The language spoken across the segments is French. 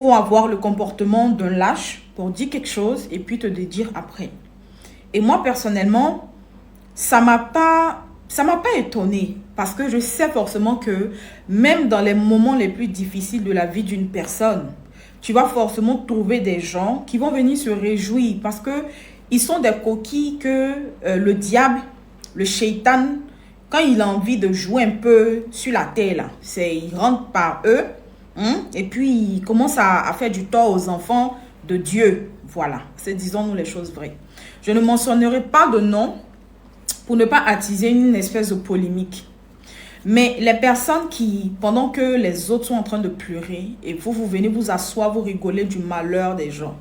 Pour avoir le comportement d'un lâche, pour dire quelque chose et puis te dédire après. Et moi, personnellement, ça m'a pas étonné parce que je sais forcément que même dans les moments les plus difficiles de la vie d'une personne, tu vas forcément trouver des gens qui vont venir se réjouir parce que ils sont des coquilles que le diable, le shaitan, quand il a envie de jouer un peu sur la terre, là, il rentre par eux, hein, et puis il commence à faire du tort aux enfants de Dieu. Voilà, c'est disons-nous les choses vraies. Je ne mentionnerai pas de nom pour ne pas attiser une espèce de polémique. Mais les personnes qui, pendant que les autres sont en train de pleurer, et vous venez vous asseoir, vous rigolez du malheur des gens,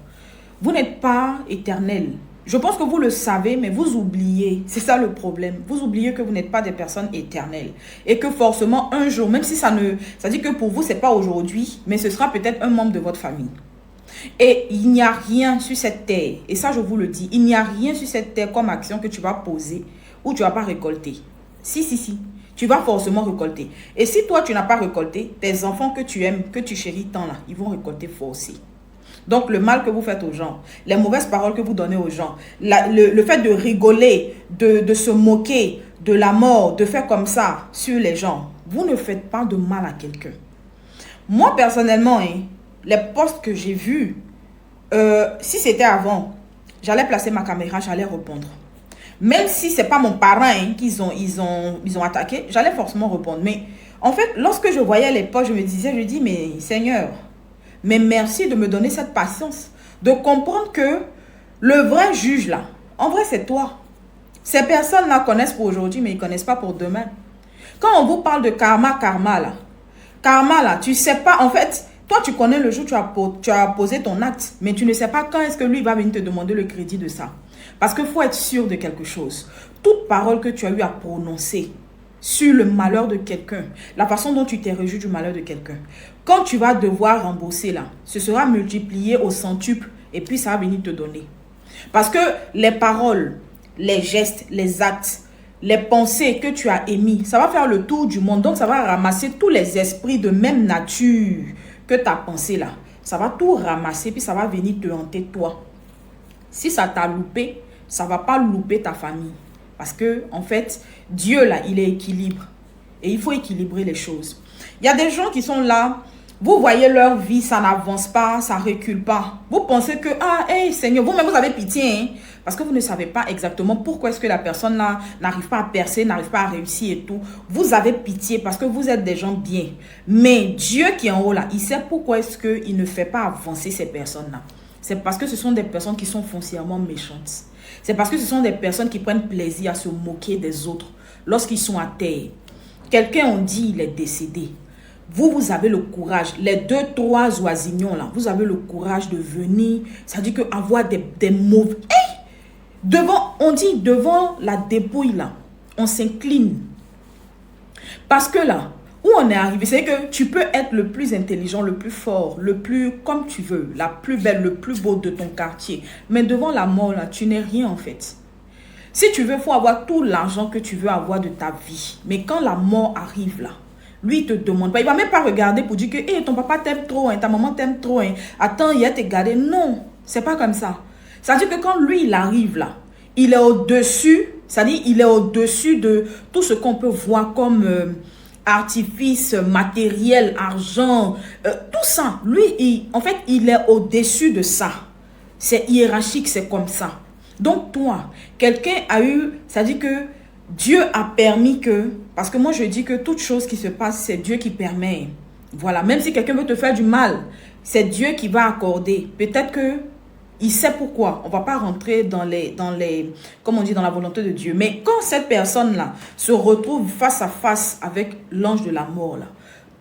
vous n'êtes pas éternel. Je pense que vous le savez, mais vous oubliez. C'est ça le problème. Vous oubliez que vous n'êtes pas des personnes éternelles. Et que forcément, un jour, même si ça dit que pour vous, c'est pas aujourd'hui, mais ce sera peut-être un membre de votre famille. Et il n'y a rien sur cette terre, et ça je vous le dis, il n'y a rien sur cette terre comme action que tu vas poser ou tu vas pas récolter. Si, tu vas forcément récolter. Et si toi tu n'as pas récolté, tes enfants que tu aimes, que tu chéris tant là, ils vont récolter forcé. Donc le mal que vous faites aux gens, les mauvaises paroles que vous donnez aux gens, le fait de rigoler, de se moquer de la mort, de faire comme ça sur les gens, vous ne faites pas de mal à quelqu'un. Moi personnellement, les posts que j'ai vus, si c'était avant, j'allais placer ma caméra, j'allais répondre. Même si c'est pas mon parent qu'ils ont attaqué, j'allais forcément répondre. Mais en fait, lorsque je voyais les posts, je dis, mais Seigneur, mais merci de me donner cette patience, de comprendre que le vrai juge là, en vrai c'est toi. Ces personnes-là connaissent pour aujourd'hui, mais ils ne connaissent pas pour demain. Quand on vous parle de karma là, tu sais pas, en fait, toi tu connais le jour où tu as posé ton acte, mais tu ne sais pas quand est-ce que lui va venir te demander le crédit de ça. Parce qu'il faut être sûr de quelque chose. Toute parole que tu as eu à prononcer sur le malheur de quelqu'un, la façon dont tu t'es réjoui du malheur de quelqu'un, quand tu vas devoir rembourser là, ce sera multiplié au centuple et puis ça va venir te donner. Parce que les paroles, les gestes, les actes, les pensées que tu as émis, ça va faire le tour du monde. Donc, ça va ramasser tous les esprits de même nature que ta pensée là. Ça va tout ramasser, puis ça va venir te hanter toi. Si ça t'a loupé, ça ne va pas louper ta famille. Parce que, en fait, Dieu là, il est équilibre. Et il faut équilibrer les choses. Il y a des gens qui sont là, vous voyez leur vie, ça n'avance pas, ça ne recule pas. Vous pensez que, hey, Seigneur, vous-même vous avez pitié, parce que vous ne savez pas exactement pourquoi est-ce que la personne là n'arrive pas à percer, n'arrive pas à réussir et tout. Vous avez pitié parce que vous êtes des gens bien. Mais Dieu qui est en haut là, il sait pourquoi est-ce qu'il ne fait pas avancer ces personnes-là. C'est parce que ce sont des personnes qui sont foncièrement méchantes. C'est parce que ce sont des personnes qui prennent plaisir à se moquer des autres lorsqu'ils sont à terre. Quelqu'un, on dit, il est décédé. Vous avez le courage, les 2-3 oisignons là, vous avez le courage de venir, ça dit que avoir des mauvais... Hey! On dit devant la dépouille là, on s'incline. Parce que là, où on est arrivé, c'est que tu peux être le plus intelligent, le plus fort, le plus comme tu veux, la plus belle, le plus beau de ton quartier. Mais devant la mort là, tu n'es rien en fait. Si tu veux, il faut avoir tout l'argent que tu veux avoir de ta vie. Mais quand la mort arrive là, lui, il ne te demande pas. Il ne va même pas regarder pour dire que hey, ton papa t'aime trop, ta maman t'aime trop. Attends, il a te gardé. Non, c'est pas comme ça. Ça veut dire que quand lui, il arrive là, il est au-dessus, c'est-à-dire il est au-dessus de tout ce qu'on peut voir comme artifice, matériel, argent, tout ça. Lui, en fait, il est au-dessus de ça. C'est hiérarchique, c'est comme ça. Donc toi, quelqu'un a eu, ça dit que Dieu a permis que, parce que moi je dis que toute chose qui se passe, c'est Dieu qui permet. Voilà, même si quelqu'un veut te faire du mal, c'est Dieu qui va accorder. Peut-être que il sait pourquoi. On ne va pas rentrer comme on dit, dans la volonté de Dieu. Mais quand cette personne-là se retrouve face à face avec l'ange de la mort, là,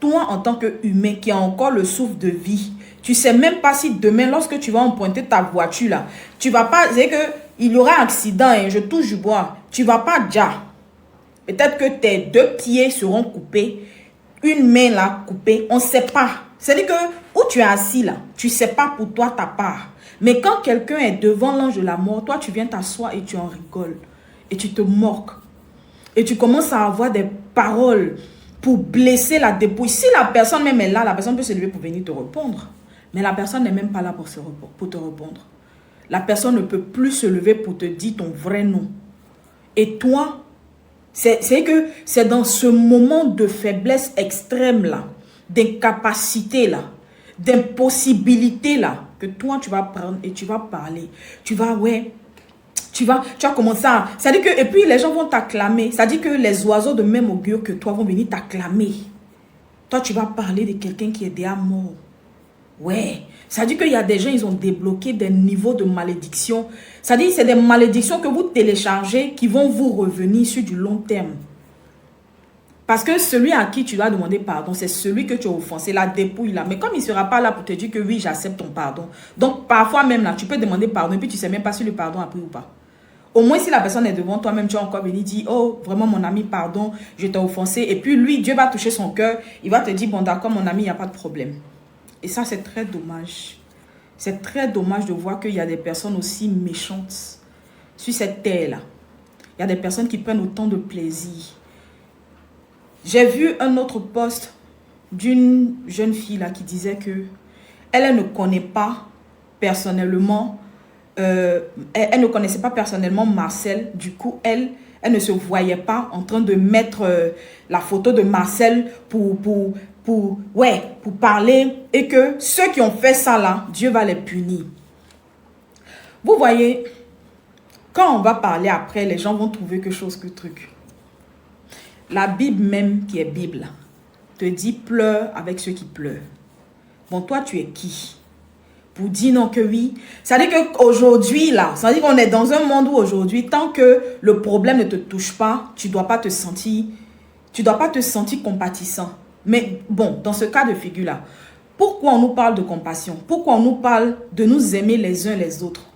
toi, en tant qu'humain qui a encore le souffle de vie, tu ne sais même pas si demain, lorsque tu vas emprunter ta voiture, là, tu ne vas pas, c'est que il y aura un accident, je touche du bois, tu ne vas pas déjà. Peut-être que tes 2 pieds seront coupés, une main là coupée, on ne sait pas. C'est-à-dire que où tu es assis là, tu ne sais pas pour toi ta part. Mais quand quelqu'un est devant l'ange de la mort, toi tu viens t'asseoir et tu en rigoles. Et tu te moques. Et tu commences à avoir des paroles pour blesser la dépouille. Si la personne même est là, la personne peut se lever pour venir te répondre. Mais la personne n'est même pas là pour te répondre. La personne ne peut plus se lever pour te dire ton vrai nom. Et toi, c'est que c'est dans ce moment de faiblesse extrême là, d'incapacité là, d'impossibilité là, que toi tu vas prendre et tu vas parler. Tu vas, tu vas commencer à... Ça dit que, et puis les gens vont t'acclamer. Ça dit que les oiseaux de même augure que toi vont venir t'acclamer. Toi tu vas parler de quelqu'un qui est déjà mort. Ouais, ça dit qu'il y a des gens, ils ont débloqué des niveaux de malédiction. Ça dit c'est des malédictions que vous téléchargez qui vont vous revenir sur du long terme. Parce que celui à qui tu dois demander pardon, c'est celui que tu as offensé, la dépouille là. Mais comme il ne sera pas là pour te dire que oui, j'accepte ton pardon. Donc parfois même là, tu peux demander pardon et puis tu ne sais même pas si le pardon a pris ou pas. Au moins si la personne est devant toi, même tu as encore venu dire, oh vraiment mon ami, pardon, je t'ai offensé. Et puis lui, Dieu va toucher son cœur, il va te dire, bon d'accord mon ami, il n'y a pas de problème. Et ça, c'est très dommage. C'est très dommage de voir qu'il y a des personnes aussi méchantes sur cette terre-là. Il y a des personnes qui prennent autant de plaisir. J'ai vu un autre post d'une jeune fille là qui disait que elle ne connaît pas personnellement, elle ne connaissait pas personnellement Marcel. Du coup, elle ne se voyait pas en train de mettre la photo de Marcel pour parler, et que ceux qui ont fait ça là, Dieu va les punir. Vous voyez, quand on va parler après, les gens vont trouver quelque chose que truc. La Bible même, qui est Bible, te dit pleure avec ceux qui pleurent. Bon, toi, tu es qui pour dire non que oui? Ça veut dire qu'aujourd'hui, là, ça veut dire qu'on est dans un monde où aujourd'hui, tant que le problème ne te touche pas, tu ne dois pas te sentir compatissant. Mais bon, dans ce cas de figure-là, pourquoi on nous parle de compassion? Pourquoi on nous parle de nous aimer les uns les autres?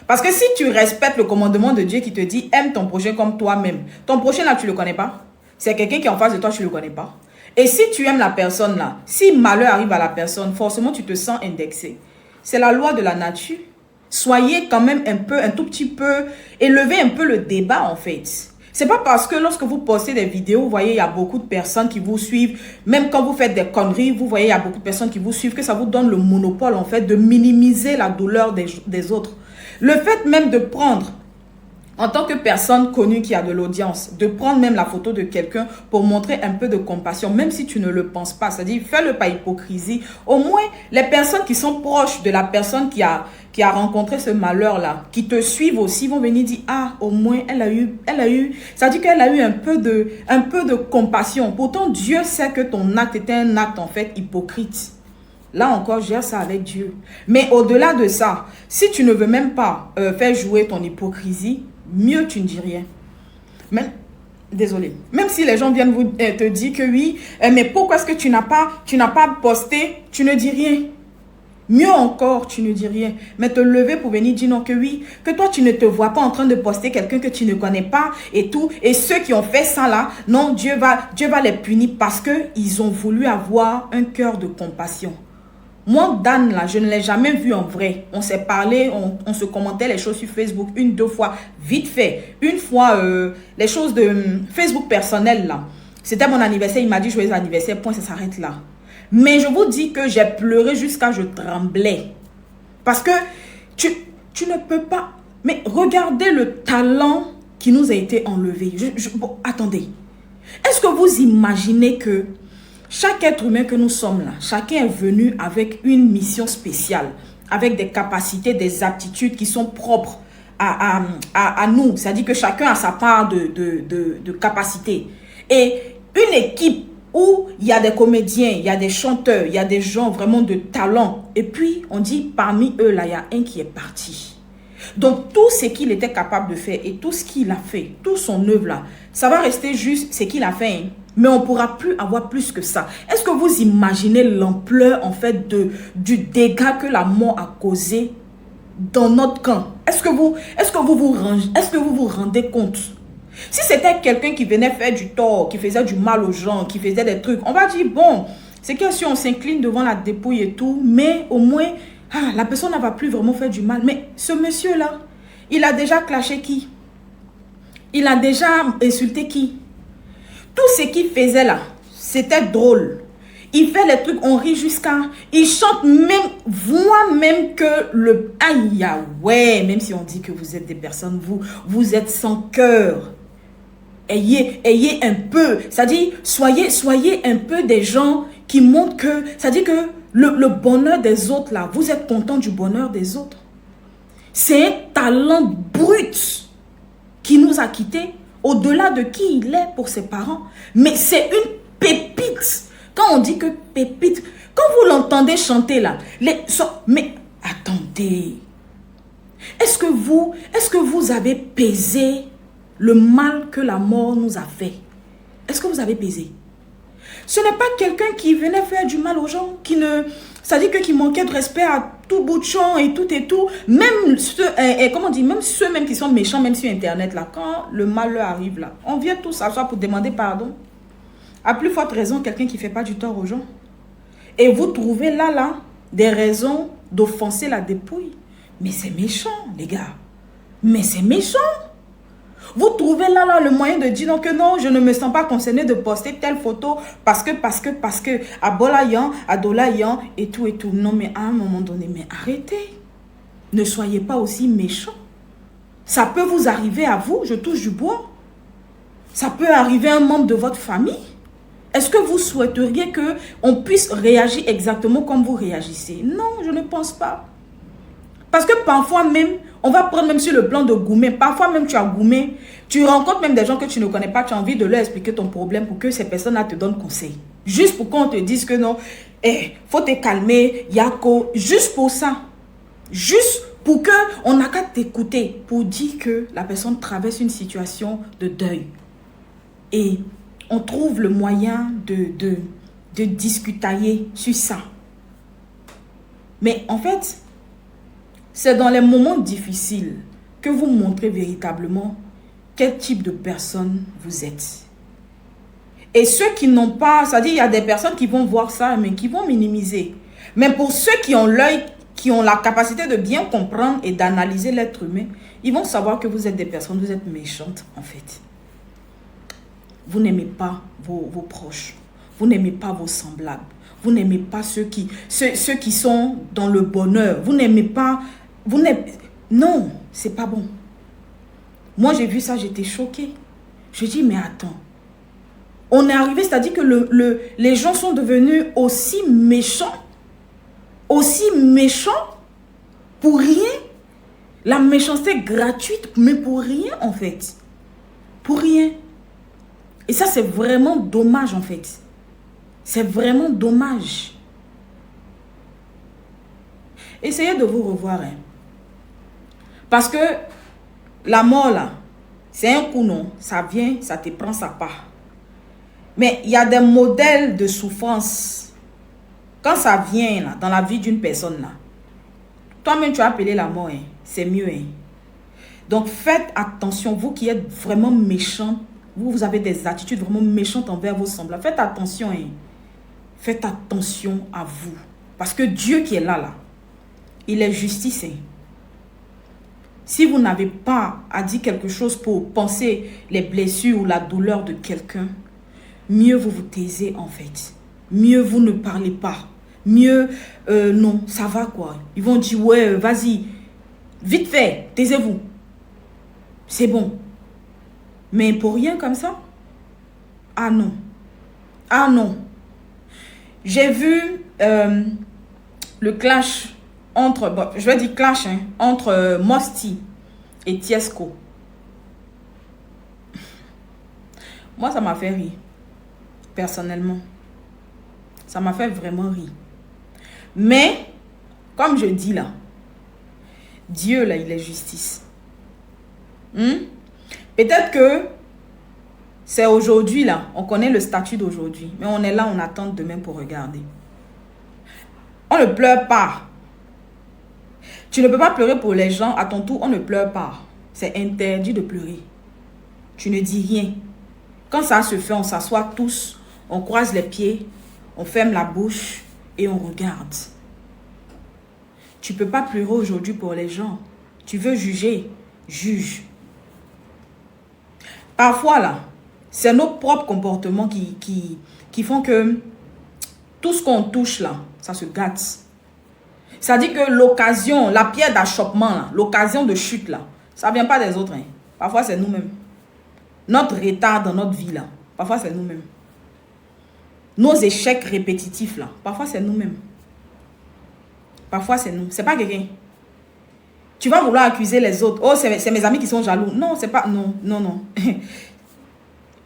Parce que si tu respectes le commandement de Dieu qui te dit « aime ton prochain comme toi-même », ton prochain là, tu ne le connais pas. C'est quelqu'un qui est en face de toi, tu ne le connais pas. Et si tu aimes la personne là, si malheur arrive à la personne, forcément tu te sens indexé. C'est la loi de la nature. Soyez quand même un tout petit peu, élevez un peu le débat en fait. C'est pas parce que lorsque vous postez des vidéos, vous voyez, il y a beaucoup de personnes qui vous suivent. Même quand vous faites des conneries, vous voyez, il y a beaucoup de personnes qui vous suivent, que ça vous donne le monopole, en fait, de minimiser la douleur des autres. Le fait même de prendre, en tant que personne connue qui a de l'audience, de prendre même la photo de quelqu'un pour montrer un peu de compassion, même si tu ne le penses pas, c'est-à-dire, fais-le pas hypocrisie. Au moins, les personnes qui sont proches de la personne qui a rencontré ce malheur-là, qui te suivent aussi, vont venir dire, ah, au moins, elle a eu, ça dit qu'elle a eu un peu de compassion. Pourtant, Dieu sait que ton acte était un acte, en fait, hypocrite. Là encore, gère ça avec Dieu. Mais au-delà de ça, si tu ne veux même pas faire jouer ton hypocrisie, mieux tu ne dis rien. Désolé. Même si les gens viennent te dire que oui, mais pourquoi est-ce que tu n'as pas posté, tu ne dis rien. Mieux encore, tu ne dis rien. Mais te lever pour venir dire non que oui, que toi tu ne te vois pas en train de poster quelqu'un que tu ne connais pas et tout. Et ceux qui ont fait ça là, non, Dieu va les punir parce qu'ils ont voulu avoir un cœur de compassion. Moi, Dan, là, je ne l'ai jamais vu en vrai. On s'est parlé, on se commentait les choses sur Facebook une, deux fois, vite fait. Une fois, les choses de Facebook personnelles, là. C'était mon anniversaire, il m'a dit joyeux anniversaire, point, ça s'arrête là. Mais je vous dis que j'ai pleuré jusqu'à je tremblais. Parce que tu ne peux pas... Mais regardez le talent qui nous a été enlevé. Bon, attendez. Est-ce que vous imaginez que chaque être humain que nous sommes là, chacun est venu avec une mission spéciale, avec des capacités, des aptitudes qui sont propres à nous. C'est-à-dire que chacun a sa part de capacité. Et une équipe où il y a des comédiens, il y a des chanteurs, il y a des gens vraiment de talent. Et puis, on dit, parmi eux, là, il y a un qui est parti. Donc, tout ce qu'il était capable de faire et tout ce qu'il a fait, tout son œuvre là, ça va rester juste ce qu'il a fait. Hein. Mais on ne pourra plus avoir plus que ça. Est-ce que vous imaginez l'ampleur, en fait, du dégât que la mort a causé dans notre camp? Est-ce que vous vous rendez compte? Si c'était quelqu'un qui venait faire du tort, qui faisait du mal aux gens, qui faisait des trucs, on va dire, bon, c'est que si on s'incline devant la dépouille et tout, mais au moins, la personne ne va plus vraiment faire du mal. Mais ce monsieur-là, il a déjà clashé qui? Il a déjà insulté qui? Tout ce qu'il faisait là, c'était drôle. Il fait les trucs, on rit jusqu'à... Il chante même, voit même que le... Aïe, ouais, même si on dit que vous êtes des personnes, vous êtes sans cœur. Ayez un peu, c'est-à-dire, soyez un peu des gens qui montrent que... C'est-à-dire que le bonheur des autres, là, vous êtes content du bonheur des autres. C'est un talent brut qui nous a quittés, au-delà de qui il est pour ses parents. Mais c'est une pépite. Quand on dit que pépite, quand vous l'entendez chanter là, mais attendez, est-ce que vous avez pesé le mal que la mort nous a fait? Est-ce que vous avez pesé? Ce n'est pas quelqu'un qui venait faire du mal aux gens, c'est-à-dire qui manquait de respect à tout bout de champ et tout. Même ceux même qui sont méchants, même sur Internet, là, quand le mal leur arrive, là, on vient tous s'asseoir pour demander pardon. À plus forte raison, quelqu'un qui ne fait pas du tort aux gens. Et vous trouvez là, des raisons d'offenser la dépouille. Mais c'est méchant, les gars. Mais c'est méchant. Vous trouvez là le moyen de dire non, que non, je ne me sens pas concerné de poster telle photo parce que, à Bolayan, à Dolayan et tout. Non, mais à un moment donné, mais arrêtez. Ne soyez pas aussi méchants. Ça peut vous arriver à vous, je touche du bois. Ça peut arriver à un membre de votre famille. Est-ce que vous souhaiteriez qu'on puisse réagir exactement comme vous réagissez? Non, je ne pense pas. Parce que parfois même, on va prendre même sur le plan de goumer. Parfois même tu as goumé, tu rencontres même des gens que tu ne connais pas, tu as envie de leur expliquer ton problème pour que ces personnes-là te donnent conseil. Juste pour qu'on te dise que non, faut te calmer, Yako. Juste pour ça. Juste pour qu'on n'a qu'à t'écouter. Pour dire que la personne traverse une situation de deuil. Et on trouve le moyen de discutailler sur ça. Mais en fait, c'est dans les moments difficiles que vous montrez véritablement quel type de personne vous êtes. Et ceux qui n'ont pas, c'est-à-dire il y a des personnes qui vont voir ça, mais qui vont minimiser. Mais pour ceux qui ont l'œil, qui ont la capacité de bien comprendre et d'analyser l'être humain, ils vont savoir que vous êtes des personnes, vous êtes méchantes en fait. Vous n'aimez pas vos proches. Vous n'aimez pas vos semblables. Vous n'aimez pas ceux qui sont dans le bonheur. Vous n'aimez pas... Non, c'est pas bon. Moi, j'ai vu ça, j'étais choquée. Je dis, mais attends. On est arrivé, c'est-à-dire que les gens sont devenus aussi méchants pour rien. La méchanceté gratuite, mais pour rien en fait. Pour rien. Et ça, c'est vraiment dommage, en fait. C'est vraiment dommage. Essayez de vous revoir. Hein. Parce que la mort, là, c'est un coup, non. Ça vient, ça te prend sa part. Mais il y a des modèles de souffrance. Quand ça vient, là, dans la vie d'une personne, là, toi-même, tu as appelé la mort. Hein. C'est mieux. Hein. Donc, faites attention. Vous qui êtes vraiment méchants, vous avez des attitudes vraiment méchantes envers vos semblables. Faites attention. Hein. Faites attention à vous. Parce que Dieu qui est là, il est justice. Hein. Si vous n'avez pas à dire quelque chose pour penser les blessures ou la douleur de quelqu'un, mieux vous vous taisez en fait. Mieux vous ne parlez pas. Mieux, non, ça va quoi. Ils vont dire, ouais, vas-y, vite fait, taisez-vous. C'est bon. Mais pour rien comme ça? Ah non. Ah non. J'ai vu le clash entre, bon, je vais dire clash, hein, entre Mosti et Tiesco. Moi, ça m'a fait rire. Personnellement. Ça m'a fait vraiment rire. Mais, comme je dis là, Dieu là, il est justice. Peut-être que c'est aujourd'hui là, on connaît le statut d'aujourd'hui, mais on est là, on attend demain pour regarder. On ne pleure pas. Tu ne peux pas pleurer pour les gens, à ton tour, on ne pleure pas. C'est interdit de pleurer. Tu ne dis rien. Quand ça se fait, on s'assoit tous, on croise les pieds, on ferme la bouche et on regarde. Tu ne peux pas pleurer aujourd'hui pour les gens. Tu veux juger, juge. Parfois, là, c'est nos propres comportements qui font que tout ce qu'on touche là, ça se gâte. Ça dit que l'occasion, la pierre d'achoppement, l'occasion de chute là, ça ne vient pas des autres. Hein. Parfois, c'est nous-mêmes. Notre retard dans notre vie là, parfois, c'est nous-mêmes. Nos échecs répétitifs là, parfois, c'est nous-mêmes. Parfois, c'est nous. C'est pas quelqu'un. Tu vas vouloir accuser les autres. Oh, c'est mes amis qui sont jaloux. Non, c'est pas... Non, non, non.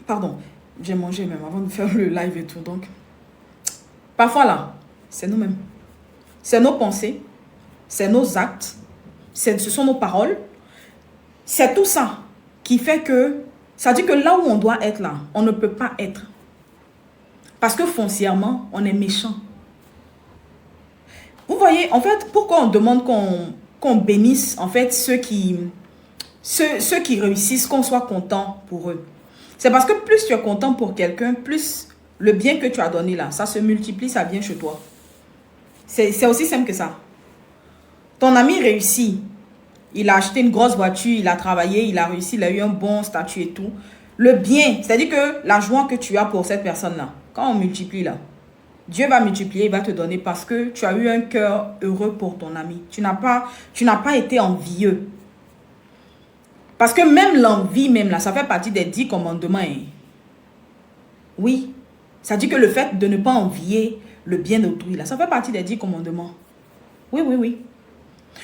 Pardon. J'ai mangé même avant de faire le live et tout. Donc, parfois là, c'est nous-mêmes. C'est nos pensées. C'est nos actes. Ce sont nos paroles. C'est tout ça qui fait que... Ça dit que là où on doit être là, on ne peut pas être. Parce que foncièrement, on est méchant. Vous voyez, en fait, pourquoi on demande qu'on bénisse, en fait, ceux qui réussissent, qu'on soit content pour eux. C'est parce que plus tu es content pour quelqu'un, plus le bien que tu as donné là, ça se multiplie, ça vient chez toi. C'est aussi simple que ça. Ton ami réussit. Il a acheté une grosse voiture, il a travaillé, il a réussi, il a eu un bon statut et tout. Le bien, c'est-à-dire que la joie que tu as pour cette personne-là, quand on multiplie là, Dieu va multiplier, il va te donner parce que tu as eu un cœur heureux pour ton ami. Tu n'as pas été envieux. Parce que même l'envie, même là, ça fait partie des 10 commandements. Hein. Oui, ça dit que le fait de ne pas envier le bien d'autrui, là, ça fait partie des 10 commandements. Oui, oui, oui.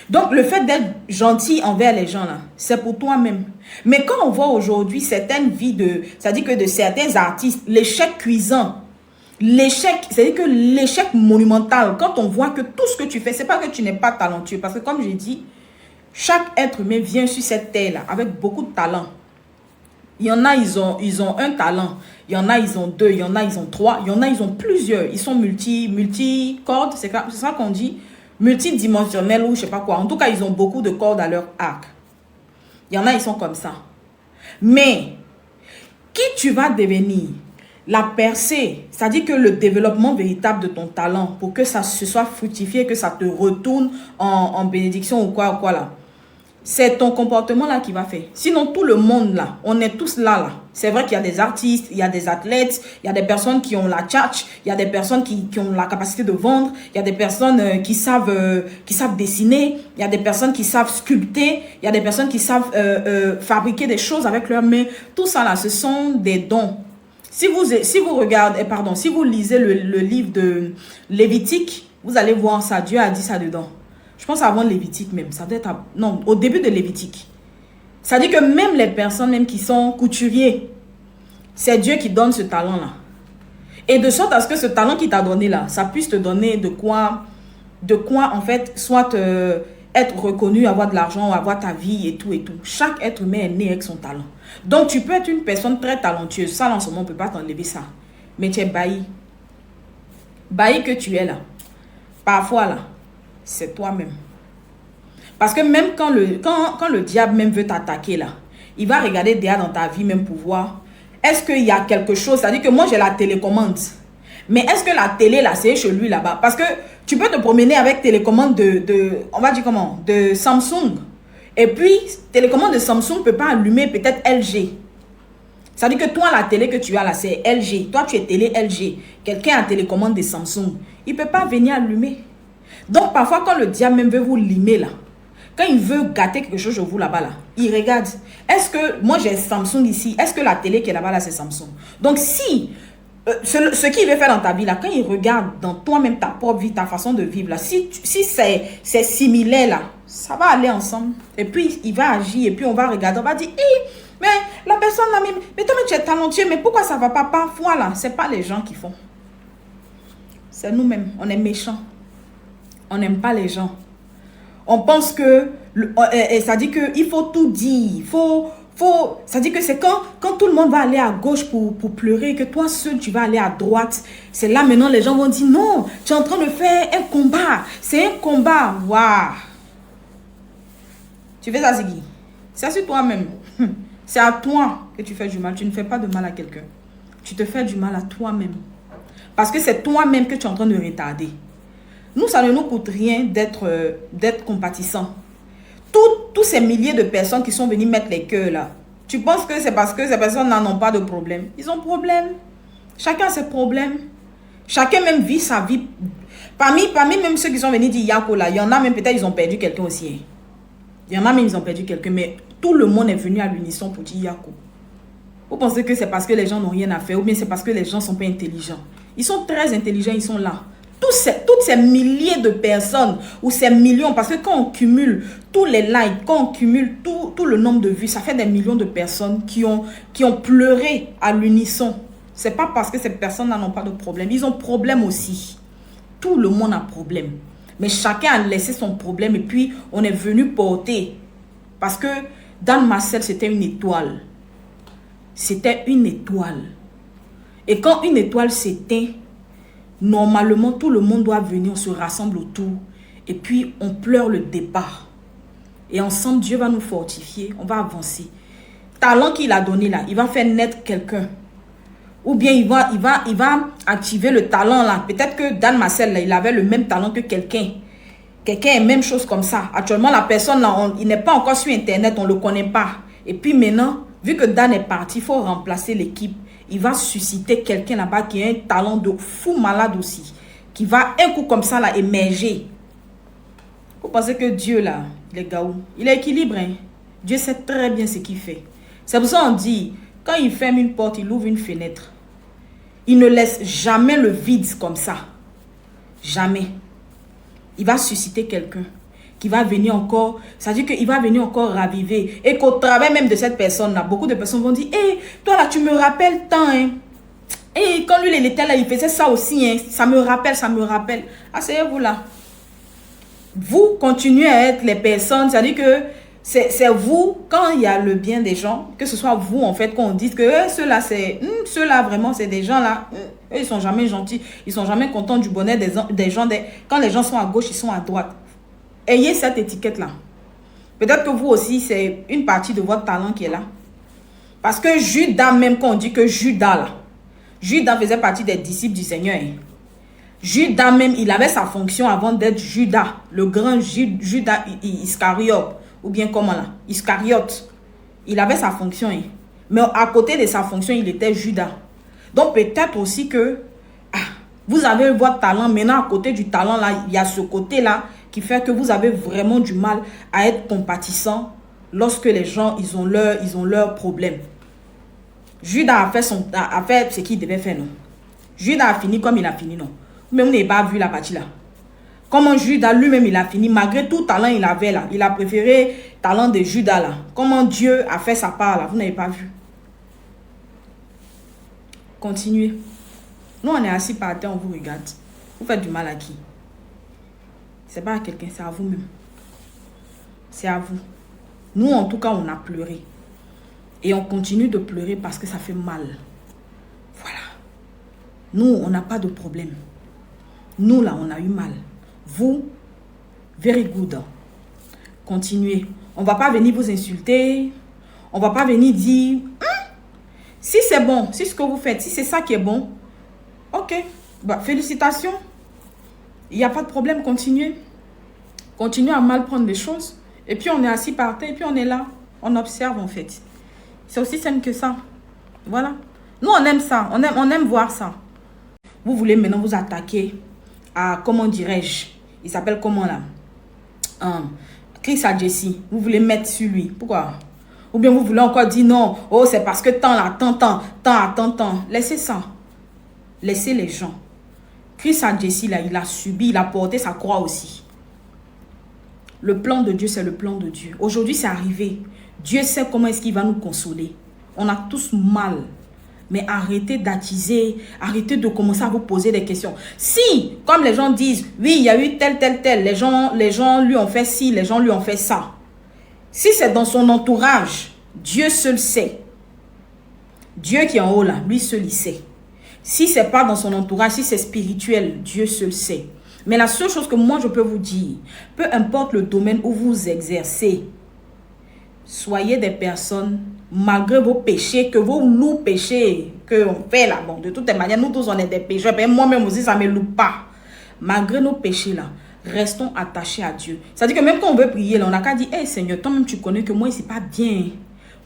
Donc, le fait d'être gentil envers les gens, là, c'est pour toi-même. Mais quand on voit aujourd'hui certaines vies ça dit que de certains artistes, l'échec cuisant, l'échec, c'est-à-dire que l'échec monumental, quand on voit que tout ce que tu fais, c'est pas que tu n'es pas talentueux. Parce que comme j'ai dit, chaque être humain vient sur cette terre-là avec beaucoup de talent. Il y en a, ils ont un talent. Il y en a, ils ont 2. Il y en a, ils ont 3. Il y en a, ils ont plusieurs. Ils sont multi-cordes. C'est ça qu'on dit. Multidimensionnels ou je sais pas quoi. En tout cas, ils ont beaucoup de cordes à leur arc. Il y en a, ils sont comme ça. Mais, qui tu vas devenir? La percée, c'est-à-dire que le développement véritable de ton talent, pour que ça se soit fructifié, que ça te retourne en bénédiction ou quoi là. C'est ton comportement là qui va faire. Sinon, tout le monde là, on est tous là. C'est vrai qu'il y a des artistes, il y a des athlètes, il y a des personnes qui ont la tchatch, il y a des personnes qui ont la capacité de vendre, il y a des personnes qui savent dessiner, il y a des personnes qui savent sculpter, il y a des personnes qui savent fabriquer des choses avec leurs mains. Tout ça là, ce sont des dons. Si vous regardez, si vous lisez le livre de Lévitique, vous allez voir ça. Dieu a dit ça dedans. Je pense avant Lévitique même. Ça doit être non, au début de Lévitique. Ça dit que même les personnes même qui sont couturiers, c'est Dieu qui donne ce talent-là. Et de sorte à ce que ce talent qu'il t'a donné là, ça puisse te donner de quoi en fait, soit être reconnu, avoir de l'argent, avoir ta vie et tout et tout. Chaque être humain est né avec son talent. Donc, tu peux être une personne très talentueuse. Ça, en ce moment, on ne peut pas t'enlever ça. Mais tu es bailli. Bailli que tu es là. Parfois, là, c'est toi-même. Parce que même quand le diable même veut t'attaquer, là, il va regarder derrière dans ta vie même pour voir. Est-ce qu'il y a quelque chose? C'est-à-dire que moi, j'ai la télécommande. Mais est-ce que la télé, là, c'est chez lui, là-bas? Parce que tu peux te promener avec télécommande on va dire comment? De Samsung. Et puis, télécommande de Samsung ne peut pas allumer peut-être LG. Ça veut dire que toi, la télé que tu as là, c'est LG. Toi, tu es télé LG. Quelqu'un a télécommande de Samsung. Il ne peut pas venir allumer. Donc, parfois, quand le diable même veut vous limer là, quand il veut gâter quelque chose chez vous là-bas, là, il regarde. Est-ce que, moi j'ai Samsung ici, est-ce que la télé qui est là-bas, là, c'est Samsung? Donc, si, ce qu'il veut faire dans ta vie là, quand il regarde dans toi-même ta propre vie, ta façon de vivre là, si c'est similaire là, ça va aller ensemble. Et puis, il va agir et puis on va regarder, on va dire, hey, mais la personne là, mais toi, tu es talentueux, mais pourquoi ça ne va pas? Parfois là, ce n'est pas les gens qui font. C'est nous-mêmes, on est méchants. On n'aime pas les gens. On pense que, ça dit qu'il faut tout dire, ça dit que c'est quand tout le monde va aller à gauche pour pleurer, que toi seul tu vas aller à droite. C'est là maintenant les gens vont dire non, tu es en train de faire un combat. C'est un combat. Waouh. Tu fais ça, c'est qui? C'est sur toi-même. C'est à toi que tu fais du mal. Tu ne fais pas de mal à quelqu'un. Tu te fais du mal à toi-même. Parce que c'est toi-même que tu es en train de retarder. Nous, ça ne nous coûte rien d'être compatissant. Tous ces milliers de personnes qui sont venues mettre les cœurs là, tu penses que c'est parce que ces personnes n'en ont pas de problème? Ils ont problème. Chacun a ses problèmes. Chacun même vit sa vie. Parmi même ceux qui sont venus dire Yako là, il y en a même peut-être ils ont perdu quelqu'un aussi. Hein. Il y en a même ils ont perdu quelqu'un, mais tout le monde est venu à l'unisson pour dire Yako. Vous pensez que c'est parce que les gens n'ont rien à faire ou bien c'est parce que les gens ne sont pas intelligents? Ils sont très intelligents, ils sont là. Toutes ces milliers de personnes ou ces millions, parce que quand on cumule tous les likes, quand on cumule tout le nombre de vues, ça fait des millions de personnes qui ont pleuré à l'unisson. C'est pas parce que ces personnes-là n'ont pas de problème. Ils ont problème aussi. Tout le monde a problème. Mais chacun a laissé son problème et puis on est venu porter. Parce que Dan Marcel, c'était une étoile. C'était une étoile. Et quand une étoile s'éteint, normalement, tout le monde doit venir, on se rassemble autour. Et puis, on pleure le départ. Et ensemble, Dieu va nous fortifier. On va avancer. Talent qu'il a donné là, il va faire naître quelqu'un. Ou bien, il va activer le talent là. Peut-être que Dan Marcel, là, il avait le même talent que quelqu'un. Quelqu'un est même chose comme ça. Actuellement, la personne là, il n'est pas encore sur Internet, on ne le connaît pas. Et puis maintenant, vu que Dan est parti, il faut remplacer l'équipe. Il va susciter quelqu'un là-bas qui a un talent de fou malade aussi. Qui va un coup comme ça là émerger. Vous pensez que Dieu là, les gars, il est équilibré. Hein? Dieu sait très bien ce qu'il fait. C'est pour ça qu'on dit, quand il ferme une porte, il ouvre une fenêtre. Il ne laisse jamais le vide comme ça. Jamais. Il va susciter quelqu'un qui va venir encore, c'est-à-dire qu'il va venir encore raviver. Et qu'au travers même de cette personne-là, beaucoup de personnes vont dire, hé, toi là, tu me rappelles tant, hein. Et quand lui, il était là, il faisait ça aussi, hein. Ça me rappelle, ça me rappelle. Asseyez-vous là. Vous continuez à être les personnes, c'est-à-dire que c'est vous, quand il y a le bien des gens, que ce soit vous, en fait, qu'on dise que ceux-là, ceux-là, vraiment, c'est des gens là, eux, ils sont jamais gentils, ils sont jamais contents du bonheur des gens. Quand les gens sont à gauche, ils sont à droite. Ayez cette étiquette-là. Peut-être que vous aussi, c'est une partie de votre talent qui est là. Parce que Judas, même quand on dit que Judas, là, Judas faisait partie des disciples du Seigneur. Hein. Judas même, il avait sa fonction avant d'être Judas, le grand Judas Iscariote. Ou bien comment là, Iscariote. Il avait sa fonction. Hein. Mais à côté de sa fonction, il était Judas. Donc peut-être aussi que vous avez votre talent. Maintenant, à côté du talent, là, il y a ce côté-là qui fait que vous avez vraiment du mal à être compatissant lorsque les gens, ils ont leurs problèmes. Judas a fait ce qu'il devait faire, non? Judas a fini comme il a fini, non? Mais vous n'avez pas vu la partie là. Comment Judas lui-même il a fini, malgré tout talent il avait là. Il a préféré talent de Judas là. Comment Dieu a fait sa part là, vous n'avez pas vu. Continuez. Nous on est assis par terre, on vous regarde. Vous faites du mal à qui? C'est pas à quelqu'un, c'est à vous-même. C'est à vous. Nous en tout cas on a pleuré. Et on continue de pleurer parce que ça fait mal. Voilà. Nous on n'a pas de problème. Nous là on a eu mal. Vous, very good. Continuez. On ne va pas venir vous insulter. On ne va pas venir dire, si c'est bon, si ce que vous faites, si c'est ça qui est bon, ok, bah, félicitations. Il n'y a pas de problème, continuez. Continuez à mal prendre les choses. Et puis on est assis par terre, et puis on est là. On observe en fait. C'est aussi simple que ça. Voilà. Nous, on aime ça. On aime voir ça. Vous voulez maintenant vous attaquer à, comment dirais-je, il s'appelle comment là, Chris Adjesi. Vous voulez mettre sur lui. Pourquoi? Ou bien vous voulez encore dire non. Oh, c'est parce que tant là, tant. Laissez ça. Laissez les gens. Chris Adjesi là, il a subi, il a porté sa croix aussi. Le plan de Dieu, c'est le plan de Dieu. Aujourd'hui, c'est arrivé. Dieu sait comment est-ce qu'il va nous consoler. On a tous mal. Mais arrêtez d'attiser, arrêtez de commencer à vous poser des questions. Si, comme les gens disent, oui, il y a eu tel, les gens lui ont fait ci, les gens lui ont fait ça. Si c'est dans son entourage, Dieu seul sait. Dieu qui est en haut là, lui seul il sait. Si ce n'est pas dans son entourage, si c'est spirituel, Dieu seul sait. Mais la seule chose que moi je peux vous dire, peu importe le domaine où vous exercez, soyez des personnes, malgré vos péchés, que vos lourds péchés qu'on fait là, bon, de toutes les manières, nous tous on est des pécheurs, moi-même aussi ça ne me loue pas. Malgré nos péchés là, restons attachés à Dieu. C'est-à-dire que même quand on veut prier là, on n'a qu'à dire, hey Seigneur, toi-même tu connais que moi c'est pas bien.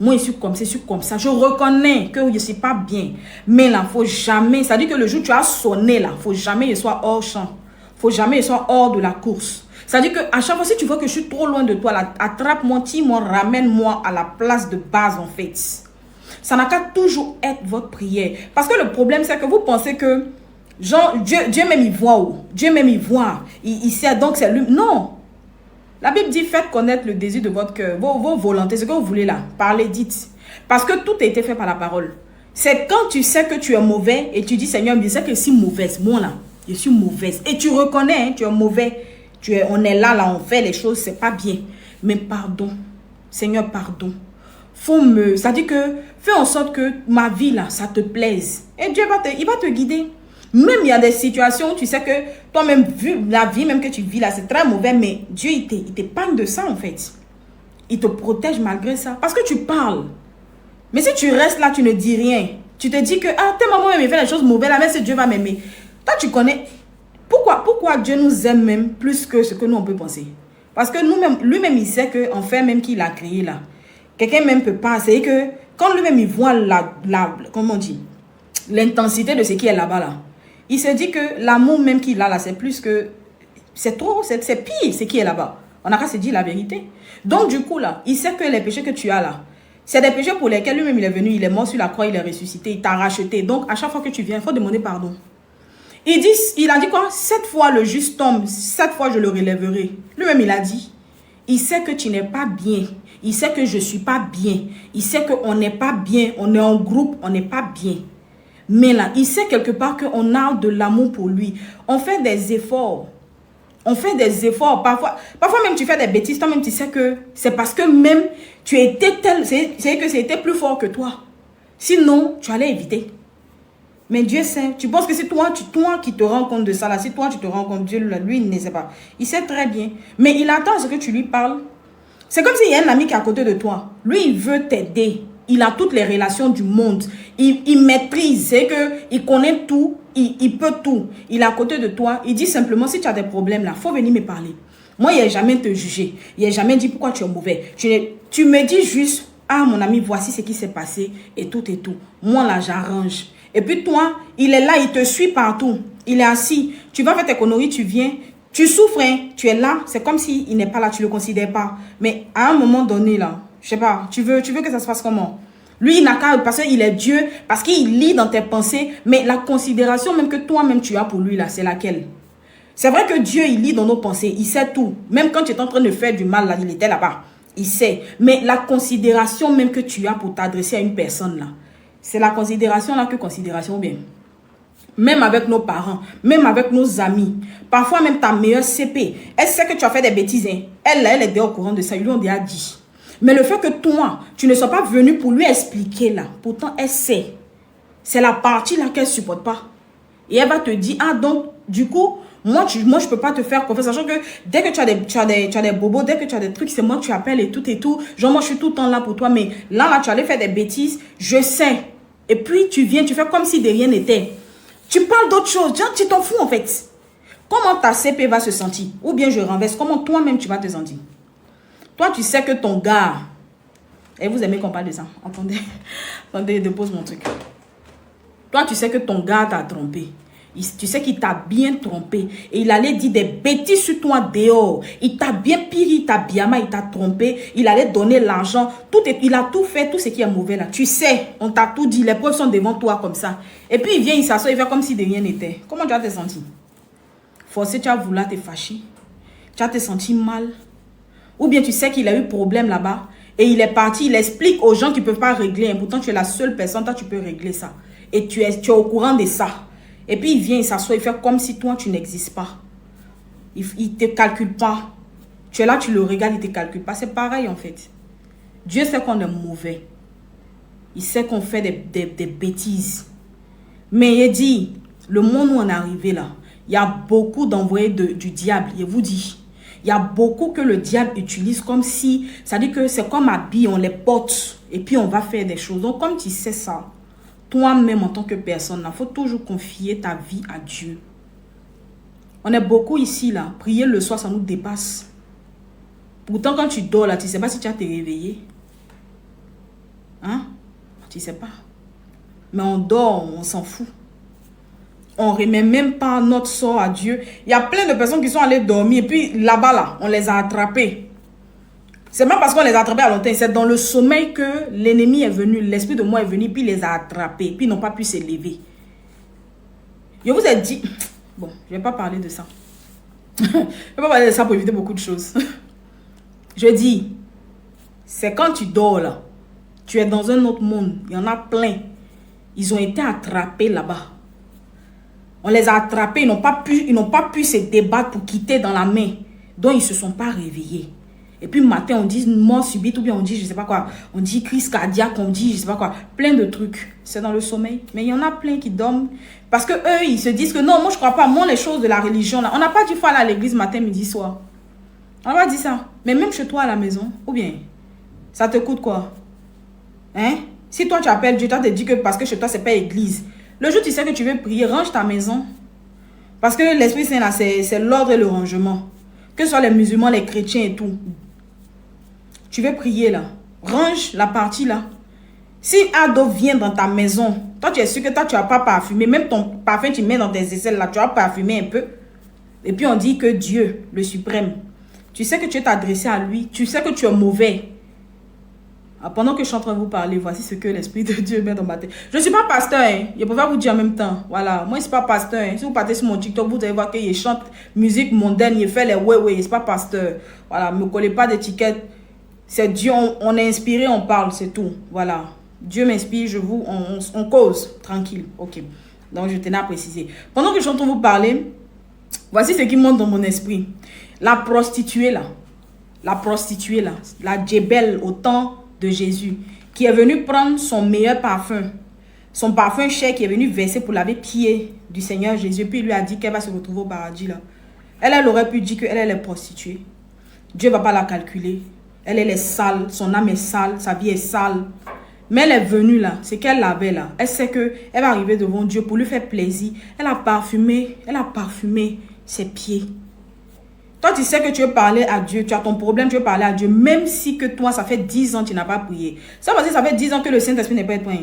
Moi, je suis comme ça, je suis comme ça. Je reconnais que je ne suis pas bien. Mais là, il ne faut jamais... Ça dit que le jour où tu as sonné, là, il ne faut jamais que je sois hors champ. Il ne faut jamais que je sois hors de la course. Ça dit qu'à chaque fois, si tu vois que je suis trop loin de toi, là, attrape-moi, tire-moi, ramène-moi à la place de base, en fait. Ça n'a qu'à toujours être votre prière. Parce que le problème, c'est que vous pensez que genre, Dieu même il voit où? Dieu même il voit. Il sait donc c'est lui. Non. La Bible dit, faites connaître le désir de votre cœur, vos volontés, ce que vous voulez là. Parlez, dites. Parce que tout a été fait par la parole. C'est quand tu sais que tu es mauvais et tu dis, Seigneur, je sais que je suis mauvaise. Moi là, je suis mauvaise. Et tu reconnais, hein, tu es mauvais. On est là, on fait les choses, c'est pas bien. Mais pardon. Seigneur, pardon. Ça dit que, fais en sorte que ma vie là, ça te plaise. Et Dieu il va te guider. Même il y a des situations où tu sais que toi-même, vu la vie même que tu vis là, c'est très mauvais, mais Dieu, il t'épargne de ça en fait. Il te protège malgré ça. Parce que tu parles. Mais si tu restes là, tu ne dis rien. Tu te dis que, ah, tes mamans me fait des choses mauvaises, là, mais c'est Dieu va m'aimer. Toi, tu connais. Pourquoi Dieu nous aime même plus que ce que nous, on peut penser? Parce que lui-même, il sait qu'en fait, même qu'il a créé là, quelqu'un même peut pas. C'est que quand lui-même, il voit comment on dit, l'intensité de ce qui est là-bas là, il se dit que l'amour même qu'il a là, c'est plus que... C'est trop, c'est pire ce qui est là-bas. On n'a qu'à se dire la vérité. Donc du coup là, il sait que les péchés que tu as là, c'est des péchés pour lesquels lui-même il est venu, il est mort sur la croix, il est ressuscité, il t'a racheté. Donc à chaque fois que tu viens, il faut demander pardon. Il a dit quoi? 7 fois le juste tombe, 7 fois je le relèverai. Lui-même il a dit, il sait que tu n'es pas bien. Il sait que je ne suis pas bien. Il sait qu'on n'est pas bien, on est en groupe, on n'est pas bien. Mais là, il sait quelque part qu'on a de l'amour pour lui. On fait des efforts. On fait des efforts. Parfois même tu fais des bêtises. Toi-même tu sais que c'est parce que même tu étais tel. C'est que c'était plus fort que toi. Sinon, tu allais éviter. Mais Dieu sait. Tu penses que c'est toi qui te rends compte de ça. Là. Si toi tu te rends compte, Dieu, lui, il ne sait pas. Il sait très bien. Mais il attend à ce que tu lui parles. C'est comme s'il y a un ami qui est à côté de toi. Lui, il veut t'aider. Il a toutes les relations du monde. Il maîtrise. C'est qu'il connaît tout. Il peut tout. Il est à côté de toi. Il dit simplement, si tu as des problèmes là, il faut venir me parler. Moi, il n'a jamais te jugé. Il n'a jamais dit pourquoi tu es mauvais. Tu me dis juste, ah mon ami, voici ce qui s'est passé et tout et tout. Moi là, j'arrange. Et puis toi, il est là, il te suit partout. Il est assis. Tu vas faire tes conneries, tu viens. Tu souffres, hein? Tu es là. C'est comme s'il n'est pas là, tu ne le considères pas. Mais à un moment donné là, je sais pas, tu veux que ça se passe comment? Lui, il n'a qu'à, parce qu'il est Dieu, parce qu'il lit dans tes pensées, mais la considération même que toi-même tu as pour lui, là, c'est laquelle? C'est vrai que Dieu, il lit dans nos pensées, il sait tout. Même quand tu es en train de faire du mal, là, il était là-bas. Il sait. Mais la considération même que tu as pour t'adresser à une personne, là, c'est la considération là que considération bien. Même avec nos parents, même avec nos amis. Parfois même ta meilleure CP, elle sait que tu as fait des bêtises. Hein. Elle est déjà au courant de ça, ils lui ont déjà dit. Mais le fait que toi, tu ne sois pas venu pour lui expliquer là, pourtant elle sait. C'est la partie là qu'elle ne supporte pas. Et elle va te dire, ah donc, du coup, moi je ne peux pas te faire confiance. Sachant que dès que tu as des bobos, dès que tu as des trucs, c'est moi que tu appelles et tout et tout. Genre moi je suis tout le temps là pour toi, mais là tu allais faire des bêtises, je sais. Et puis tu viens, tu fais comme si de rien n'était. Tu parles d'autre chose, tu t'en fous en fait. Comment ta CP va se sentir? Ou bien je renverse, comment toi-même tu vas te sentir? Toi, tu sais que ton gars... Et vous aimez qu'on parle de ça? Attendez, attendez, dépose mon truc. Toi, tu sais que ton gars t'a trompé. Tu sais qu'il t'a bien trompé. Et il allait dire des bêtises sur toi dehors. Il t'a bien pire, il t'a bien mal, il t'a trompé. Il allait donner l'argent. Il a tout fait, tout ce qui est mauvais là. Tu sais, on t'a tout dit. Les preuves sont devant toi comme ça. Et puis il vient, il s'assoit, il fait comme si de rien n'était. Comment tu vas te sentir? Forcé, tu as voulu te fâcher. Tu as te senti mal. Ou bien tu sais qu'il a eu problème là-bas. Et il est parti, il explique aux gens qui ne peuvent pas régler. Et pourtant, tu es la seule personne, toi, tu peux régler ça. Et tu es au courant de ça. Et puis, il vient, il s'assoit, il fait comme si toi, tu n'existes pas. Il ne te calcule pas. Tu es là, tu le regardes, il ne te calcule pas. C'est pareil, en fait. Dieu sait qu'on est mauvais. Il sait qu'on fait des bêtises. Mais il dit, le monde où on est arrivé là, il y a beaucoup d'envoyés du diable. Il vous dit, il y a beaucoup que le diable utilise comme si, ça dit que c'est comme habit, on les porte et puis on va faire des choses. Donc comme tu sais ça, toi-même en tant que personne, il faut toujours confier ta vie à Dieu. On est beaucoup ici là, prier le soir, ça nous dépasse. Pourtant quand tu dors là, tu ne sais pas si tu as te réveillé. tu sais pas. Mais on dort, on s'en fout. On ne remet même pas notre sort à Dieu. Il y a plein de personnes qui sont allées dormir et puis là-bas, là, on les a attrapés. C'est pas parce qu'on les a attrapés à longtemps, c'est dans le sommeil que l'ennemi est venu, l'esprit de moi est venu, puis il les a attrapés, puis ils n'ont pas pu s'élever. Je vous ai dit, bon, je ne vais pas parler de ça. Je ne vais pas parler de ça pour éviter beaucoup de choses. Je dis, c'est quand tu dors là, tu es dans un autre monde, il y en a plein. Ils ont été attrapés là-bas. On les a attrapés, ils n'ont pas pu se débattre pour quitter dans la main. Donc ils ne se sont pas réveillés. Et puis matin, on dit mort subite ou bien on dit je ne sais pas quoi. On dit crise cardiaque, on dit je ne sais pas quoi. Plein de trucs. C'est dans le sommeil. Mais il y en a plein qui dorment. Parce que eux, ils se disent que non, moi je ne crois pas. Moi, les choses de la religion, là, on n'a pas dit faut aller à l'église matin, midi, soir. On n'a pas dit ça. Mais même chez toi à la maison, ou bien, ça te coûte quoi? Hein? Si toi tu appelles Dieu, toi te dis que parce que chez toi, ce n'est pas église. Le jour où tu sais que tu veux prier, range ta maison. Parce que l'Esprit Saint, là, c'est l'ordre et le rangement. Que ce soit les musulmans, les chrétiens et tout. Tu veux prier là. Range la partie là. Si Ado vient dans ta maison, toi tu es sûr que toi tu n'as pas parfumé. Même ton parfum tu mets dans tes aisselles là, tu vas parfumer un peu. Et puis on dit que Dieu, le suprême, tu sais que tu es adressé à lui. Tu sais que tu es mauvais. Pendant que je suis en train de vous parler, voici ce que l'Esprit de Dieu met dans ma tête. Je ne suis pas pasteur, hein. Je peux pas vous dire en même temps. Voilà, moi je ne suis pas pasteur. Hein. Si vous partez sur mon TikTok, vous allez voir qu'il chante musique mondaine, il fait les ouais, je ne suis pas pasteur. Voilà, ne me collez pas d'étiquette. C'est Dieu, on est inspiré, on parle, c'est tout. Voilà, Dieu m'inspire, on cause, tranquille. Ok, donc je tenais à préciser. Pendant que je suis en train de vous parler, voici ce qui monte dans mon esprit. La prostituée là, la Djebel au temps de Jésus, qui est venue prendre son meilleur parfum, son parfum cher qui est venu verser pour laver pied du Seigneur Jésus, puis il lui a dit qu'elle va se retrouver au paradis là. Elle aurait pu dire qu'elle est prostituée. Dieu ne va pas la calculer. Elle est sale, son âme est sale, sa vie est sale. Mais elle est venue là, c'est qu'elle l'avait là. Elle sait qu'elle va arriver devant Dieu pour lui faire plaisir. Elle a parfumé ses pieds. Toi, tu sais que tu veux parler à Dieu, tu as ton problème, tu veux parler à Dieu, même si que toi, ça fait 10 ans que tu n'as pas prié. Ça veut dire que ça fait 10 ans que le Saint-Esprit n'est pas avec toi.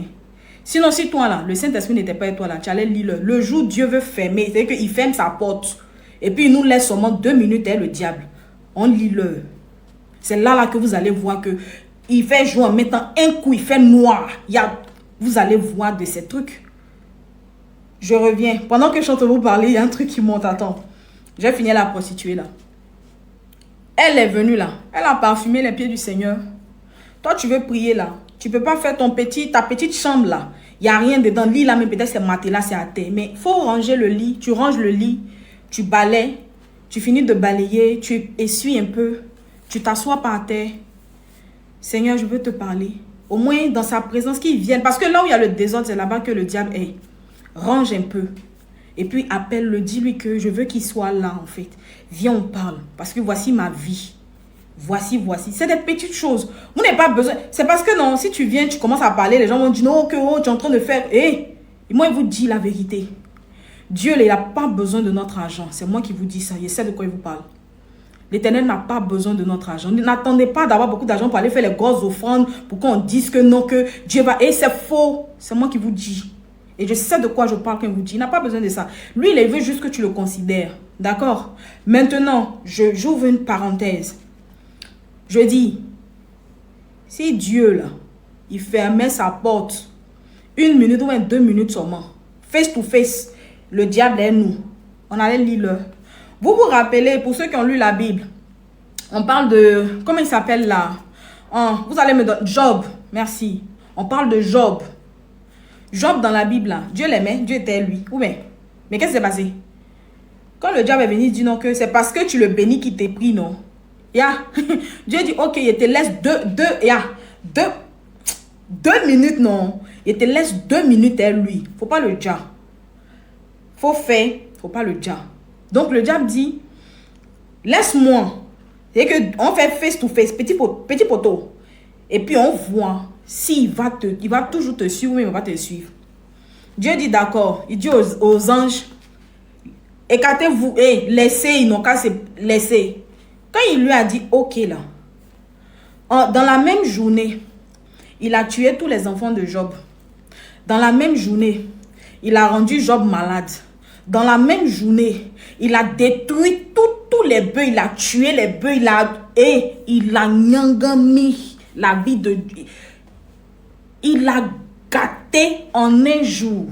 Sinon, si toi là, le Saint-Esprit n'était pas avec toi là, tu allais lire le jour où Dieu veut fermer, c'est-à-dire qu'il ferme sa porte. Et puis il nous laisse seulement 2 minutes, et le diable. On lit le. C'est là que vous allez voir que il fait jour en mettant un coup, il fait noir. Vous allez voir de ces trucs. Je reviens. Pendant que je suis en train de vous parler, il y a un truc qui monte. Attends. J'ai fini la prostituée là. Elle est venue là. Elle a parfumé les pieds du Seigneur. Toi, tu veux prier là. Tu ne peux pas faire ta petite chambre là. Il n'y a rien dedans. Le lit là, mais peut-être c'est matelas, c'est à terre. Mais il faut ranger le lit. Tu ranges le lit. Tu balaies. Tu finis de balayer. Tu essuies un peu. Tu t'assois par terre. Seigneur, je veux te parler. Au moins dans sa présence qu'il vienne. Parce que là où il y a le désordre, c'est là-bas que le diable est. Range un peu. Et puis appelle-le, dis-lui que je veux qu'il soit là en fait. Viens, on parle. Parce que voici ma vie. Voici. C'est des petites choses. Vous n'avez pas besoin. C'est parce que non, si tu viens, tu commences à parler, les gens vont dire non, que tu es en train de faire. Et moi, il vous dit la vérité. Dieu, il n'a pas besoin de notre argent. C'est moi qui vous dis ça. Je sais de quoi il vous parle. L'Éternel n'a pas besoin de notre argent. N'attendez pas d'avoir beaucoup d'argent pour aller faire les grosses offrandes, pour qu'on dise que non, que Dieu va... Et c'est faux. C'est moi qui vous dis. Et je sais de quoi je parle quand il vous dit. Il n'a pas besoin de ça. Lui, il veut juste que tu le considères. D'accord? Maintenant, j'ouvre une parenthèse. Je dis, si Dieu, là, il fermait sa porte 1 minute ou 2 minutes seulement, face to face, le diable est nous. On allait lire le... Vous vous rappelez, pour ceux qui ont lu la Bible, on parle de... Comment il s'appelle là? Vous allez me donner... Job, merci. On parle de Job. Job dans la Bible là, Dieu l'aimait, Dieu était lui. Ou bien? Mais qu'est-ce qui s'est passé? Quand le diable est venu dire non, que c'est parce que tu le bénis qu'il t'est pris, non? Dieu dit, ok, il te laisse deux minutes, non? Il te laisse 2 minutes à lui. Faut pas le dire. Faut faire, faut pas le dire. Donc le diable dit, laisse-moi. C'est que on fait face to face, petit poteau. Et puis on voit s'il va il va toujours te suivre ou il va te suivre. Dieu dit d'accord. Il dit aux anges, écartez-vous et laissez, ils n'ont qu'à se laisser. Quand il lui a dit ok là, dans la même journée, il a tué tous les enfants de Job. Dans la même journée, il a rendu Job malade. Dans la même journée, il a détruit tous les bœufs, il a tué les bœufs, il a nyangami la vie de Dieu. Il a gâté en un jour.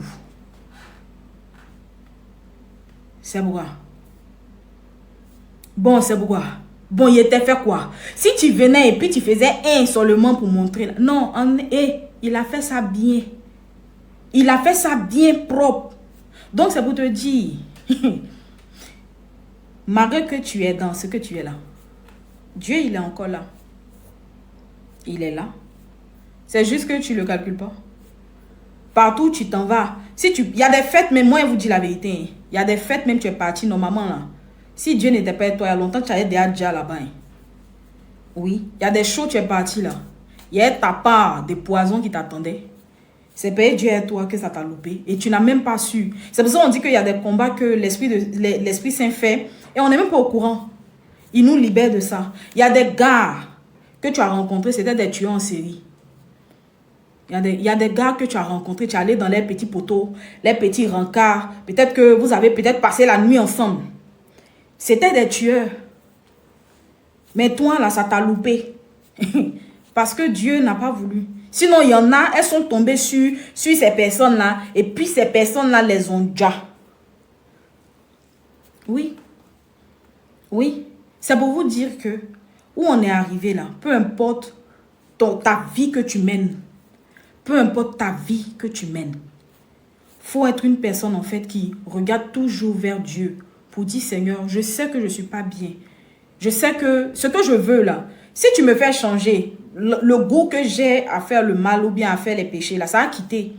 C'est pourquoi. Bon, c'est pourquoi. Bon, il était fait quoi? Si tu venais et puis tu faisais un seulement pour montrer. Là. Non, il a fait ça bien. Il a fait ça bien propre. Donc, c'est pour te dire, malgré que tu es dans ce que tu es là, Dieu, il est encore là. Il est là. C'est juste que tu ne le calcules pas. Partout où tu t'en vas. Il y a des fêtes, mais moi, je vous dis la vérité. Il y a des fêtes, même tu es parti normalement là. Si Dieu n'était pas avec toi, il y a longtemps, tu allais déjà là-bas. Oui, il y a des choses, tu es parti là. Il y a ta part des poisons qui t'attendaient. C'est pas Dieu et toi que ça t'a loupé. Et tu n'as même pas su. C'est pour ça qu'on dit qu'il y a des combats que l'Esprit Saint fait. Et on n'est même pas au courant. Il nous libère de ça. Il y a des gars que tu as rencontrés, c'était des tueurs en série. Il y a des gars que tu as rencontrés, tu es allé dans les petits poteaux, les petits rencarts. Peut-être que vous avez passé la nuit ensemble. C'était des tueurs. Mais toi, là, ça t'a loupé. Parce que Dieu n'a pas voulu. Sinon, il y en a, elles sont tombées sur ces personnes-là. Et puis, ces personnes-là les ont déjà. Oui. Oui. C'est pour vous dire que où on est arrivé là, peu importe ta vie que tu mènes, peu importe ta vie que tu mènes, faut être une personne en fait qui regarde toujours vers Dieu pour dire Seigneur, je sais que je ne suis pas bien. Je sais que ce que je veux là, si tu me fais changer, le goût que j'ai à faire le mal ou bien à faire les péchés là, ça a quitté.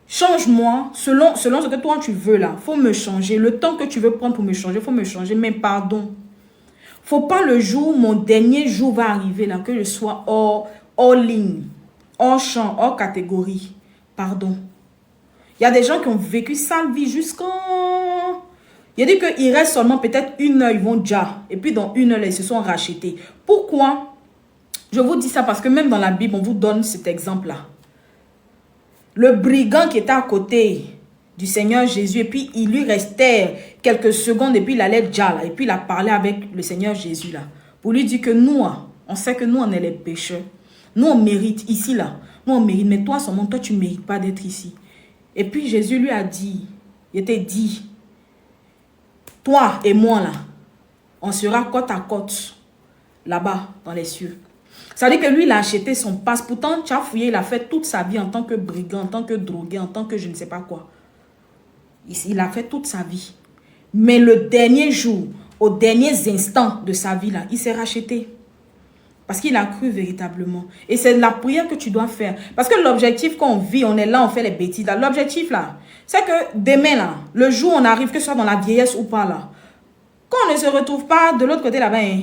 Change-moi selon ce que toi tu veux là. Faut me changer. Le temps que tu veux prendre pour me changer, faut me changer. Mais pardon. Faut pas le jour, mon dernier jour va arriver là, que je sois hors ligne, hors champ, hors catégorie. Pardon. Il y a des gens qui ont vécu sale vie jusqu'en... Il a dit qu'il reste seulement peut-être 1 heure, ils vont déjà. Et puis dans 1 heure, là, ils se sont rachetés. Pourquoi? Je vous dis ça parce que même dans la Bible, on vous donne cet exemple-là. Le brigand qui était à côté du Seigneur Jésus, et puis il lui restait quelques secondes, et puis il allait déjà là, et puis il a parlé avec le Seigneur Jésus là, pour lui dire que nous, on sait que nous, on est les pécheurs. Nous, on mérite ici là. Nous, on mérite, mais toi seulement, toi, tu ne mérites pas d'être ici. Et puis Jésus lui a dit, il était dit, toi et moi là, on sera côte à côte, là-bas, dans les cieux. Ça veut dire que lui, il a acheté son passe. Pourtant, tu as fouillé, il a fait toute sa vie en tant que brigand, en tant que drogué, en tant que je ne sais pas quoi. Il a fait toute sa vie. Mais le dernier jour, aux derniers instants de sa vie, là, il s'est racheté. Parce qu'il a cru véritablement. Et c'est la prière que tu dois faire. Parce que l'objectif qu'on vit, on est là, on fait les bêtises. L'objectif, là, c'est que demain, là, le jour où on arrive, que ce soit dans la vieillesse ou pas, là, qu'on ne se retrouve pas de l'autre côté là-bas, hein,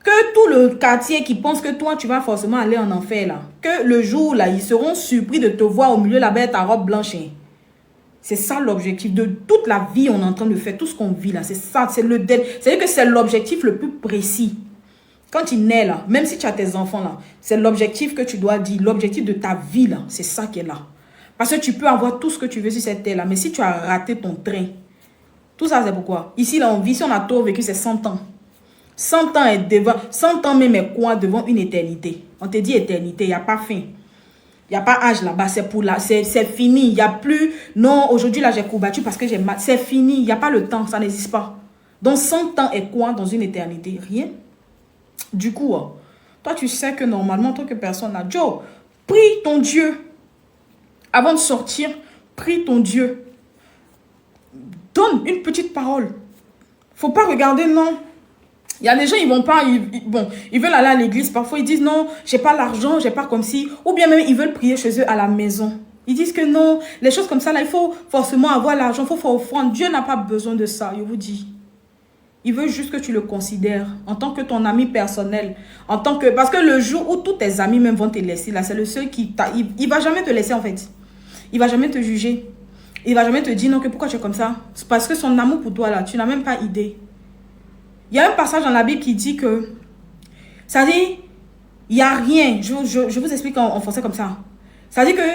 que tout le quartier qui pense que toi, tu vas forcément aller en enfer, là, que le jour, là, ils seront surpris de te voir au milieu là-bas, ta robe blanche. Hein. C'est ça l'objectif de toute la vie, on est en train de faire, tout ce qu'on vit, là, c'est ça, c'est-à-dire que c'est l'objectif le plus précis. Quand tu nais, là, même si tu as tes enfants, là, c'est l'objectif que tu dois dire, l'objectif de ta vie, là, c'est ça qui est là. Parce que tu peux avoir tout ce que tu veux sur cette terre, là, mais si tu as raté ton train, tout ça, c'est pourquoi. Ici, là, on vit, si on a trop vécu, c'est 100 ans. 100 ans est devant, 100 ans même est quoi devant une éternité. On te dit éternité, il n'y a pas fin. Il n'y a pas âge là-bas, c'est pour là, c'est fini. Il n'y a plus, non, aujourd'hui là j'ai combattu parce que j'ai mal. C'est fini, il n'y a pas le temps, ça n'existe pas. Donc 100 ans est quoi dans une éternité? Rien. Du coup, toi tu sais que normalement, en tant que personne là, Joe, prie ton Dieu. Avant de sortir, prie ton Dieu. Donne une petite parole. Faut pas regarder, non. Il y a des gens, ils vont pas, ils veulent aller à l'église. Parfois, ils disent non, j'ai pas l'argent, j'ai pas comme si. Ou bien même, ils veulent prier chez eux à la maison. Ils disent que non, les choses comme ça, là, il faut forcément avoir l'argent, il faut faire offrande. Dieu n'a pas besoin de ça, je vous dis. Il veut juste que tu le considères en tant que ton ami personnel. Parce que le jour où tous tes amis même vont te laisser, là, c'est le seul qui il va jamais te laisser en fait. Il va jamais te juger. Il va jamais te dire non, que pourquoi tu es comme ça. C'est parce que son amour pour toi, là, tu n'as même pas idée. Il y a un passage dans la Bible qui dit que, ça dit, Il n'y a rien. Je vous explique en français comme ça. Ça veut dire que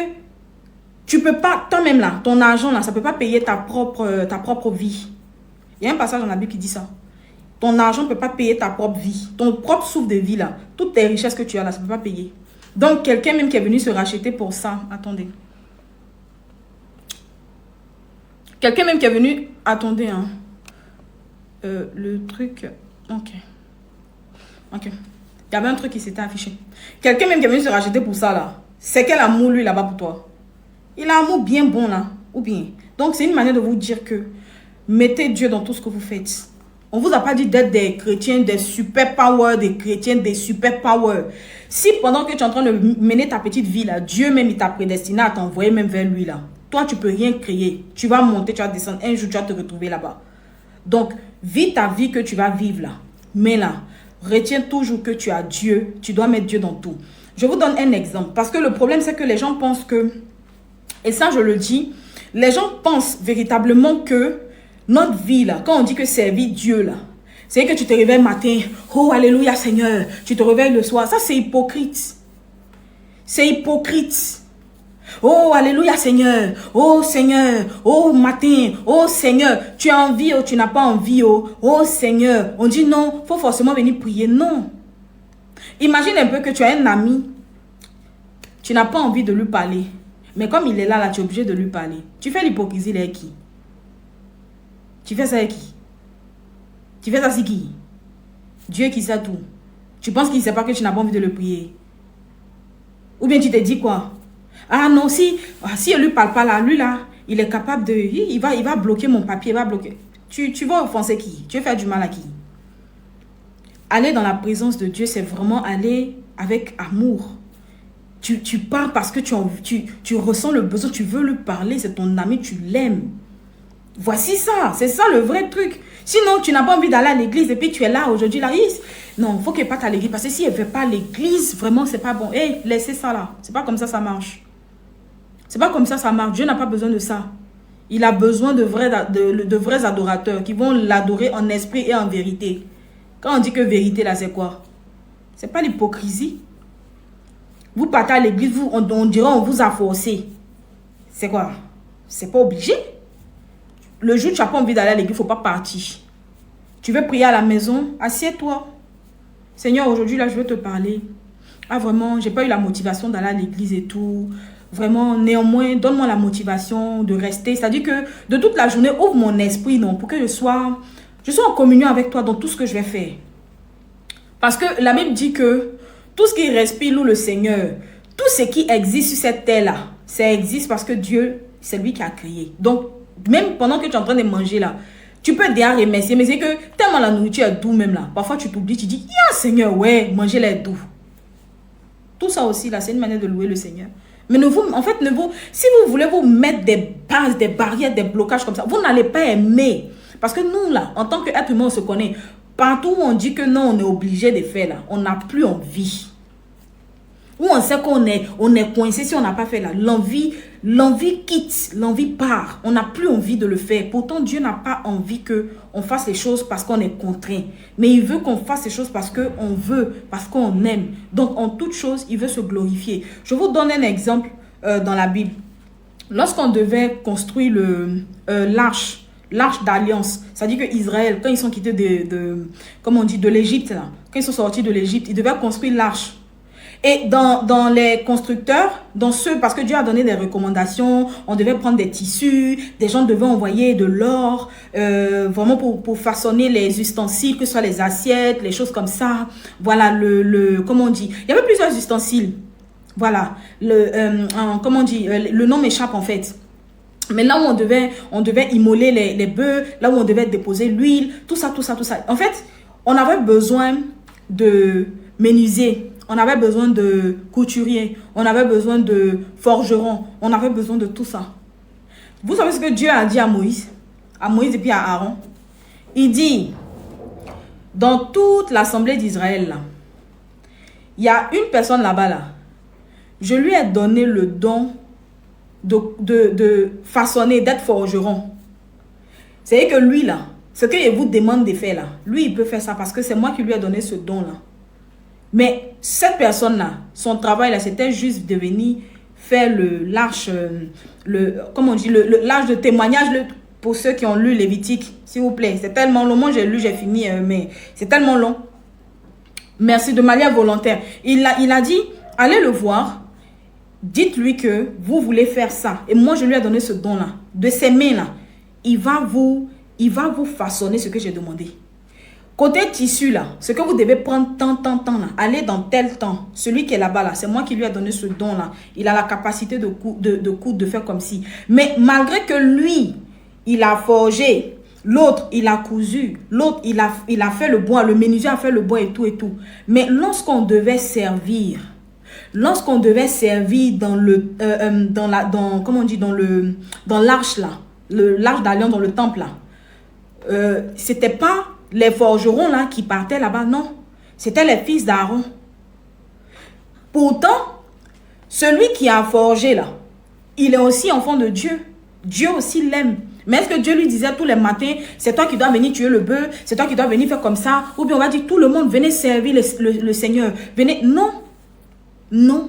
tu peux pas, toi-même là, ton argent là, ça ne peut pas payer ta propre vie. Il y a un passage dans la Bible qui dit ça. Ton argent ne peut pas payer ta propre vie. Ton propre souffle de vie là, toutes tes richesses que tu as là, ça ne peut pas payer. Donc quelqu'un même qui est venu se racheter pour ça, attendez. Quelqu'un même qui est venu, attendez hein. Le truc, ok. Il y avait un truc qui s'était affiché. Quelqu'un même qui est venu se racheter pour ça là. C'est quel amour lui là-bas pour toi? Il a un amour bien bon là. Ou bien. Donc c'est une manière de vous dire que mettez Dieu dans tout ce que vous faites. On vous a pas dit d'être des chrétiens, des super power, des chrétiens, des super power. Si pendant que tu es en train de mener ta petite vie là, Dieu même il t'a prédestiné à t'envoyer même vers lui là. Toi tu peux rien créer. Tu vas monter, tu vas descendre. Un jour tu vas te retrouver là-bas. Donc vis ta vie que tu vas vivre là. Mais là, retiens toujours que tu as Dieu. Tu dois mettre Dieu dans tout. Je vous donne un exemple. Parce que le problème, c'est que les gens pensent que, et ça je le dis, les gens pensent véritablement que notre vie là, quand on dit que servir Dieu là, c'est que tu te réveilles le matin, oh alléluia Seigneur, tu te réveilles le soir. Ça c'est hypocrite. C'est hypocrite. Oh alléluia Seigneur, oh Seigneur, oh matin, oh Seigneur, tu as envie ou tu n'as pas envie, oh Seigneur. On dit non, il faut forcément venir prier. Non. Imagine un peu que tu as un ami, tu n'as pas envie de lui parler. Mais comme il est là, tu es obligé de lui parler. Tu fais l'hypocrisie avec qui? Tu fais ça avec qui? Tu fais ça avec qui? Dieu qui sait tout. Tu penses qu'il ne sait pas que tu n'as pas envie de le prier? Ou bien tu te dis quoi? Ah non, si elle ne lui parle pas là, lui là, il est capable de... Il va bloquer mon papier, il va bloquer... Tu vas offenser qui? Tu veux faire du mal à qui? Aller dans la présence de Dieu, c'est vraiment aller avec amour. Tu pars parce que tu ressens le besoin, tu veux lui parler, c'est ton ami, tu l'aimes. Voici ça, c'est ça le vrai truc. Sinon, tu n'as pas envie d'aller à l'église et puis tu es là aujourd'hui, là. Non, il faut qu'elle parte à l'église parce que si elle ne fait pas l'église, vraiment, c'est pas bon. Hé, laissez ça là. C'est pas comme ça marche. C'est pas comme ça marche. Dieu n'a pas besoin de ça. Il a besoin de vrais adorateurs qui vont l'adorer en esprit et en vérité. Quand on dit que vérité là, c'est quoi? C'est pas l'hypocrisie. Vous partez à l'église, on dirait on vous a forcé. C'est quoi? C'est pas obligé. Le jour où tu n'as pas envie d'aller à l'église, il ne faut pas partir. Tu veux prier à la maison, assieds-toi. Seigneur, aujourd'hui, là, je veux te parler. Ah, vraiment, j'ai pas eu la motivation d'aller à l'église et tout. Vraiment, néanmoins, donne-moi la motivation de rester. C'est-à-dire que de toute la journée, ouvre mon esprit, non, pour que je sois en communion avec toi dans tout ce que je vais faire. Parce que la Bible dit que tout ce qui respire loue le Seigneur. Tout ce qui existe sur cette terre-là, ça existe parce que Dieu, c'est lui qui a créé. Donc, même pendant que tu es en train de manger là, tu peux déjà remercier, mais c'est que tellement la nourriture est douce même là. Parfois tu t'oublies, tu dis, ya Seigneur, ouais, manger est doux. Tout ça aussi là, c'est une manière de louer le Seigneur. Mais si vous voulez vous mettre des bases, des barrières, des blocages comme ça, vous n'allez pas aimer. Parce que nous là, en tant qu'être humain, on se connaît. Partout où on dit que non, on est obligé de faire là, on n'a plus envie. Où on sait qu'on est coincé si on n'a pas fait là. L'envie quitte, l'envie part. On n'a plus envie de le faire. Pourtant, Dieu n'a pas envie qu'on fasse les choses parce qu'on est contraint. Mais il veut qu'on fasse les choses parce qu'on veut, parce qu'on aime. Donc, en toute chose, il veut se glorifier. Je vous donne un exemple dans la Bible. Lorsqu'on devait construire l'arche d'alliance, c'est-à-dire que Israël, quand ils sont quittés de l'Égypte, quand ils sont sortis de l'Égypte, ils devaient construire l'arche. Et dans les constructeurs, parce que Dieu a donné des recommandations, on devait prendre des tissus, des gens devaient envoyer de l'or, vraiment pour façonner les ustensiles, que ce soit les assiettes, les choses comme ça. Voilà, comment on dit? Il y avait plusieurs ustensiles. Voilà, comment on dit? Le nom m'échappe en fait. Mais là où on devait immoler les bœufs, là où on devait déposer l'huile, tout ça. En fait, on avait besoin de menuisier. On avait besoin de couturiers, on avait besoin de forgerons, on avait besoin de tout ça. Vous savez ce que Dieu a dit à Moïse et puis à Aaron? Il dit, dans toute l'assemblée d'Israël, il y a une personne là-bas, là, je lui ai donné le don de façonner, d'être forgeron. C'est que lui, là, ce qu'il vous demande de faire, là, lui, il peut faire ça parce que c'est moi qui lui ai donné ce don-là. Mais cette personne-là, son travail, là, c'était juste de venir faire l'arche, comment on dit, l'arche de témoignage pour ceux qui ont lu Lévitique, s'il vous plaît. C'est tellement long. Moi, j'ai lu, j'ai fini, mais c'est tellement long. Merci, de manière volontaire. Il a dit, allez le voir, dites-lui que vous voulez faire ça. Et moi, je lui ai donné ce don-là. De ses mains-là, il va vous façonner ce que j'ai demandé. Côté tissu, là, ce que vous devez prendre tant, là, aller dans tel temps. Celui qui est là-bas, là, c'est moi qui lui ai donné ce don-là. Il a la capacité de coudre, de faire comme si. Mais malgré que lui, il a forgé, l'autre, il a cousu, l'autre, il a fait le bois, le menuisier a fait le bois et tout et tout. Mais lorsqu'on devait servir dans l'arche là, l'arche d'alliance dans le temple là, c'était pas les forgerons là qui partaient là-bas, non. C'était les fils d'Aaron. Pourtant, celui qui a forgé là, il est aussi enfant de Dieu. Dieu aussi l'aime. Mais est-ce que Dieu lui disait tous les matins, c'est toi qui dois venir tuer le bœuf, c'est toi qui dois venir faire comme ça, ou bien on va dire tout le monde, venez servir le Seigneur. Venez. Non. Non.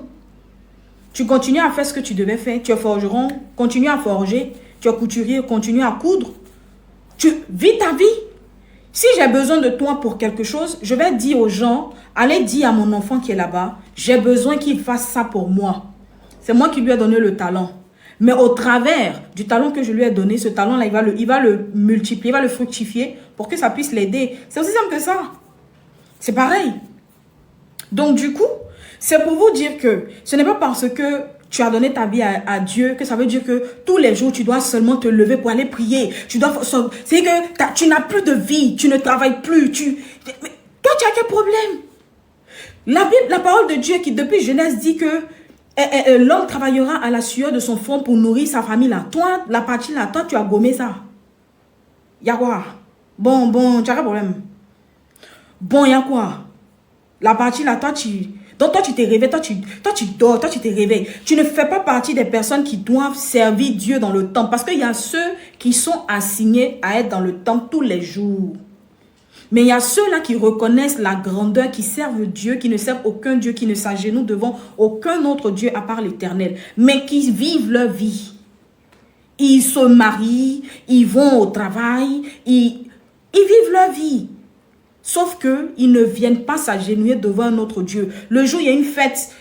Tu continues à faire ce que tu devais faire. Tu es forgeron, continue à forger. Tu es couturier, continue à coudre. Tu vis ta vie. Si j'ai besoin de toi pour quelque chose, je vais dire aux gens, allez dire à mon enfant qui est là-bas, j'ai besoin qu'il fasse ça pour moi. C'est moi qui lui ai donné le talent. Mais au travers du talent que je lui ai donné, ce talent-là, il va le multiplier, il va le fructifier pour que ça puisse l'aider. C'est aussi simple que ça. C'est pareil. Donc du coup, c'est pour vous dire que ce n'est pas parce que tu as donné ta vie à Dieu que ça veut dire que tous les jours, tu dois seulement te lever pour aller prier. C'est que tu n'as plus de vie, tu ne travailles plus. Mais toi, tu as quel problème? La Bible, la parole de Dieu qui depuis Genèse dit que l'homme travaillera à la sueur de son front pour nourrir sa famille là. Toi, la partie là, toi, tu as gommé ça. Y'a quoi? Bon, tu as quel problème? Bon, y'a quoi? La partie là, toi, donc toi, tu t'es réveillé, toi, tu dors, toi, tu t'es réveillé. Tu ne fais pas partie des personnes qui doivent servir Dieu dans le temple. Parce qu'il y a ceux qui sont assignés à être dans le temple tous les jours. Mais il y a ceux-là qui reconnaissent la grandeur, qui servent Dieu, qui ne servent aucun Dieu, qui ne s'agenouillent devant aucun autre Dieu à part l'Éternel. Mais qui vivent leur vie. Ils se marient, ils vont au travail, ils vivent leur vie. Sauf qu'ils ne viennent pas s'agenouiller devant un autre Dieu. Le jour, il y a une fête,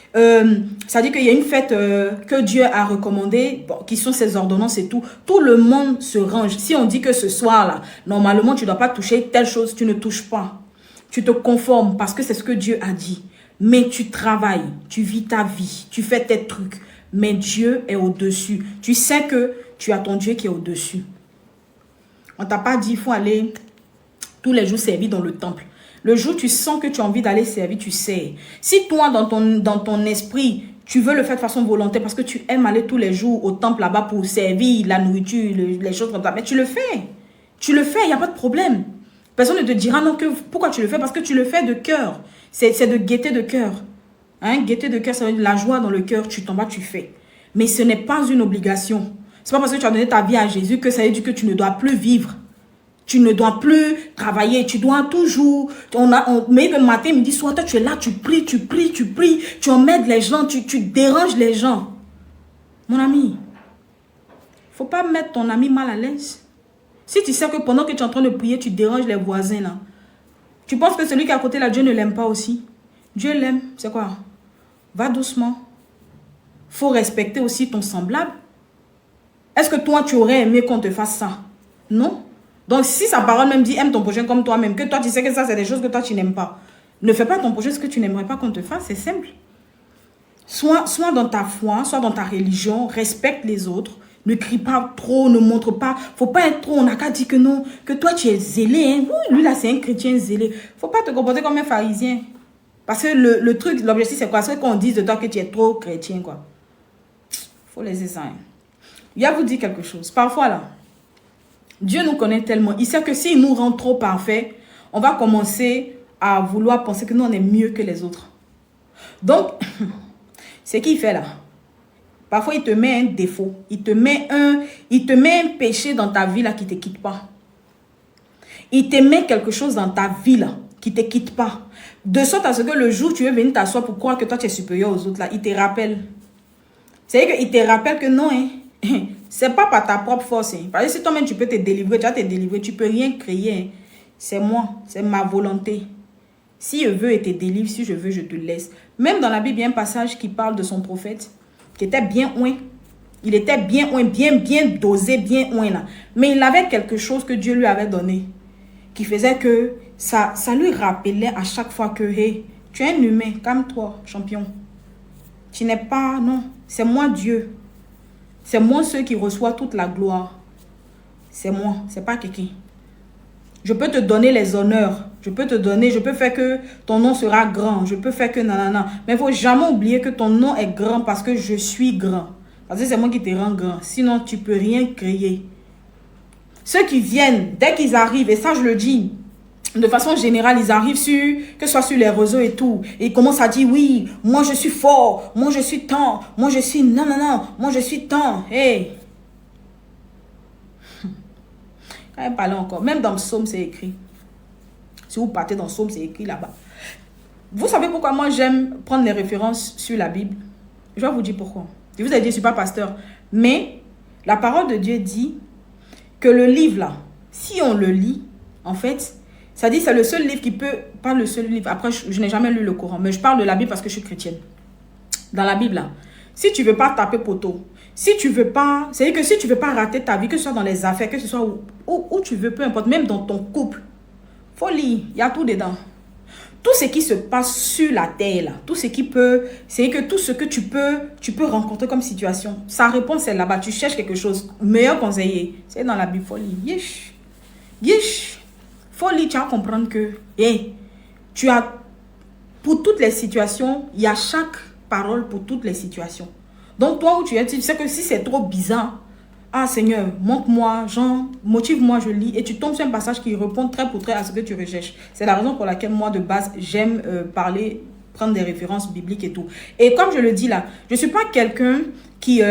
ça dit qu'il y a une fête que Dieu a recommandée, bon, qui sont ses ordonnances et tout. Tout le monde se range. Si on dit que ce soir-là, normalement, tu ne dois pas toucher telle chose, tu ne touches pas. Tu te conformes parce que c'est ce que Dieu a dit. Mais tu travailles, tu vis ta vie, tu fais tes trucs. Mais Dieu est au-dessus. Tu sais que tu as ton Dieu qui est au-dessus. On ne t'a pas dit, il faut aller tous les jours servir dans le temple. Le jour où tu sens que tu as envie d'aller servir, tu sais. Si toi, dans ton esprit, tu veux le faire de façon volontaire parce que tu aimes aller tous les jours au temple là-bas pour servir la nourriture, les choses comme ça, mais tu le fais. Tu le fais, il n'y a pas de problème. Personne ne te dira non, pourquoi tu le fais? Parce que tu le fais de cœur. C'est de gaieté de cœur. Hein? Gaieté de cœur, ça veut dire la joie dans le cœur. Tu t'en vas, tu fais. Mais ce n'est pas une obligation. Ce n'est pas parce que tu as donné ta vie à Jésus que ça veut dire que tu ne dois plus vivre. Tu ne dois plus travailler, tu dois toujours, mais le matin, midi, soir, toi tu es là, tu pries, tu emmènes les gens, tu déranges les gens. Mon ami, il ne faut pas mettre ton ami mal à l'aise. Si tu sais que pendant que tu es en train de prier, tu déranges les voisins là, tu penses que celui qui est à côté là, Dieu ne l'aime pas aussi? Dieu l'aime, c'est quoi? Va doucement. Il faut respecter aussi ton semblable. Est-ce que toi, tu aurais aimé qu'on te fasse ça? Non. Donc, si sa parole même dit, aime ton prochain comme toi-même, que toi, tu sais que ça, c'est des choses que toi, tu n'aimes pas. Ne fais pas ton prochain ce que tu n'aimerais pas qu'on te fasse, c'est simple. Soit dans ta foi, soit dans ta religion, respecte les autres. Ne crie pas trop, ne montre pas. Faut pas être trop, on n'a qu'à dire que non, que toi, tu es zélé. Hein. Oui, lui, là, c'est un chrétien zélé. Faut pas te comporter comme un pharisien. Parce que le truc, l'objectif, c'est quoi? C'est qu'on dise de toi que tu es trop chrétien, quoi. Faut laisser ça. Hein. Il va vous dire quelque chose. Parfois, là, Dieu nous connaît tellement. Il sait que s'il nous rend trop parfaits, on va commencer à vouloir penser que nous, on est mieux que les autres. Donc, c'est qu'il fait là. Parfois, il te met un défaut. Il te met un péché dans ta vie là qui ne te quitte pas. Il te met quelque chose dans ta vie là qui qui ne te quitte pas. De sorte à ce que le jour où tu veux venir t'asseoir pour croire que toi tu es supérieur aux autres, là, il te rappelle. C'est-à-dire qu'il te rappelle que non, hein, c'est pas par ta propre force. Hein. Parce que si toi-même tu peux te délivrer, tu vas te délivrer, tu peux rien créer. Hein. C'est moi, c'est ma volonté. Si je veux, il te délivre. Si je veux, je te laisse. Même dans la Bible, il y a un passage qui parle de son prophète, qui était bien oint. Il était bien oint, bien dosé, bien oint là. Mais il avait quelque chose que Dieu lui avait donné, qui faisait que ça lui rappelait à chaque fois que, hey, tu es un humain, calme-toi, champion. Tu n'es pas, non, c'est moi Dieu. C'est moi ceux qui reçoit toute la gloire. C'est moi, c'est pas quelqu'un. Je peux te donner les honneurs. Je peux te donner, je peux faire que ton nom sera grand. Je peux faire que nanana. Mais il ne faut jamais oublier que ton nom est grand parce que je suis grand. Parce que c'est moi qui te rends grand. Sinon, tu ne peux rien créer. Ceux qui viennent, dès qu'ils arrivent, et ça je le dis, de façon générale, ils arrivent que ce soit sur les réseaux et tout. Et ils commencent à dire, oui, moi je suis fort, moi je suis tant, moi je suis non, moi je suis tant. Hey. Quand elle parlait encore, même dans le psaume, c'est écrit. Si vous partez dans le psaume, c'est écrit là-bas. Vous savez pourquoi moi j'aime prendre les références sur la Bible? Je vais vous dire pourquoi. Je vous ai dit, je ne suis pas pasteur. Mais la parole de Dieu dit que le livre là, si on le lit, en fait, ça dit c'est le seul livre qui peut, pas le seul livre, après je n'ai jamais lu le Coran, mais je parle de la Bible parce que je suis chrétienne. Dans la Bible là, si tu ne veux pas taper poteau, si tu veux pas, c'est-à-dire que si tu ne veux pas rater ta vie, que ce soit dans les affaires, que ce soit où tu veux, peu importe, même dans ton couple, faut lire, il y a tout dedans. Tout ce qui se passe sur la terre, là, tout ce qui peut, c'est que tout ce que tu peux rencontrer comme situation, sa réponse est là-bas. Tu cherches quelque chose, meilleur conseiller, c'est dans la Bible, faut lire. Yish. Faut lire, tu vas comprendre que, hey, tu as, pour toutes les situations, il y a chaque parole pour toutes les situations. Donc toi où tu es, tu sais que si c'est trop bizarre, ah Seigneur, montre-moi, Jean, motive-moi, je lis. Et tu tombes sur un passage qui répond trait pour trait à ce que tu recherches. C'est la raison pour laquelle moi de base, j'aime parler, prendre des références bibliques et tout. Et comme je le dis là, je ne suis pas quelqu'un qui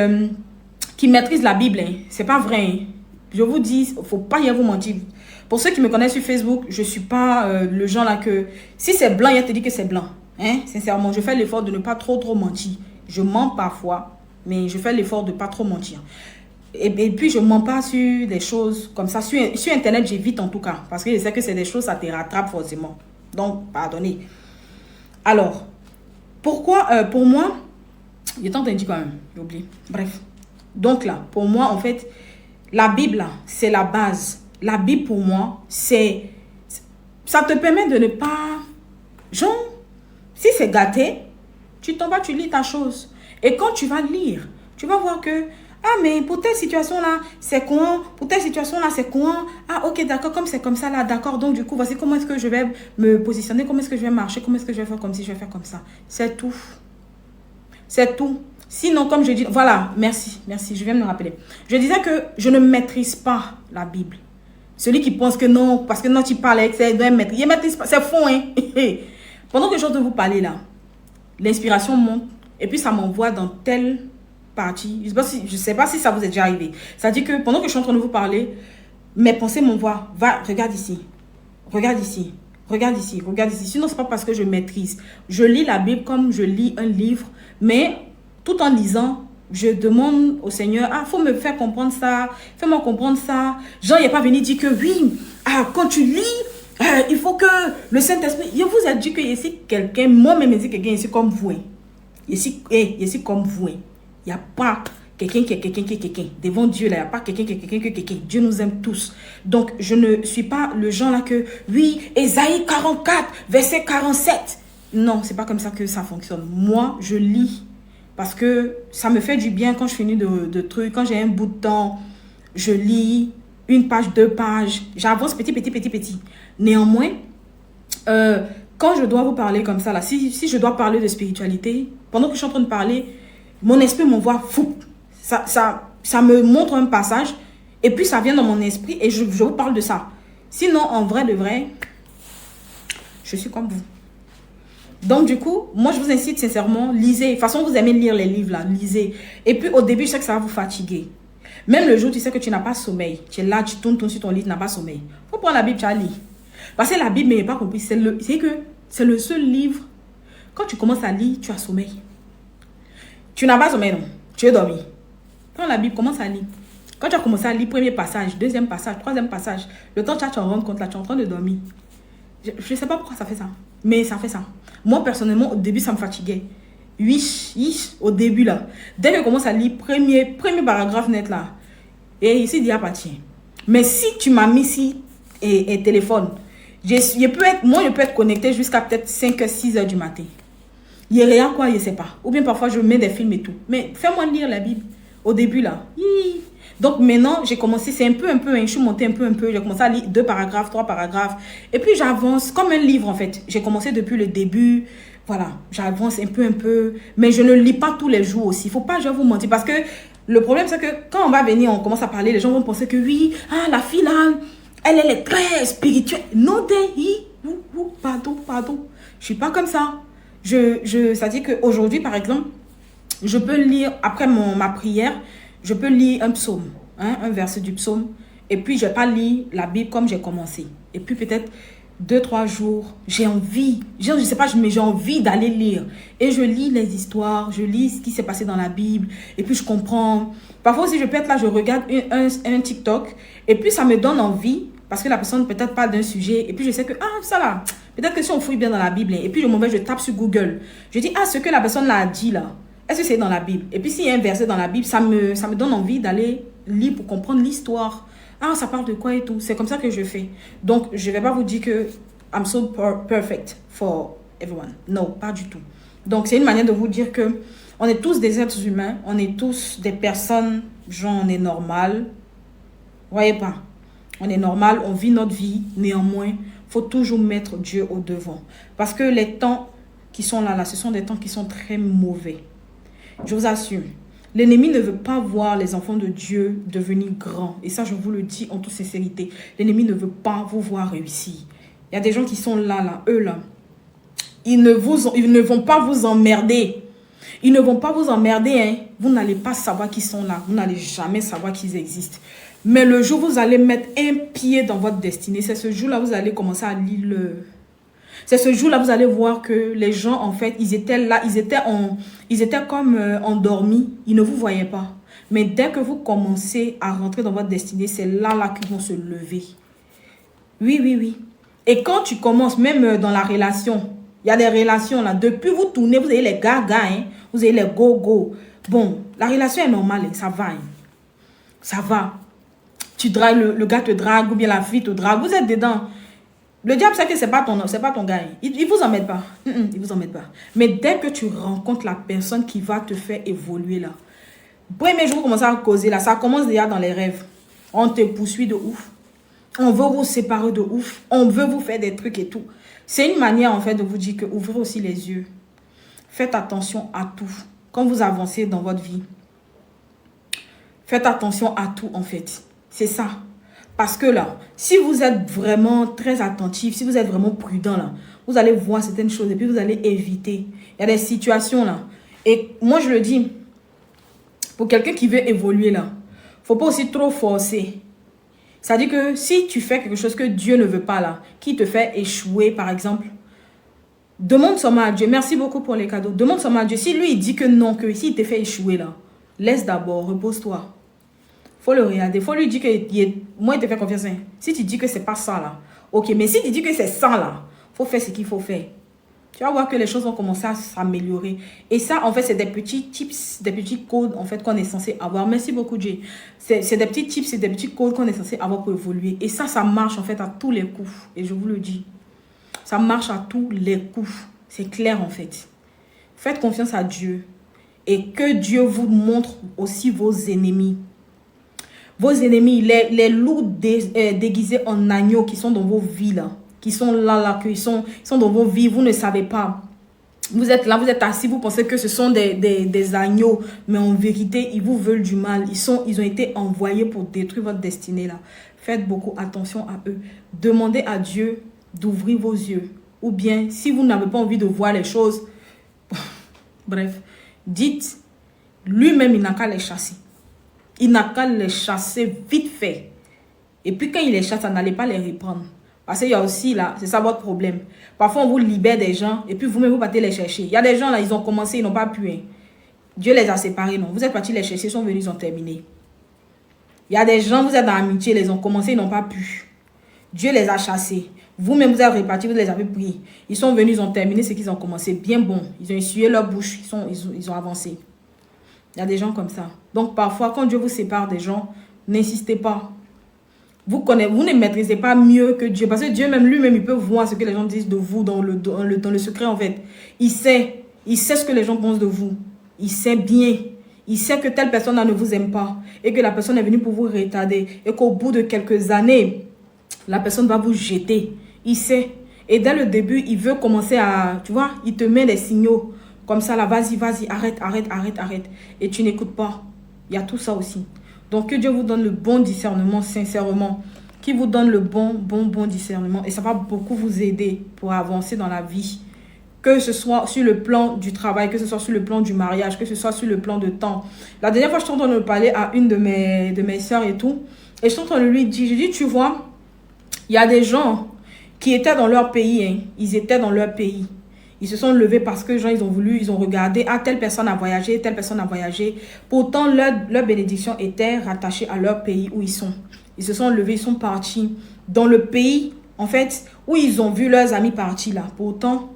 maîtrise la Bible. Hein. C'est pas vrai. Hein. Je vous dis, il ne faut pas y vous mentir. Pour ceux qui me connaissent sur Facebook, je ne suis pas le genre là que... Si c'est blanc, il te dit que c'est blanc. Hein? Sincèrement, je fais l'effort de ne pas trop mentir. Je mens parfois, mais je fais l'effort de ne pas trop mentir. Et puis, je ne mens pas sur des choses comme ça. Sur Internet, j'évite en tout cas. Parce que je sais que c'est des choses, ça te rattrape forcément. Donc, pardonnez. Alors, pourquoi, pour moi, il est temps de dire quand même, j'ai oublié. Bref. Donc là, pour moi, en fait, la Bible, c'est la base. La Bible, pour moi, c'est... Ça te permet de ne pas... Genre, si c'est gâté, tu t'en vas, tu lis ta chose. Et quand tu vas lire, tu vas voir que... Ah, mais pour telle situation-là, c'est quoi? Pour telle situation-là, c'est quoi? Ah, ok, d'accord, comme c'est comme ça, là, d'accord. Donc, du coup, voici comment est-ce que je vais me positionner, comment est-ce que je vais marcher, comment est-ce que je vais faire comme ci, je vais faire comme ça. C'est tout. C'est tout. Sinon, comme je dis... Voilà, merci, je viens de me rappeler. Je disais que je ne maîtrise pas la Bible. Celui qui pense que non, parce que non, tu parles avec ça, il doit maîtriser. Il maîtrise pas, c'est faux, hein. Pendant que je suis en train de vous parler, là, l'inspiration monte, et puis ça m'envoie dans telle... partie. Je ne sais pas si ça vous est déjà arrivé. Ça dit que pendant que je suis en train de vous parler, mes pensées m'envoient. Va, regarde ici. Regarde ici. Regarde ici. Regarde ici. Sinon, ce n'est pas parce que je maîtrise. Je lis la Bible comme je lis un livre, mais tout en lisant, je demande au Seigneur, ah, il faut me faire comprendre ça. Fais-moi comprendre ça. Jean, il n'est pas venu dire que oui, quand tu lis, il faut que le Saint-Esprit... Je vous ai dit que ici, quelqu'un, moi-même, je dis quelqu'un ici comme vous. Ici comme vous. Il n'y a pas quelqu'un qui est quelqu'un. Devant Dieu, là, il n'y a pas quelqu'un qui est quelqu'un. Dieu nous aime tous. Donc, je ne suis pas le genre là que, oui, Ésaïe 44, verset 47. Non, ce n'est pas comme ça que ça fonctionne. Moi, je lis parce que ça me fait du bien quand je finis de trucs. Quand j'ai un bout de temps, je lis une page, 2 pages. J'avance petit. Néanmoins, quand je dois vous parler comme ça, là, si je dois parler de spiritualité, pendant que je suis en train de parler, mon esprit m'envoie fou. Ça me montre un passage et puis ça vient dans mon esprit et je vous parle de ça. Sinon, en vrai de vrai, je suis comme vous. Donc, du coup, moi, je vous incite sincèrement, lisez. De toute façon, vous aimez lire les livres, là, lisez. Et puis, au début, je sais que ça va vous fatiguer. Même le jour, tu sais que tu n'as pas sommeil. Tu es là, tu tournes sur ton lit, tu n'as pas sommeil. Il faut prendre la Bible, tu as lire. Parce que la Bible, mais pas compris, c'est le seul livre. Quand tu commences à lire, tu as sommeil. Tu n'as pas sommeil, non. Tu es dormi. Quand la Bible commence à lire, quand tu as commencé à lire premier passage, deuxième passage, troisième passage, le temps que tu en rends compte, là, tu es en train de dormir. Je ne sais pas pourquoi ça fait ça, mais ça fait ça. Moi, personnellement, au début, ça me fatiguait. Oui, au début, là. Dès que je commence à lire, premier paragraphe net, là, et ici, il y a pas tiens. Mais si tu m'as mis ici et téléphone, moi, je peux être connecté jusqu'à peut-être 5 h 6 h du matin. Il y a rien quoi, je ne sais pas. Ou bien parfois, je mets des films et tout. Mais fais-moi lire la Bible. Au début, là. Donc, maintenant, j'ai commencé, c'est un peu, je suis montée un peu. J'ai commencé à lire 2 paragraphes, 3 paragraphes. Et puis, j'avance comme un livre, en fait. J'ai commencé depuis le début. Voilà, j'avance un peu. Mais je ne lis pas tous les jours aussi. Il ne faut pas, je vais vous mentir. Parce que le problème, c'est que quand on va venir, on commence à parler, les gens vont penser que oui, la fille, là, elle est très spirituelle. Non, pardon. Je ne suis pas comme ça. Ça dit qu'aujourd'hui, par exemple, je peux lire, après ma prière, je peux lire un psaume, un verset du psaume, et puis je ne vais pas lire la Bible comme j'ai commencé. Et puis peut-être 2-3 jours, j'ai envie, je ne sais pas, mais j'ai envie d'aller lire. Et je lis les histoires, je lis ce qui s'est passé dans la Bible, et puis je comprends. Parfois aussi, je peux être là, je regarde un TikTok, et puis ça me donne envie, parce que la personne peut-être parle d'un sujet, et puis je sais que, ça là, peut-être que si on fouille bien dans la Bible, et puis je tape sur Google, je dis, ce que la personne là a dit là, est-ce que c'est dans la Bible? Et puis s'il y a un verset dans la Bible, ça me donne envie d'aller lire pour comprendre l'histoire. Ça parle de quoi et tout. C'est comme ça que je fais. Donc, je ne vais pas vous dire que I'm so perfect for everyone. Non, pas du tout. Donc, c'est une manière de vous dire que on est tous des êtres humains. On est tous des personnes, genre on est normal. Vous voyez pas? On est normal, on vit notre vie. Néanmoins, il faut toujours mettre Dieu au devant. Parce que les temps qui sont là, ce sont des temps qui sont très mauvais. Je vous assure, l'ennemi ne veut pas voir les enfants de Dieu devenir grands. Et ça, je vous le dis en toute sincérité. L'ennemi ne veut pas vous voir réussir. Il y a des gens qui sont là, eux là. Ils ne vont pas vous emmerder. Ils ne vont pas vous emmerder. Hein. Vous n'allez pas savoir qu'ils sont là. Vous n'allez jamais savoir qu'ils existent. Mais le jour où vous allez mettre un pied dans votre destinée, c'est ce jour-là vous allez commencer à lire C'est ce jour-là, vous allez voir que les gens, en fait, ils étaient là, ils étaient comme endormis, ils ne vous voyaient pas. Mais dès que vous commencez à rentrer dans votre destinée, c'est là qu'ils vont se lever. Oui. Et quand tu commences, même dans la relation, il y a des relations là, depuis vous tournez, vous avez les gaga, hein, vous avez les go-go. Bon, la relation est normale, hein, ça va. Hein. Ça va. Tu dragues, le gars te drague, ou bien la fille te drague, vous êtes dedans. Le diable sait que ce n'est pas ton gars. Il ne vous emmène pas. Il vous emmène pas. Mais dès que tu rencontres la personne qui va te faire évoluer là, premier jour, vous commencez à causer là, ça commence déjà dans les rêves. On te poursuit de ouf. On veut vous séparer de ouf. On veut vous faire des trucs et tout. C'est une manière en fait de vous dire que ouvrez aussi les yeux. Faites attention à tout. Quand vous avancez dans votre vie, faites attention à tout en fait. C'est ça. Parce que là, si vous êtes vraiment très attentif, si vous êtes vraiment prudent là, vous allez voir certaines choses et puis vous allez éviter. Il y a des situations là. Et moi, je le dis, pour quelqu'un qui veut évoluer là, il ne faut pas aussi trop forcer. C'est-à-dire que si tu fais quelque chose que Dieu ne veut pas là, qui te fait échouer par exemple, demande seulement à Dieu. Merci beaucoup pour les cadeaux. Demande seulement à Dieu. Si lui, il dit que non, que s'il te fait échouer là, laisse d'abord, repose-toi. Faut le regarder. Faut lui dire que moi, il te fait confiance. Hein. Si tu dis que c'est pas ça là, ok. Mais si tu dis que c'est ça là, faut faire ce qu'il faut faire. Tu vas voir que les choses vont commencer à s'améliorer. Et ça, en fait, c'est des petits tips, des petits codes en fait qu'on est censé avoir. Merci beaucoup, Dieu. C'est des petits tips, c'est des petits codes qu'on est censé avoir pour évoluer. Et ça marche en fait à tous les coups. Et je vous le dis. Ça marche à tous les coups. C'est clair en fait. Faites confiance à Dieu. Et que Dieu vous montre aussi vos ennemis. Vos ennemis, les loups déguisés en agneaux qui sont dans vos vies là, qui sont là, qui sont dans vos vies, vous ne savez pas. Vous êtes là, vous êtes assis, vous pensez que ce sont des agneaux, mais en vérité, ils vous veulent du mal. Ils ont été envoyés pour détruire votre destinée là. Faites beaucoup attention à eux. Demandez à Dieu d'ouvrir vos yeux. Ou bien, si vous n'avez pas envie de voir les choses, bref, dites, lui-même, il n'a qu'à les chasser. Il n'a qu'à les chasser vite fait. Et puis quand il les chasse, ça n'allait pas les reprendre. Parce qu'il y a aussi là, c'est ça votre problème. Parfois, on vous libère des gens et puis vous-même, vous partez les chercher. Il y a des gens là, ils ont commencé, ils n'ont pas pu. Hein. Dieu les a séparés, non. Vous êtes partis les chercher, ils sont venus, ils ont terminé. Il y a des gens, vous êtes dans l'amitié, ils ont commencé, ils n'ont pas pu. Dieu les a chassés. Vous-même, vous êtes répartis, vous les avez pris. Ils sont venus, ils ont terminé ce qu'ils ont commencé. Bien bon. Ils ont essuyé leur bouche, ils ont avancé. Il y a des gens comme ça. Donc, parfois, quand Dieu vous sépare des gens, n'insistez pas. Vous ne maîtrisez pas mieux que Dieu. Parce que Dieu, même lui-même, il peut voir ce que les gens disent de vous dans le secret, en fait. Il sait ce que les gens pensent de vous. Il sait bien. Il sait que telle personne ne vous aime pas. Et que la personne est venue pour vous retarder. Et qu'au bout de quelques années, la personne va vous jeter. Il sait. Et dès le début, il veut commencer à... Tu vois, il te met des signaux. Comme ça, là, vas-y, arrête. Et tu n'écoutes pas. Il y a tout ça aussi. Donc, que Dieu vous donne le bon discernement, sincèrement. Qu'il vous donne le bon discernement. Et ça va beaucoup vous aider pour avancer dans la vie. Que ce soit sur le plan du travail, que ce soit sur le plan du mariage, que ce soit sur le plan de temps. La dernière fois, je suis en train de parler à une de mes soeurs et tout. Et je suis en train de lui dire, je dis, tu vois, il y a des gens qui étaient dans leur pays. Hein. Ils étaient dans leur pays. Ils se sont levés parce que les gens, ils ont regardé, ah, telle personne a voyagé, telle personne a voyagé. Pourtant, leur bénédiction était rattachée à leur pays où ils sont. Ils se sont levés, ils sont partis dans le pays, en fait, où ils ont vu leurs amis partir là. Pourtant,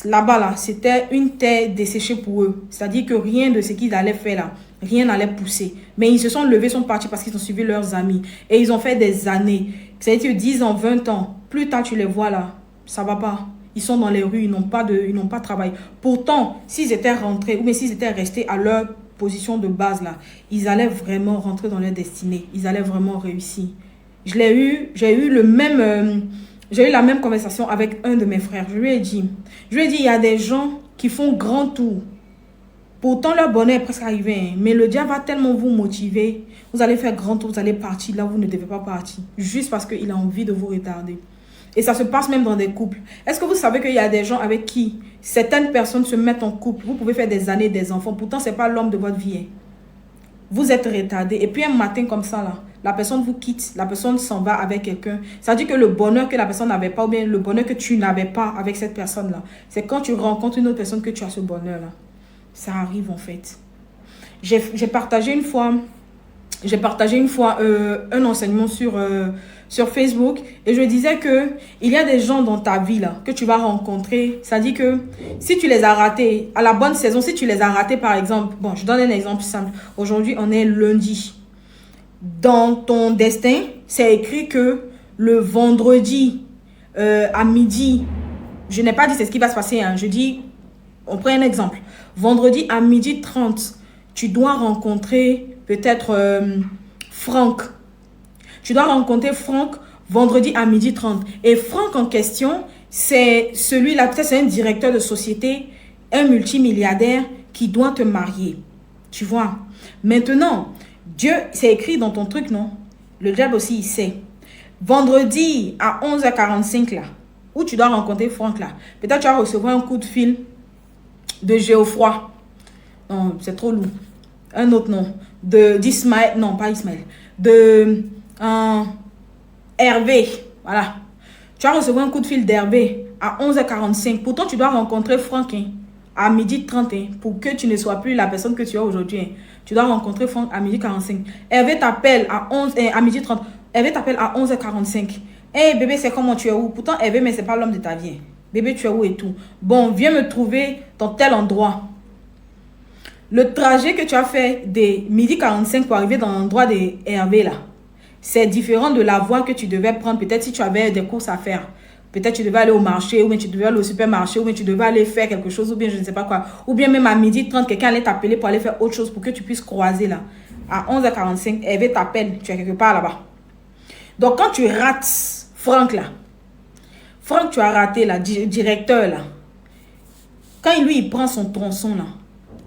là-bas, là, c'était une terre desséchée pour eux. C'est-à-dire que rien de ce qu'ils allaient faire là, rien n'allait pousser. Mais ils se sont levés, ils sont partis parce qu'ils ont suivi leurs amis. Et ils ont fait des années. C'est-à-dire 10 ans, 20 ans. Plus tard, tu les vois là, ça va pas. Ils sont dans les rues, ils n'ont pas de travail. Pourtant, s'ils étaient rentrés, ou bien s'ils étaient restés à leur position de base là, ils allaient vraiment rentrer dans leur destinée. Ils allaient vraiment réussir. J'ai eu la même conversation avec un de mes frères. Je lui ai dit, il y a des gens qui font grand tour. Pourtant, leur bonheur est presque arrivé. Hein, mais le diable va tellement vous motiver. Vous allez faire grand tour, vous allez partir là où vous ne devez pas partir. Juste parce qu'il a envie de vous retarder. Et ça se passe même dans des couples. Est-ce que vous savez qu'il y a des gens avec qui certaines personnes se mettent en couple? Vous pouvez faire des années, des enfants. Pourtant, ce n'est pas l'homme de votre vie. Hein. Vous êtes retardé. Et puis un matin comme ça, là, la personne vous quitte. La personne s'en va avec quelqu'un. Ça veut dire que le bonheur que la personne n'avait pas, ou bien le bonheur que tu n'avais pas avec cette personne-là, c'est quand tu rencontres une autre personne que tu as ce bonheur-là. Ça arrive en fait. J'ai partagé une fois un enseignement sur Facebook et je disais que il y a des gens dans ta vie là que tu vas rencontrer. Ça dit que si tu les as ratés à la bonne saison, si tu les as ratés par exemple, bon, je donne un exemple simple. Aujourd'hui, on est lundi. Dans ton destin, c'est écrit que le vendredi à midi, je n'ai pas dit c'est ce qui va se passer. Hein, je dis, on prend un exemple. Vendredi à 12h30, tu dois rencontrer peut-être Franck. Tu dois rencontrer Franck vendredi à 12h30. Et Franck en question, c'est celui-là, peut-être c'est un directeur de société, un multimilliardaire qui doit te marier. Tu vois. Maintenant, Dieu, c'est écrit dans ton truc, non? Le diable aussi, il sait. Vendredi à 11h45, là, où tu dois rencontrer Franck, là, peut-être tu vas recevoir un coup de fil de Geoffroy. Non, c'est trop lourd. Un autre nom. D'Ismaël. Non, pas Ismaël. Hervé. Voilà. Tu vas recevoir un coup de fil d'Hervé à 11h45. Pourtant, tu dois rencontrer Franck hein, à 12h30 hein, pour que tu ne sois plus la personne que tu es aujourd'hui. Hein. Tu dois rencontrer Franck à 12h45. Hervé t'appelle à 12h30. Hervé t'appelle à 11h45. Hey bébé, c'est comment tu es où? Pourtant, Hervé, mais c'est pas l'homme de ta vie. Bébé, tu es où et tout? Bon, viens me trouver dans tel endroit. Le trajet que tu as fait de 12h45 pour arriver dans l'endroit de Hervé là, c'est différent de la voie que tu devais prendre. Peut-être si tu avais des courses à faire. Peut-être tu devais aller au marché, ou bien tu devais aller au supermarché, ou bien tu devais aller faire quelque chose, ou bien je ne sais pas quoi. Ou bien même à 12h30, quelqu'un allait t'appeler pour aller faire autre chose pour que tu puisses croiser là. À 11h45, Hervé t'appelle, tu es quelque part là-bas. Donc quand tu rates Franck là, Franck, tu as raté là, directeur là. Quand lui, il prend son tronçon là,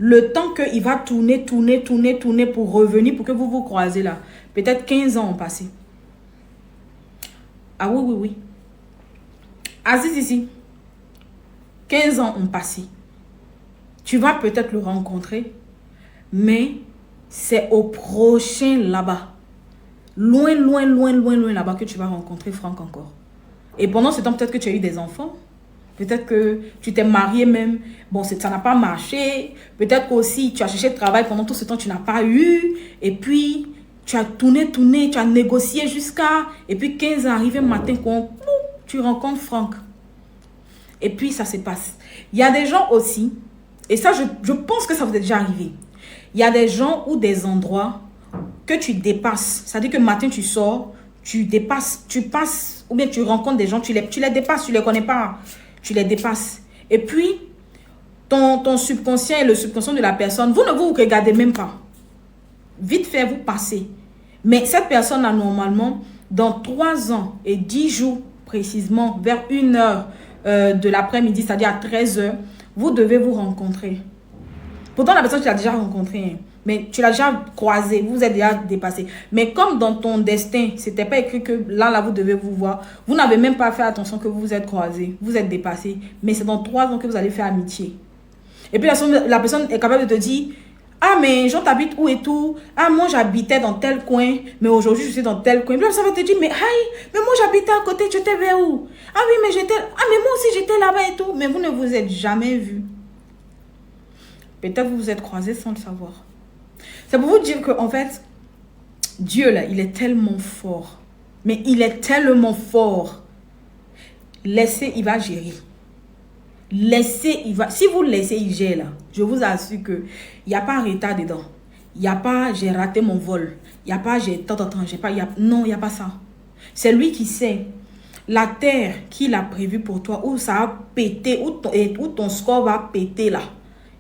le temps qu'il va tourner pour revenir, pour que vous vous croisez là, peut-être 15 ans ont passé. Ah oui. Aziz ici, 15 ans ont passé. Tu vas peut-être le rencontrer, mais c'est au prochain là-bas. Loin là-bas que tu vas rencontrer Franck encore. Et pendant ce temps, peut-être que tu as eu des enfants. Peut-être que tu t'es marié même. Bon, ça n'a pas marché. Peut-être qu'aussi, tu as cherché de travail pendant tout ce temps, tu n'as pas eu. Et puis, tu as tourné, tu as négocié jusqu'à... Et puis, 15 ans arrivé matin, tu rencontres Franck. Et puis, ça se passe. Il y a des gens aussi, et ça, je pense que ça vous est déjà arrivé. Il y a des gens ou des endroits que tu dépasses. C'est-à-dire que le matin, tu sors, tu dépasses, tu passes, ou bien tu rencontres des gens, tu les dépasses, tu ne les connais pas. Tu les dépasses. Et puis, ton subconscient et le subconscient de la personne, vous ne vous regardez même pas. Vite fait, vous passez. Mais cette personne-là, normalement, dans 3 ans et 10 jours précisément, vers 1h de l'après-midi, c'est-à-dire à 13h, vous devez vous rencontrer. Pourtant, la personne, tu l'as déjà rencontrée. Hein. Mais tu l'as déjà croisé, vous êtes déjà dépassé. Mais comme dans ton destin, ce n'était pas écrit que là, vous devez vous voir. Vous n'avez même pas fait attention que vous vous êtes croisés, vous êtes dépassé. Mais c'est dans 3 ans que vous allez faire amitié. Et puis la personne est capable de te dire, ah mais Jean t'habites où et tout. Ah moi j'habitais dans tel coin, mais aujourd'hui je suis dans tel coin. Puis la personne va te dire, mais mais moi j'habitais à côté, tu étais vers où? Ah oui mais moi aussi j'étais là-bas et tout. Mais vous ne vous êtes jamais vus. Peut-être vous vous êtes croisés sans le savoir. C'est pour vous dire que en fait, Dieu là, il est tellement fort. Mais il est tellement fort. Laissez, il va gérer. Laissez, il va. Si vous laissez, il gère là. Je vous assure que il n'y a pas retard dedans. Il n'y a pas j'ai raté mon vol. Il n'y a pas j'ai j'ai pas. Non, il n'y a pas ça. C'est lui qui sait. La terre qu'il a prévue pour toi, où ça a pété, où ton score va péter là.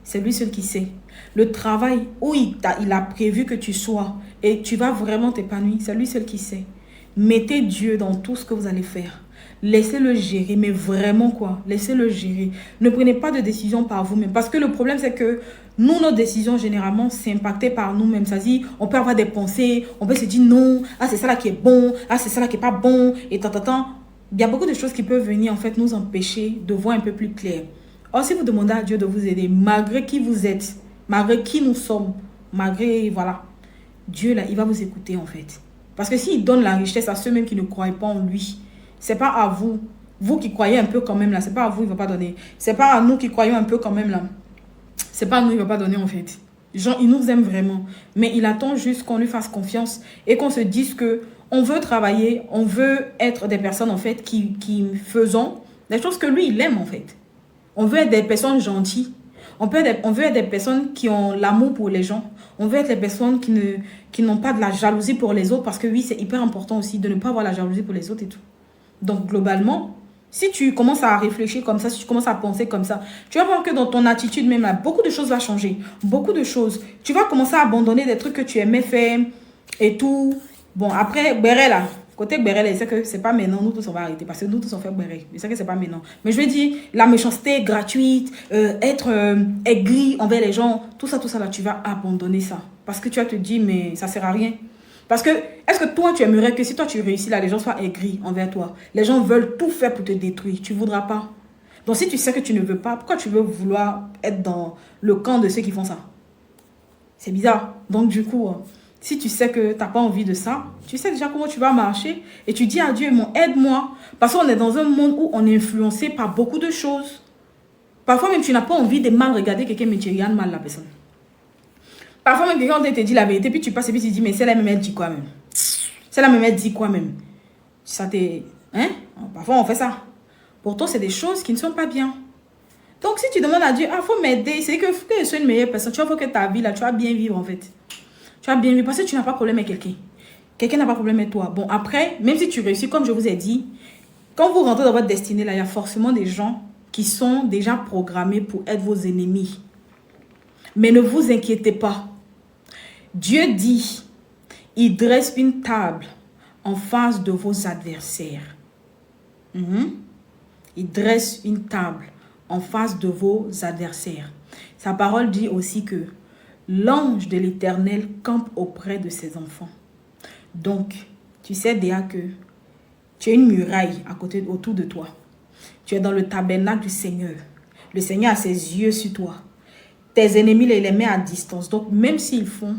C'est lui seul qui sait. Le travail où il a prévu que tu sois et tu vas vraiment t'épanouir, c'est lui seul qui sait. Mettez Dieu dans tout ce que vous allez faire. Laissez-le gérer, mais vraiment quoi, laissez-le gérer. Ne prenez pas de décision par vous-même. Parce que le problème, c'est que nous, nos décisions, généralement, c'est impacté par nous-mêmes. C'est-à-dire, on peut avoir des pensées, on peut se dire non, ah c'est ça là qui est bon, ah c'est ça là qui est pas bon, et tant. Il y a beaucoup de choses qui peuvent venir, en fait, nous empêcher de voir un peu plus clair. Or, si vous demandez à Dieu de vous aider, malgré qui vous êtes, malgré qui nous sommes, malgré, voilà, Dieu, là, il va vous écouter, en fait. Parce que s'il donne la richesse à ceux-mêmes qui ne croient pas en lui, c'est pas à vous. Vous qui croyez un peu quand même, là, c'est pas à vous, il va pas donner. C'est pas à nous qui croyons un peu quand même, là. C'est pas à nous, il va pas donner, en fait. Genre, il nous aime vraiment. Mais il attend juste qu'on lui fasse confiance et qu'on se dise que on veut travailler, on veut être des personnes, en fait, qui faisont des choses que lui, il aime, en fait. On veut être des personnes gentilles. On veut être des personnes qui ont l'amour pour les gens. On veut être des personnes qui n'ont pas de la jalousie pour les autres. Parce que oui, c'est hyper important aussi de ne pas avoir la jalousie pour les autres et tout. Donc, globalement, si tu commences à réfléchir comme ça, si tu commences à penser comme ça, tu vas voir que dans ton attitude même, là, beaucoup de choses vont changer. Beaucoup de choses. Tu vas commencer à abandonner des trucs que tu aimais faire et tout. Bon, après, Béret, là. Côté Béret, je sais que c'est pas maintenant, nous tous on va arrêter parce que nous tous on fait Béret. Je sais que c'est pas maintenant. Mais je veux dire, la méchanceté gratuite, être aigri envers les gens, tout ça là, tu vas abandonner ça. Parce que tu vas te dire, mais ça sert à rien. Parce que, est-ce que toi, tu aimerais que si toi tu réussis là, les gens soient aigris envers toi? Les gens veulent tout faire pour te détruire. Tu ne voudras pas. Donc, si tu sais que tu ne veux pas, pourquoi tu veux vouloir être dans le camp de ceux qui font ça? C'est bizarre. Donc, du coup, si tu sais que tu n'as pas envie de ça, tu sais déjà comment tu vas marcher et tu dis à Dieu, aide-moi. Parce qu'on est dans un monde où on est influencé par beaucoup de choses. Parfois même, tu n'as pas envie de mal regarder quelqu'un, mais tu regardes mal la personne. Parfois même, quelqu'un te dit la vérité, puis tu passes et puis tu dis, mais c'est la même, elle dit quoi même? C'est la même, elle dit quoi même? Ça t'est... Hein? Parfois, on fait ça. Pourtant, c'est des choses qui ne sont pas bien. Donc, si tu demandes à Dieu, il faut m'aider, c'est que je sois une meilleure personne. Tu vois que ta vie, là, tu vas bien vivre, en fait. Tu vas bien vivre parce que tu n'as pas de problème avec quelqu'un. Quelqu'un n'a pas de problème avec toi. Bon, après, même si tu réussis, comme je vous ai dit, quand vous rentrez dans votre destinée, là, il y a forcément des gens qui sont déjà programmés pour être vos ennemis. Mais ne vous inquiétez pas. Dieu dit, il dresse une table en face de vos adversaires. Il dresse une table en face de vos adversaires. Sa parole dit aussi que l'ange de l'Éternel campe auprès de ses enfants. Donc, tu sais déjà que tu as une muraille autour de toi. Tu es dans le tabernacle du Seigneur. Le Seigneur a ses yeux sur toi. Tes ennemis, il les met à distance. Donc, même s'ils font,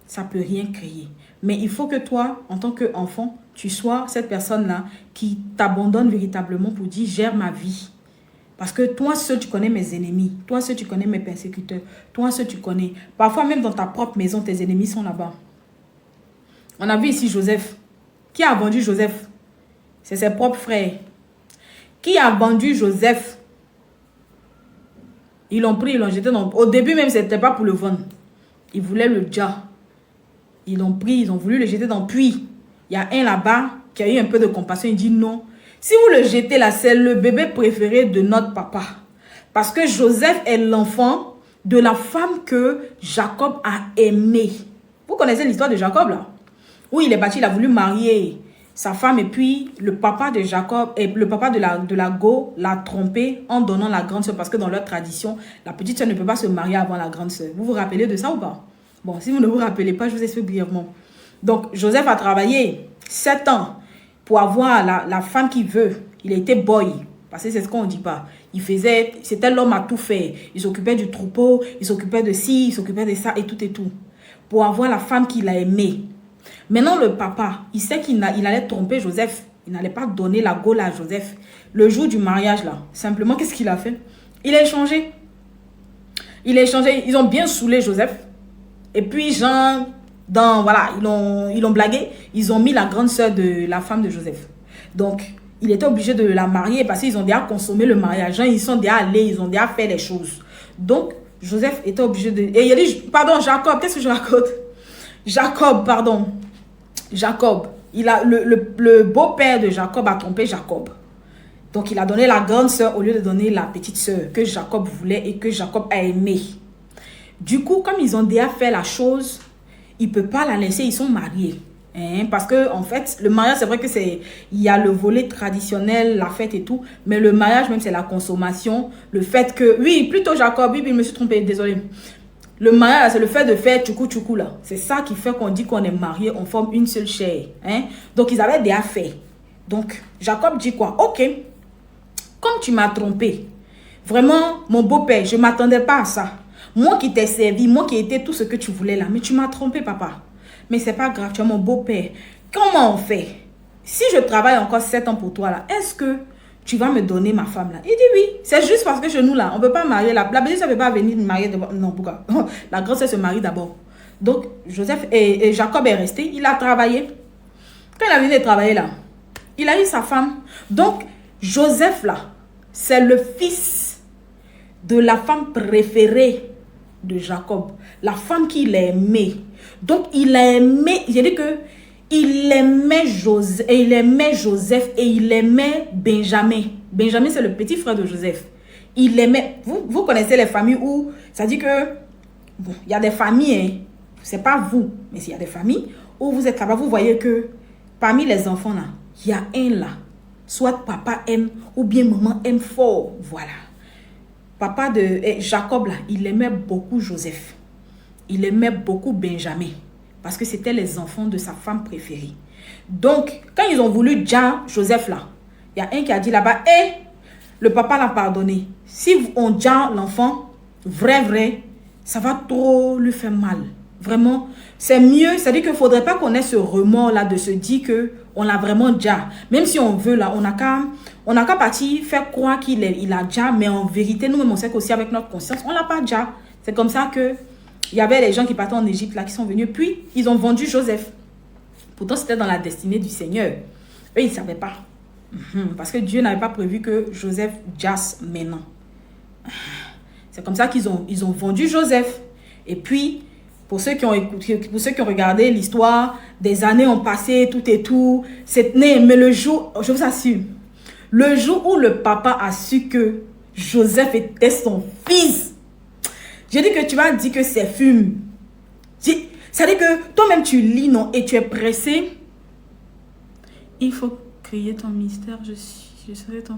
ça ne peut rien créer. Mais il faut que toi, en tant qu'enfant, tu sois cette personne-là qui t'abandonne véritablement pour dire, gère ma vie. Parce que toi seul, tu connais mes ennemis. Toi seul, tu connais mes persécuteurs. Toi seul, tu connais. Parfois, même dans ta propre maison, tes ennemis sont là-bas. On a vu ici Joseph. Qui a vendu Joseph? C'est ses propres frères. Qui a vendu Joseph? Ils l'ont pris, ils l'ont jeté dans... Au début même, ce n'était pas pour le vendre. Ils voulaient le dia. Ils l'ont pris, ils ont voulu le jeter dans le puits. Il y a un là-bas qui a eu un peu de compassion. Il dit non. Si vous le jetez là, c'est le bébé préféré de notre papa. Parce que Joseph est l'enfant de la femme que Jacob a aimée. Vous connaissez l'histoire de Jacob là? Où il est parti, il a voulu marier sa femme et puis le papa de Jacob et le papa de la go l'a trompé en donnant la grande soeur parce que dans leur tradition, la petite soeur ne peut pas se marier avant la grande soeur. Vous vous rappelez de ça ou pas? Bon, si vous ne vous rappelez pas, je vous explique brièvement. Donc, Joseph a travaillé 7 ans pour avoir la femme qu'il veut. Il a été boy, parce que c'est ce qu'on ne dit pas. C'était l'homme à tout faire. Il s'occupait du troupeau, il s'occupait de ci, il s'occupait de ça et tout et tout. Pour avoir la femme qu'il a aimée. Maintenant, le papa, il sait qu'il allait tromper Joseph. Il n'allait pas donner la gaule à Joseph. Le jour du mariage, là, simplement, qu'est-ce qu'il a fait? Il a échangé. Ils ont bien saoulé Joseph. Et puis, genre, voilà, ils l'ont blagué. Ils ont mis la grande sœur de la femme de Joseph. Donc, il était obligé de la marier parce qu'ils ont déjà consommé le mariage. Genre, ils sont déjà allés, ils ont déjà fait les choses. Donc, Joseph était obligé de... Et il a dit, pardon, Jacob, qu'est-ce que je raconte? Jacob, le beau-père de Jacob a trompé Jacob. Donc, il a donné la grande sœur au lieu de donner la petite sœur que Jacob voulait et que Jacob a aimé. Du coup, comme ils ont déjà fait la chose, il ne peut pas la laisser, ils sont mariés. Hein? Parce que, en fait, le mariage, c'est vrai que il y a le volet traditionnel, la fête et tout, mais le mariage, même, c'est la consommation. Le fait que, oui, plutôt Jacob, oui, je me suis trompée, désolé. Le mariage, c'est le fait de faire tchoukou là. C'est ça qui fait qu'on dit qu'on est marié, on forme une seule chair. Hein? Donc, ils avaient déjà fait. Donc, Jacob dit quoi? Ok, comme tu m'as trompé, vraiment, mon beau-père, je ne m'attendais pas à ça. Moi qui t'ai servi, moi qui ai été tout ce que tu voulais là, mais tu m'as trompé, papa. Mais c'est pas grave, tu es mon beau-père. Comment on fait? Si je travaille encore 7 ans pour toi là, est-ce que tu vas me donner ma femme là? Il dit oui. C'est juste parce que chez nous là, on ne peut pas marier. La petite soeur ne peut pas venir me marier d'abord. Non, pourquoi? La grande soeur se marie d'abord. Donc, Joseph et Jacob est resté. Il a travaillé. Quand il a venu travailler là, il a eu sa femme. Donc, Joseph là, c'est le fils de la femme préférée de Jacob. La femme qu'il aimait. Donc, il a aimé, j'ai dit que il aimait Joseph et il aimait Benjamin. Benjamin, c'est le petit frère de Joseph. Il aimait, vous connaissez les familles où, ça dit que, bon, il y a des familles, hein, c'est pas vous, mais il y a des familles où vous êtes là-bas, vous voyez que parmi les enfants là, il y a un là, soit papa aime ou bien maman aime fort, voilà. Papa de Jacob là, il aimait beaucoup Joseph. Il aimait beaucoup Benjamin. Parce que c'était les enfants de sa femme préférée. Donc, quand ils ont voulu dire Joseph là, il y a un qui a dit là-bas, le papa l'a pardonné. Si on dit l'enfant, vrai, ça va trop lui faire mal. Vraiment, c'est mieux. C'est-à-dire qu'il ne faudrait pas qu'on ait ce remords là de se dire qu'on l'a vraiment déjà. Même si on veut là, on n'a qu'à partir faire croire qu'il a déjà. Mais en vérité, nous-mêmes, on sait qu'aussi avec notre conscience, on ne l'a pas déjà. C'est comme ça que il y avait les gens qui partaient en Égypte là, qui sont venus. Puis, ils ont vendu Joseph. Pourtant, c'était dans la destinée du Seigneur. Eux, ils ne savaient pas. Parce que Dieu n'avait pas prévu que Joseph jasse maintenant. C'est comme ça qu'ils ont vendu Joseph. Et puis, pour ceux qui ont écouté, pour ceux qui ont regardé l'histoire, des années ont passé, tout et tout. Mais le jour, je vous assure, le jour où le papa a su que Joseph était son fils, j'ai dit que tu vas dire que c'est fume. C'est-à-dire que toi-même tu lis, non, et tu es pressé. Il faut crier ton mystère, je serai ton...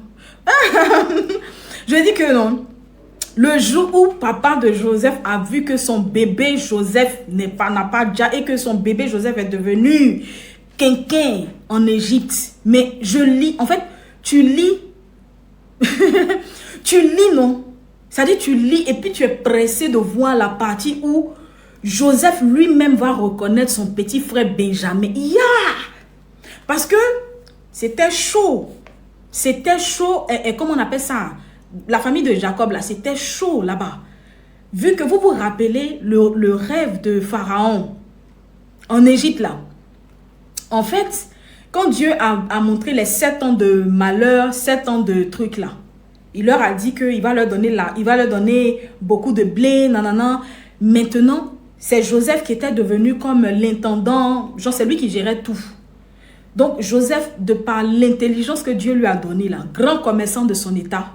Je dis que non. Le jour où papa de Joseph a vu que son bébé Joseph n'a pas déjà et que son bébé Joseph est devenu quelqu'un en Égypte. Mais je lis, en fait, tu lis. Tu lis, non? C'est-à-dire tu lis et puis tu es pressé de voir la partie où Joseph lui-même va reconnaître son petit frère Benjamin. Parce que c'était chaud. C'était chaud. Et comment on appelle ça? La famille de Jacob, là, c'était chaud là-bas. Vu que vous vous rappelez le rêve de Pharaon en Égypte, là. En fait, quand Dieu a montré les 7 ans de malheur, 7 ans de trucs là, il leur a dit qu'il va leur donner beaucoup de blé, nanana. Maintenant, c'est Joseph qui était devenu comme l'intendant, genre c'est lui qui gérait tout. Donc Joseph, de par l'intelligence que Dieu lui a donnée là, grand commerçant de son état,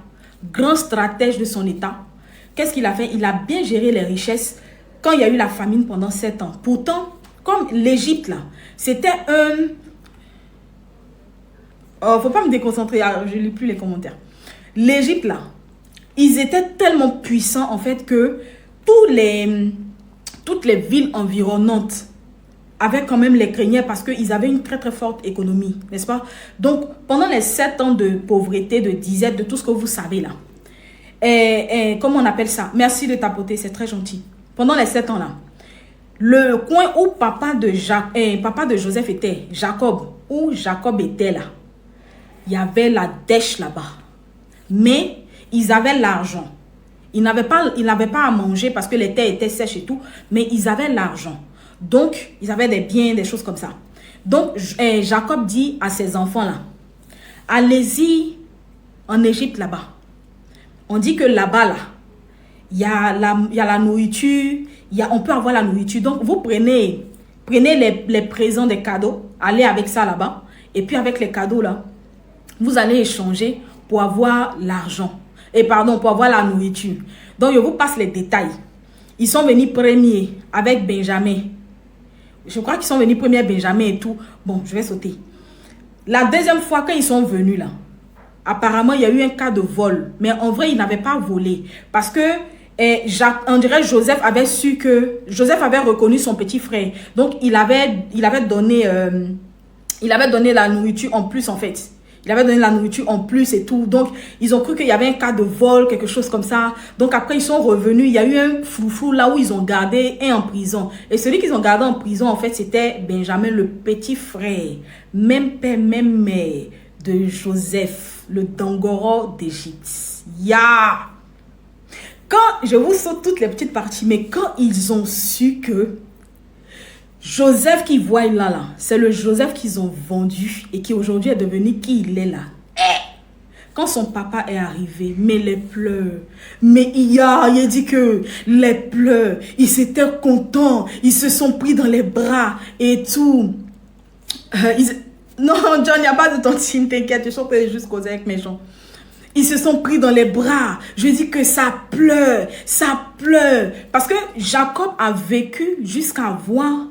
grand stratège de son état, qu'est-ce qu'il a fait? Il a bien géré les richesses quand il y a eu la famine pendant 7 ans. Pourtant, comme l'Égypte là, c'était un... Oh, faut pas me déconcentrer, je lis plus les commentaires. L'Égypte là, ils étaient tellement puissants en fait que toutes les villes environnantes avaient quand même les craignaient parce qu'ils avaient une très très forte économie, n'est-ce pas? Donc, pendant les 7 ans de pauvreté, de disette, de tout ce que vous savez là, comment on appelle ça? Merci de tapoter, c'est très gentil. Pendant les 7 ans là, le coin où papa de Joseph était, Jacob, où Jacob était là, il y avait la dèche là-bas. Mais ils avaient l'argent. Ils n'avaient pas à manger parce que les terres étaient sèches et tout, mais ils avaient l'argent. Donc, ils avaient des biens, des choses comme ça. Donc, Jacob dit à ses enfants-là, allez-y en Égypte là-bas. On dit que là-bas, là, il y a la nourriture, on peut avoir la nourriture. Donc, vous prenez les présents des cadeaux, allez avec ça là-bas. Et puis, avec les cadeaux là, vous allez échanger pour avoir l'argent. Pour avoir la nourriture. Donc, je vous passe les détails. Ils sont venus premiers avec Benjamin. Je crois qu'ils sont venus premiers Benjamin et tout. Bon, je vais sauter. La deuxième fois, quand ils sont venus là, apparemment, il y a eu un cas de vol. Mais en vrai, ils n'avaient pas volé. Parce que, on dirait Joseph avait su que... Joseph avait reconnu son petit frère. Donc, il avait donné la nourriture en plus, en fait. Il avait donné la nourriture en plus et tout. Donc, ils ont cru qu'il y avait un cas de vol, quelque chose comme ça. Donc, après, ils sont revenus. Il y a eu un foufou là où ils ont gardé un en prison. Et celui qu'ils ont gardé en prison, en fait, c'était Benjamin, le petit frère. Même père, même mère de Joseph, le Dangoro d'Égypte. Quand, je vous saute toutes les petites parties, mais quand ils ont su que Joseph qui voit là, c'est le Joseph qu'ils ont vendu et qui aujourd'hui est devenu qui il est là. Quand son papa est arrivé, mais les pleurs, mais il a dit que les pleurs, ils s'étaient contents, ils se sont pris dans les bras et tout. Non, John, il n'y a pas de tontine, t'inquiète, je suis juste causer avec mes gens. Ils se sont pris dans les bras. Je dis que ça pleure. Parce que Jacob a vécu jusqu'à voir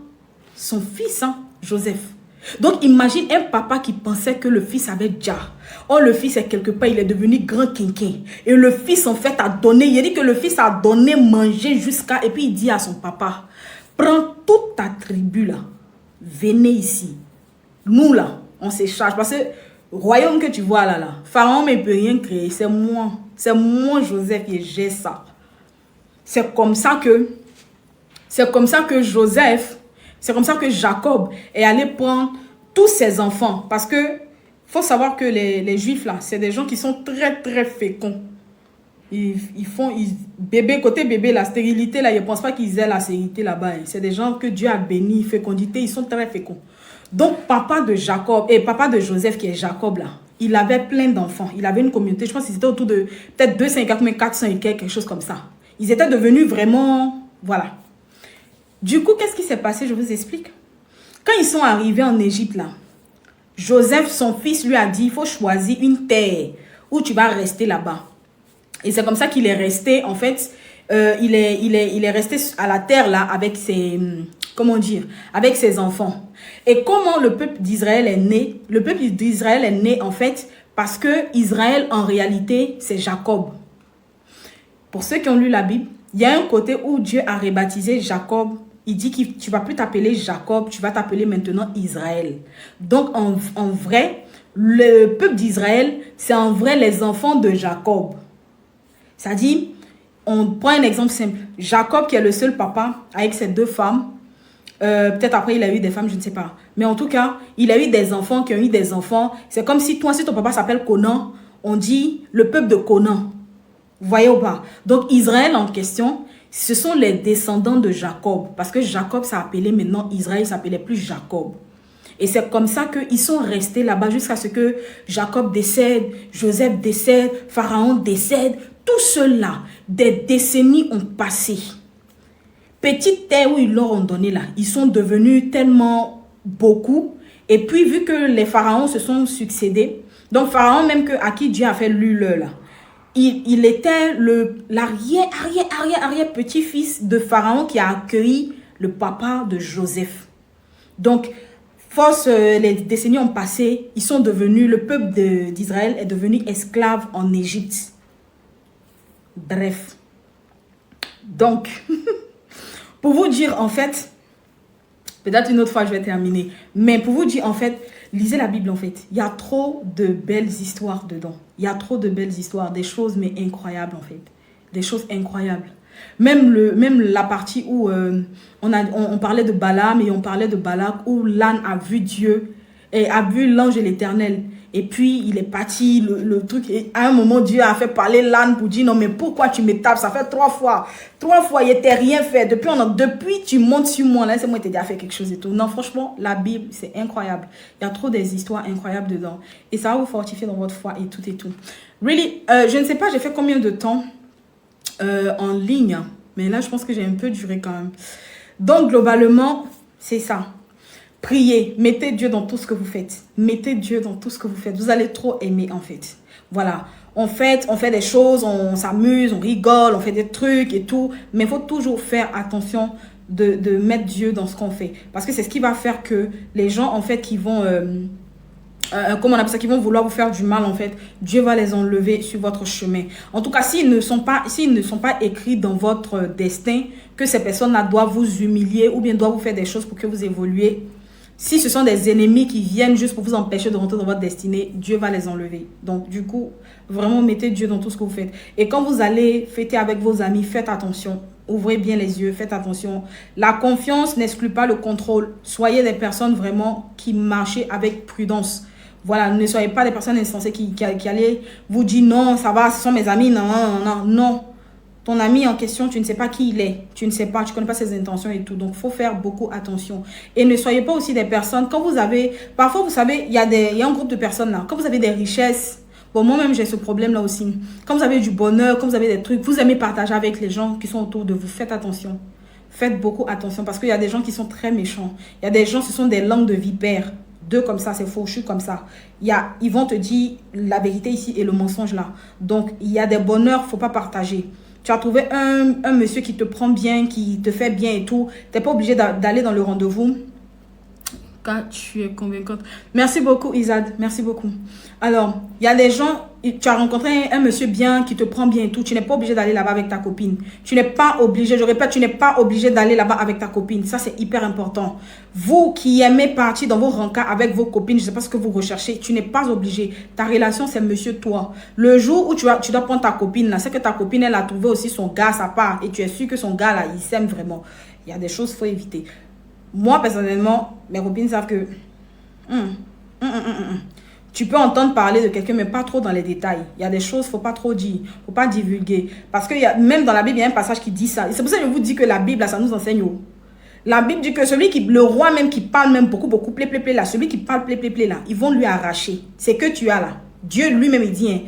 son fils, Joseph. Donc, imagine un papa qui pensait que le fils avait déjà. Oh, le fils est quelque part, il est devenu grand quinquin. Et le fils, en fait, a donné. Il dit que le fils a donné manger jusqu'à... Et puis, il dit à son papa, prends toute ta tribu, là. Venez ici. Nous, là, on s'échange. Parce que royaume que tu vois là, Pharaon ne peut rien créer. C'est moi. C'est moi, Joseph, et j'ai ça. C'est comme ça que Joseph... C'est comme ça que Jacob est allé prendre tous ses enfants. Parce que faut savoir que les Juifs, là, c'est des gens qui sont très, très féconds. Côté bébé, la stérilité, là, ils ne pensent pas qu'ils aient la stérilité là-bas. C'est des gens que Dieu a bénis, fécondité, ils sont très féconds. Donc, papa de Joseph, qui est Jacob, là, il avait plein d'enfants. Il avait une communauté, je pense qu'ils étaient autour de peut-être 250, mais 400 et quelque chose comme ça. Ils étaient devenus vraiment... Voilà. Du coup, qu'est-ce qui s'est passé? Je vous explique. Quand ils sont arrivés en Égypte, là, Joseph, son fils, lui a dit, il faut choisir une terre où tu vas rester là-bas. Et c'est comme ça qu'il est resté, en fait, il est resté à la terre, là, avec ses, avec ses enfants. Et comment le peuple d'Israël est né? Le peuple d'Israël est né, en fait, parce que Israël, en réalité, c'est Jacob. Pour ceux qui ont lu la Bible, il y a un côté où Dieu a rebaptisé Jacob. Il dit que tu ne vas plus t'appeler Jacob, tu vas t'appeler maintenant Israël. Donc, en vrai, le peuple d'Israël, c'est en vrai les enfants de Jacob. C'est-à-dire, on prend un exemple simple. Jacob, qui est le seul papa avec ses 2 femmes, Peut-être après, il a eu des femmes, je ne sais pas. Mais en tout cas, il a eu des enfants qui ont eu des enfants. C'est comme si toi, si ton papa s'appelle Conan, on dit le peuple de Conan. Vous voyez ou pas? Donc, Israël en question, ce sont les descendants de Jacob. Parce que Jacob s'appelait maintenant Israël, s'appelait plus Jacob. Et c'est comme ça qu'ils sont restés là-bas jusqu'à ce que Jacob décède, Joseph décède, Pharaon décède. Tout cela, des décennies ont passé. Petite terre où ils leur ont donné là, ils sont devenus tellement beaucoup. Et puis, vu que les pharaons se sont succédés, donc Pharaon même à qui Dieu a fait l'Ule là, il était l'arrière petit-fils de Pharaon qui a accueilli le papa de Joseph. Donc, force, les décennies ont passé, ils sont devenus, le peuple d'Israël est devenu esclave en Égypte. Bref. Donc, pour vous dire en fait, peut-être une autre fois je vais terminer, mais pour vous dire en fait, lisez la Bible en fait. Il y a trop de belles histoires dedans. Il y a trop de belles histoires, des choses mais incroyables en fait. Des choses incroyables. Même la partie où on parlait de Balaam et on parlait de Balak, où l'âne a vu Dieu et a vu l'ange de l'Éternel. Et puis, il est parti, le truc. Et à un moment, Dieu a fait parler l'âne pour dire, non, mais pourquoi tu me tapes? Ça fait 3 fois. 3 fois, il n'était rien fait. Depuis, tu montes sur moi. Là, c'est moi qui t'ai déjà fait quelque chose et tout. Non, franchement, la Bible, c'est incroyable. Il y a trop des histoires incroyables dedans. Et ça va vous fortifier dans votre foi et tout et tout. Really, je ne sais pas, j'ai fait combien de temps en ligne. Mais là, je pense que j'ai un peu duré quand même. Donc, globalement, c'est ça. Priez, mettez Dieu dans tout ce que vous faites. Mettez Dieu dans tout ce que vous faites. Vous allez trop aimer en fait. Voilà. On fait des choses, on s'amuse, on rigole, on fait des trucs et tout. Mais il faut toujours faire attention de mettre Dieu dans ce qu'on fait. Parce que c'est ce qui va faire que les gens en fait qui vont... comment on appelle ça, qui vont vouloir vous faire du mal en fait, Dieu va les enlever sur votre chemin. En tout cas, s'ils ne sont pas écrits dans votre destin, que ces personnes-là doivent vous humilier ou bien doivent vous faire des choses pour que vous évoluiez. Si ce sont des ennemis qui viennent juste pour vous empêcher de rentrer dans votre destinée, Dieu va les enlever. Donc, du coup, vraiment, mettez Dieu dans tout ce que vous faites. Et quand vous allez fêter avec vos amis, faites attention. Ouvrez bien les yeux, faites attention. La confiance n'exclut pas le contrôle. Soyez des personnes vraiment qui marchez avec prudence. Voilà, ne soyez pas des personnes insensées qui allaient vous dire non, ça va, ce sont mes amis. Non, non, non, non. Ton ami en question, tu ne sais pas qui il est. Tu ne sais pas, tu ne connais pas ses intentions et tout. Donc, il faut faire beaucoup attention. Et ne soyez pas aussi des personnes, quand vous avez... Parfois, vous savez, il y a un groupe de personnes là. Quand vous avez des richesses, bon, moi-même, j'ai ce problème là aussi. Quand vous avez du bonheur, quand vous avez des trucs, vous aimez partager avec les gens qui sont autour de vous. Faites attention. Faites beaucoup attention parce qu'il y a des gens qui sont très méchants. Il y a des gens, ce sont des langues de vipères. Deux comme ça, c'est faux, je suis comme ça. Ils vont te dire la vérité ici et le mensonge là. Donc, il y a des bonheurs, il ne faut pas partager. Tu as trouvé un monsieur qui te prend bien, qui te fait bien et tout. Tu n'es pas obligé d'aller dans le rendez-vous. Quand tu es convaincante. Merci beaucoup, Isad. Merci beaucoup. Alors, il y a des gens, tu as rencontré un monsieur bien qui te prend bien et tout. Tu n'es pas obligé d'aller là-bas avec ta copine. Tu n'es pas obligé, je répète, tu n'es pas obligé d'aller là-bas avec ta copine. Ça, c'est hyper important. Vous qui aimez partir dans vos rencarts avec vos copines, je ne sais pas ce que vous recherchez, tu n'es pas obligé. Ta relation, c'est monsieur toi. Le jour où tu dois prendre ta copine, là, c'est que ta copine, elle a trouvé aussi son gars à sa part. Et tu es sûr que son gars, là, il s'aime vraiment. Il y a des choses qu'il faut éviter. Moi, personnellement, mes copines savent que tu peux entendre parler de quelqu'un, mais pas trop dans les détails. Il y a des choses, il ne faut pas trop dire, il ne faut pas divulguer. Parce que même dans la Bible, il y a un passage qui dit ça. Et c'est pour ça que je vous dis que la Bible, là, ça nous enseigne. La Bible dit que le roi même qui parle même beaucoup, plé, là, celui qui parle plé, là, ils vont lui arracher. C'est que tu as là. Dieu lui-même, il dit, hein,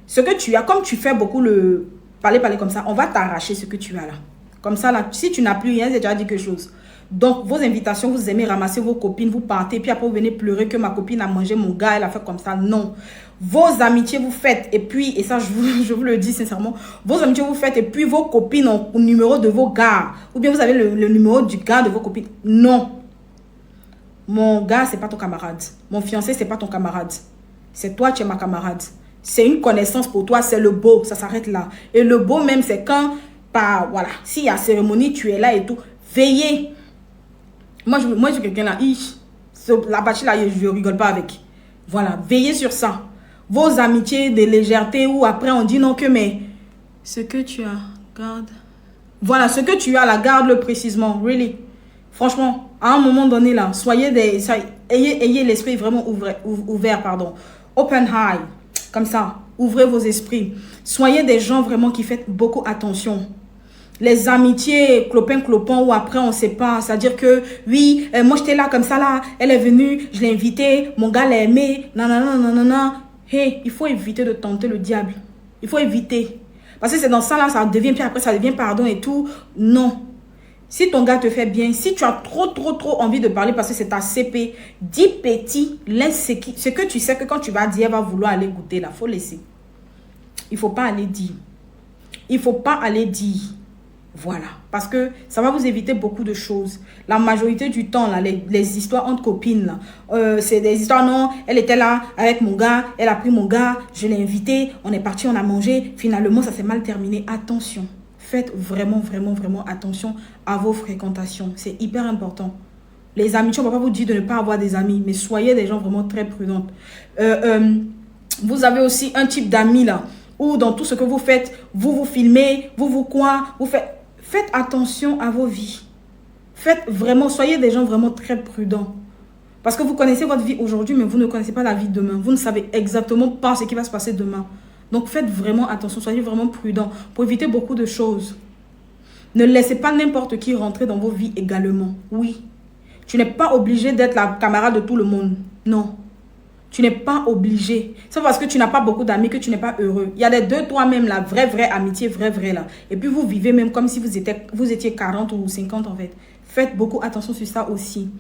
ce que tu as, comme tu fais beaucoup le parler comme ça, on va t'arracher ce que tu as là. Comme ça, là, si tu n'as plus rien, j'ai déjà dit quelque chose. Donc, vos invitations, vous aimez ramasser vos copines, vous partez, puis après vous venez pleurer que ma copine a mangé mon gars, elle a fait comme ça. Non. Vos amitiés, vous faites, et puis, et ça, je vous le dis sincèrement, vos amitiés, vous faites, et puis vos copines ont le numéro de vos gars, ou bien vous avez le numéro du gars de vos copines. Non. Mon gars, c'est pas ton camarade. Mon fiancé, c'est pas ton camarade. C'est toi, tu es ma camarade. C'est une connaissance pour toi, c'est le beau, ça s'arrête là. Et le beau même, c'est quand, voilà, s'il y a cérémonie, tu es là et tout, veillez. Moi, je suis quelqu'un là, la partie là, je rigole pas avec. Voilà, veillez sur ça. Vos amitiés de légèreté où après on dit non que mais ce que tu as, garde. Voilà, ce que tu as là, garde-le précisément, really. Franchement, À un moment donné, là, ayez l'esprit vraiment ouvert, pardon. Open eye, comme ça. Ouvrez vos esprits. Soyez des gens vraiment qui faites beaucoup attention. Les amitiés clopin-clopin où après on ne sait pas. C'est-à-dire que, oui, moi j'étais là comme ça, là. Elle est venue, je l'ai invitée, mon gars l'a aimé. Nanana. Hey, il faut éviter de tenter le diable. Il faut éviter. Parce que c'est dans ça, là, ça devient, puis après ça devient pardon et tout. Non. Si ton gars te fait bien, si tu as trop envie de parler parce que c'est ta CP, dis petit, laisse ce que tu sais que quand tu vas dire, elle va vouloir aller goûter là, il faut laisser. Il ne faut pas aller dire. Il ne faut pas aller dire. Voilà. Parce que ça va vous éviter beaucoup de choses. La majorité du temps, là, les histoires entre copines, là, c'est des histoires, non, elle était là avec mon gars, elle a pris mon gars, je l'ai invité, on est parti, on a mangé, finalement, ça s'est mal terminé. Attention. Faites vraiment attention à vos fréquentations. C'est hyper important. Les amitiés, on ne va pas vous dire de ne pas avoir des amis, mais soyez des gens vraiment très prudents. Vous avez aussi un type d'amis là, où dans tout ce que vous faites, vous filmez, faites attention à vos vies. Soyez des gens vraiment très prudents. Parce que vous connaissez votre vie aujourd'hui, mais vous ne connaissez pas la vie de demain. Vous ne savez exactement pas ce qui va se passer demain. Donc, faites vraiment attention, soyez vraiment prudents pour éviter beaucoup de choses. Ne laissez pas n'importe qui rentrer dans vos vies également. Oui, tu n'es pas obligé d'être la camarade de tout le monde. Non, tu n'es pas obligé. C'est parce que tu n'as pas beaucoup d'amis que tu n'es pas heureux. Il y a des deux, toi-même, la vraie amitié, vraie là. Et puis, vous vivez même comme si vous étiez 40 ou 50 en fait. Faites beaucoup attention sur ça aussi.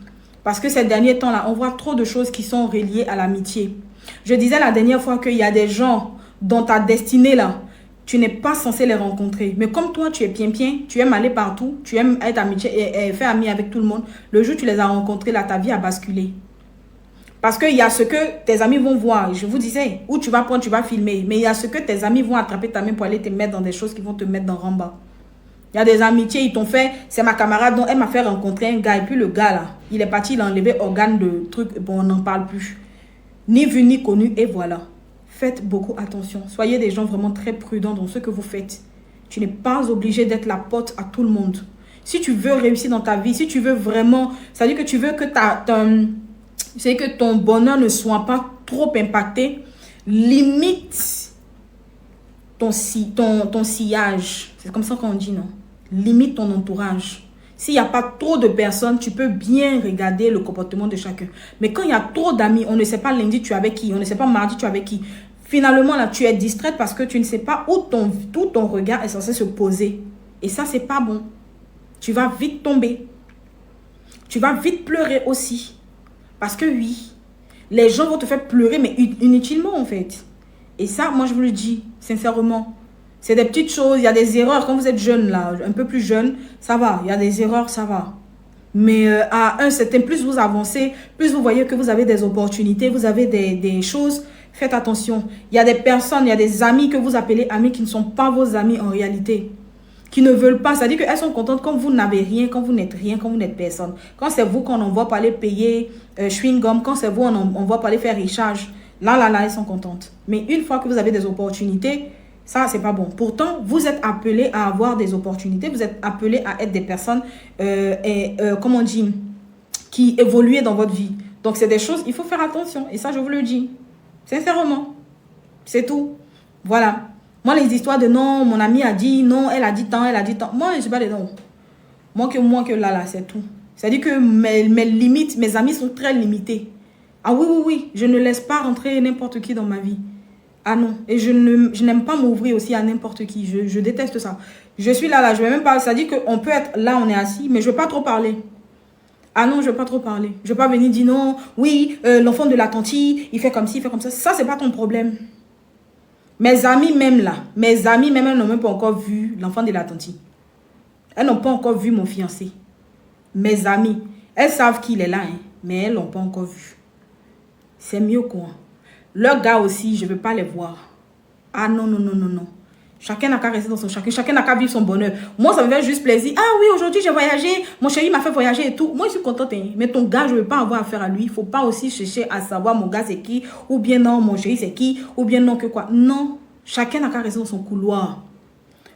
Parce que ces derniers temps-là, on voit trop de choses qui sont reliées à l'amitié. Je disais la dernière fois qu'il y a des gens dans ta destinée là, tu n'es pas censé les rencontrer. Mais comme toi, tu es bien, tu aimes aller partout, tu aimes être amitié et faire ami avec tout le monde, le jour où tu les as rencontrés là, ta vie a basculé. Parce qu'il y a ce que tes amis vont voir, je vous disais, où tu vas prendre, tu vas filmer, mais il y a ce que tes amis vont attraper ta main pour aller te mettre dans des choses qui vont te mettre dans ramba. Il y a des amitiés, ils t'ont fait, c'est ma camarade, donc elle m'a fait rencontrer un gars, et puis le gars là, il est parti, il a enlevé organe de trucs, bon, on n'en parle plus. Ni vu, ni connu, et voilà. Faites beaucoup attention. Soyez des gens vraiment très prudents dans ce que vous faites. Tu n'es pas obligé d'être la pote à tout le monde. Si tu veux réussir dans ta vie, si tu veux vraiment... C'est-à-dire que tu veux que ton bonheur ne soit pas trop impacté, limite ton sillage. C'est comme ça qu'on dit, non? Limite ton entourage. S'il n'y a pas trop de personnes, tu peux bien regarder le comportement de chacun. Mais quand il y a trop d'amis, on ne sait pas lundi tu es avec qui, on ne sait pas mardi tu es avec qui. Finalement, là, tu es distraite parce que tu ne sais pas où ton regard est censé se poser. Et ça, c'est pas bon. Tu vas vite tomber. Tu vas vite pleurer aussi. Parce que oui, les gens vont te faire pleurer, mais inutilement en fait. Et ça, moi, je vous le dis, sincèrement. C'est des petites choses, il y a des erreurs. Quand vous êtes jeune, là, un peu plus jeune, ça va. Il y a des erreurs, ça va. Mais à un certain, plus vous avancez, plus vous voyez que vous avez des opportunités, vous avez des choses, faites attention. Il y a des personnes, il y a des amis que vous appelez amis qui ne sont pas vos amis en réalité. Qui ne veulent pas, c'est-à-dire qu'elles sont contentes quand vous n'avez rien, quand vous n'êtes rien, quand vous n'êtes personne. Quand c'est vous qu'on envoie pour aller payer chewing-gum, quand c'est vous on envoie pour aller faire recharge, là, elles sont contentes. Mais une fois que vous avez des opportunités, ça, c'est pas bon. Pourtant, vous êtes appelés à avoir des opportunités. Vous êtes appelés à être des personnes, comment on dit, qui évoluent dans votre vie. Donc, c'est des choses, il faut faire attention. Et ça, je vous le dis. Sincèrement. C'est tout. Voilà. Moi, les histoires de non, mon ami a dit, non, elle a dit tant, elle a dit tant. Moi, je ne sais pas les noms. Moi que là, c'est tout. C'est-à-dire que mes limites, mes amis sont très limités. Ah oui. Je ne laisse pas rentrer n'importe qui dans ma vie. Ah non, et je n'aime pas m'ouvrir aussi à n'importe qui. Je déteste ça. Je suis là, je ne vais même pas... C'est-à-dire qu'on peut être là, on est assis, mais je ne veux pas trop parler. Ah non, je ne veux pas trop parler. Je ne veux pas venir dire non, oui, l'enfant de la tante, il fait comme ci, il fait comme ça. Ça, ce n'est pas ton problème. Mes amis même là, elles n'ont même pas encore vu l'enfant de la tante. Elles n'ont pas encore vu mon fiancé. Mes amis, elles savent qu'il est là, hein, mais elles ne l'ont pas encore vu. C'est mieux quoi. Leurs gars aussi, je ne veux pas les voir. Ah non. Chacun n'a qu'à rester dans son chacun n'a qu'à vivre son bonheur. Moi, ça me fait juste plaisir. Ah oui, aujourd'hui, j'ai voyagé. Mon chéri m'a fait voyager et tout. Moi, je suis contente. Hein. Mais ton gars, je ne veux pas avoir affaire à lui. Il ne faut pas aussi chercher à savoir mon gars, c'est qui. Ou bien non, mon chéri, c'est qui. Ou bien non, que quoi. Non. Chacun n'a qu'à rester dans son couloir.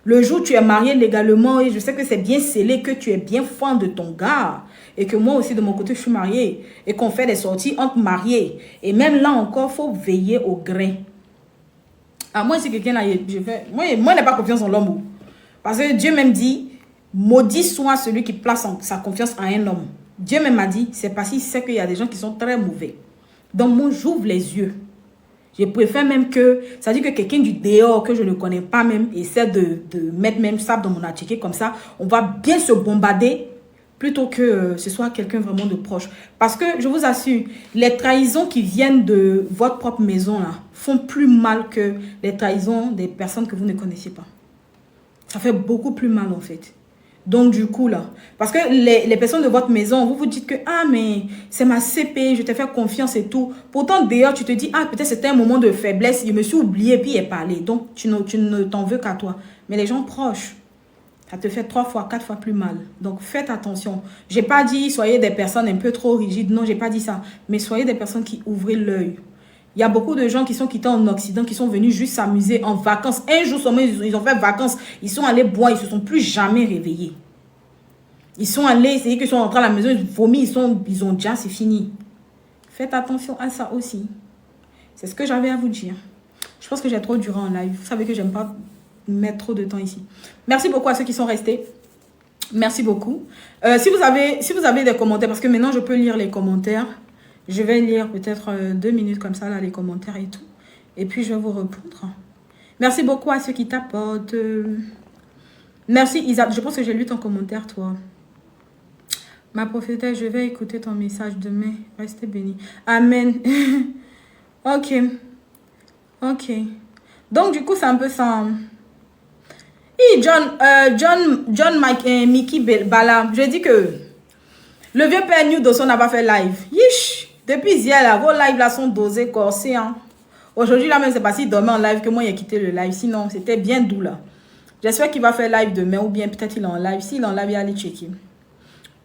Le jour où tu es marié légalement, et je sais que c'est bien scellé, que tu es bien fan de ton gars, et que moi aussi de mon côté je suis mariée, et qu'on fait des sorties entre mariés. Et même là encore, il faut veiller au grain. Ah, moi, si quelqu'un là, moi, je n'ai pas confiance en l'homme. Parce que Dieu même dit, maudit soit celui qui place sa confiance en un homme. Dieu même m'a dit, c'est parce qu'il sait qu'il y a des gens qui sont très mauvais. Donc, moi, j'ouvre les yeux. Je préfère même que, ça dit que quelqu'un du dehors, que je ne connais pas même, essaie de mettre même ça dans mon attiqué, comme ça, on va bien se bombarder, plutôt que ce soit quelqu'un vraiment de proche. Parce que, je vous assure, les trahisons qui viennent de votre propre maison, là, font plus mal que les trahisons des personnes que vous ne connaissez pas. Ça fait beaucoup plus mal, en fait. Donc, du coup, là, parce que les personnes de votre maison, vous vous dites que, ah, mais c'est ma CP, je t'ai fait confiance et tout. Pourtant, d'ailleurs, tu te dis, ah, peut-être c'était un moment de faiblesse, je me suis oublié, puis il est parlé. Donc, tu ne t'en veux qu'à toi. Mais les gens proches, ça te fait 3 fois, 4 fois plus mal. Donc, faites attention. Je n'ai pas dit, soyez des personnes un peu trop rigides. Non, je n'ai pas dit ça. Mais soyez des personnes qui ouvrent l'œil. Il y a beaucoup de gens qui sont quittés en Occident, qui sont venus juste s'amuser en vacances. Un jour seulement, ils ont fait vacances. Ils sont allés boire, ils ne se sont plus jamais réveillés. Ils sont allés, c'est-à-dire qu'ils sont rentrés à la maison, ils vomissent, ils ont déjà, c'est fini. Faites attention à ça aussi. C'est ce que j'avais à vous dire. Je pense que j'ai trop duré en live. Vous savez que j'aime pas mettre trop de temps ici. Merci beaucoup à ceux qui sont restés. Merci beaucoup. Si vous avez des commentaires, parce que maintenant je peux lire les commentaires. Je vais lire peut-être 2 minutes comme ça, là, les commentaires et tout. Et puis, je vais vous répondre. Merci beaucoup à ceux qui tapotent. Merci, Isa. Je pense que j'ai lu ton commentaire, toi. Ma prophétesse, je vais écouter ton message demain. Restez bénis. Amen. Ok. Ok. Donc, du coup, c'est un peu ça. Et John Mickey Bala, je dis que le vieux père New Dawson n'a pas fait live. Yish! Depuis hier, là, vos lives là sont dosés, corsés. Hein. Aujourd'hui, là même, c'est pas s'il dormait en live que moi, il a quitté le live. Sinon, c'était bien doux, là. J'espère qu'il va faire live demain ou bien peut-être il est en live. S'il est en live, il va aller checker.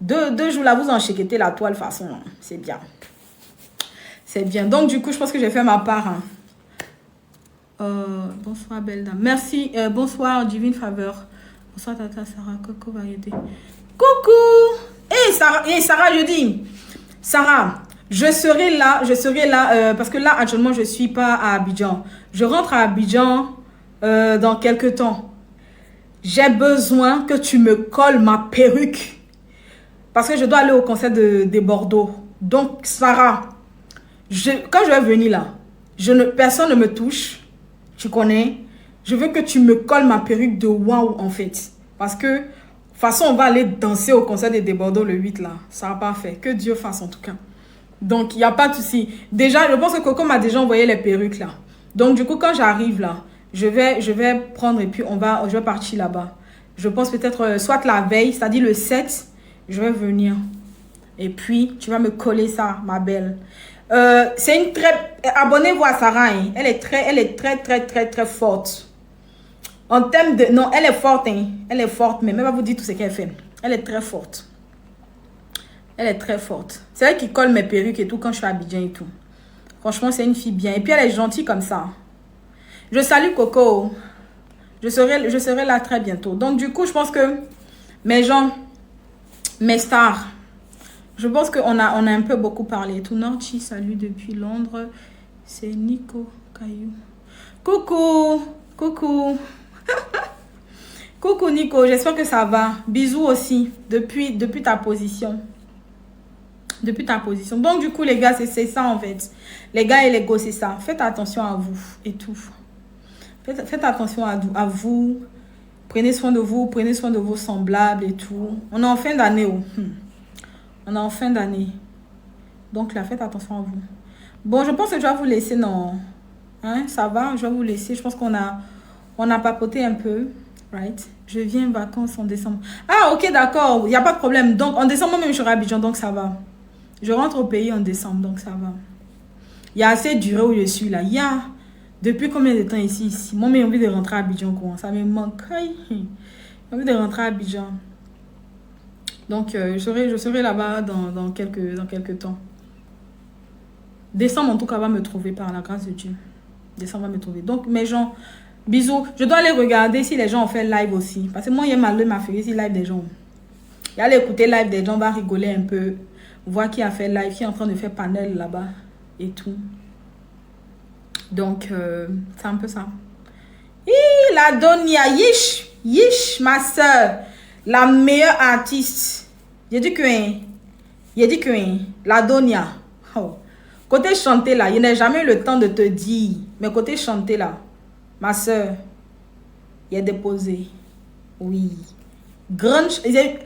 Deux jours là, vous en checkez la toile façon. Hein. C'est bien. C'est bien. Donc, du coup, je pense que j'ai fait ma part. Hein. Bonsoir, belle dame. Merci. Bonsoir, Divine Faveur. Bonsoir, Tata Sarah. Coco va aider. Coucou! Hey, Sarah, je dis. Sarah. Je serai là, parce que là, actuellement, je ne suis pas à Abidjan. Je rentre à Abidjan dans quelques temps. J'ai besoin que tu me colles ma perruque. Parce que je dois aller au concert de Bordeaux. Donc, Sarah, quand je vais venir là, personne ne me touche. Tu connais. Je veux que tu me colles ma perruque de waouh, en fait. Parce que, de toute façon, on va aller danser au concert de Bordeaux le 8 là. Ça va pas faire. Que Dieu fasse en tout cas. Donc, il n'y a pas de souci. Déjà, je pense que Coco m'a déjà envoyé les perruques là. Donc, du coup, quand j'arrive là, je vais prendre et puis je vais partir là-bas. Je pense peut-être soit la veille, c'est-à-dire le 7, je vais venir. Et puis, tu vas me coller ça, ma belle. C'est une très... Abonnez-vous à Sarah. Hein. Elle est très forte. En termes de... Non, elle est forte. Hein. Elle est forte, mais elle va vous dire tout ce qu'elle fait. Elle est très forte. Elle est très forte. C'est elle qui colle mes perruques et tout quand je suis à Abidjan et tout. Franchement, c'est une fille bien. Et puis, elle est gentille comme ça. Je salue Coco. Je serai là très bientôt. Donc, du coup, je pense que mes gens, mes stars, je pense qu'on a un peu beaucoup parlé. Tout Norchi, salut depuis Londres. C'est Nico Caillou. Coucou. Coucou. Coucou Nico, j'espère que ça va. Bisous aussi depuis ta position. Depuis ta position. Donc, du coup, les gars, c'est ça, en fait. Les gars et les gosses, c'est ça. Faites attention à vous et tout. Faites attention à vous. Prenez soin de vous. Prenez soin de vos semblables et tout. On est en fin d'année. Oh. On est en fin d'année. Donc, là, faites attention à vous. Bon, je pense que je vais vous laisser, non. Hein, ça va, je vais vous laisser. Je pense qu'on a papoté un peu. Right? Je viens en vacances en décembre. Ah, ok, d'accord. Il n'y a pas de problème. Donc, en décembre, même, je serai à Abidjan. Donc, ça va. Je rentre au pays en décembre, donc ça va. Il y a assez de durée où je suis là. Il y a... Depuis combien de temps ici? Moi, j'ai envie de rentrer à Abidjan. Quoi. Ça me manque. J'ai envie de rentrer à Abidjan. Donc, je serai là-bas dans quelques temps. Décembre, en tout cas, va me trouver par la grâce de Dieu. Décembre va me trouver. Donc, mes gens, Bisous. Je dois aller regarder si les gens ont fait live aussi. Parce que moi, il y a mal de ma fille si live des gens. Et aller écouter live des gens, on va rigoler un peu. Voir qui a fait live, qui est en train de faire panel là-bas. Et tout. Donc, c'est un peu ça. Hi, la Donia. Yish. Yish, ma soeur. La meilleure artiste. J'ai dit que... J'ai dit que... La Donia. Oh. Côté chanter là, il n'y a jamais eu le temps de te dire. Mais côté chanter là, ma soeur, il est déposé. Oui. Grande... Je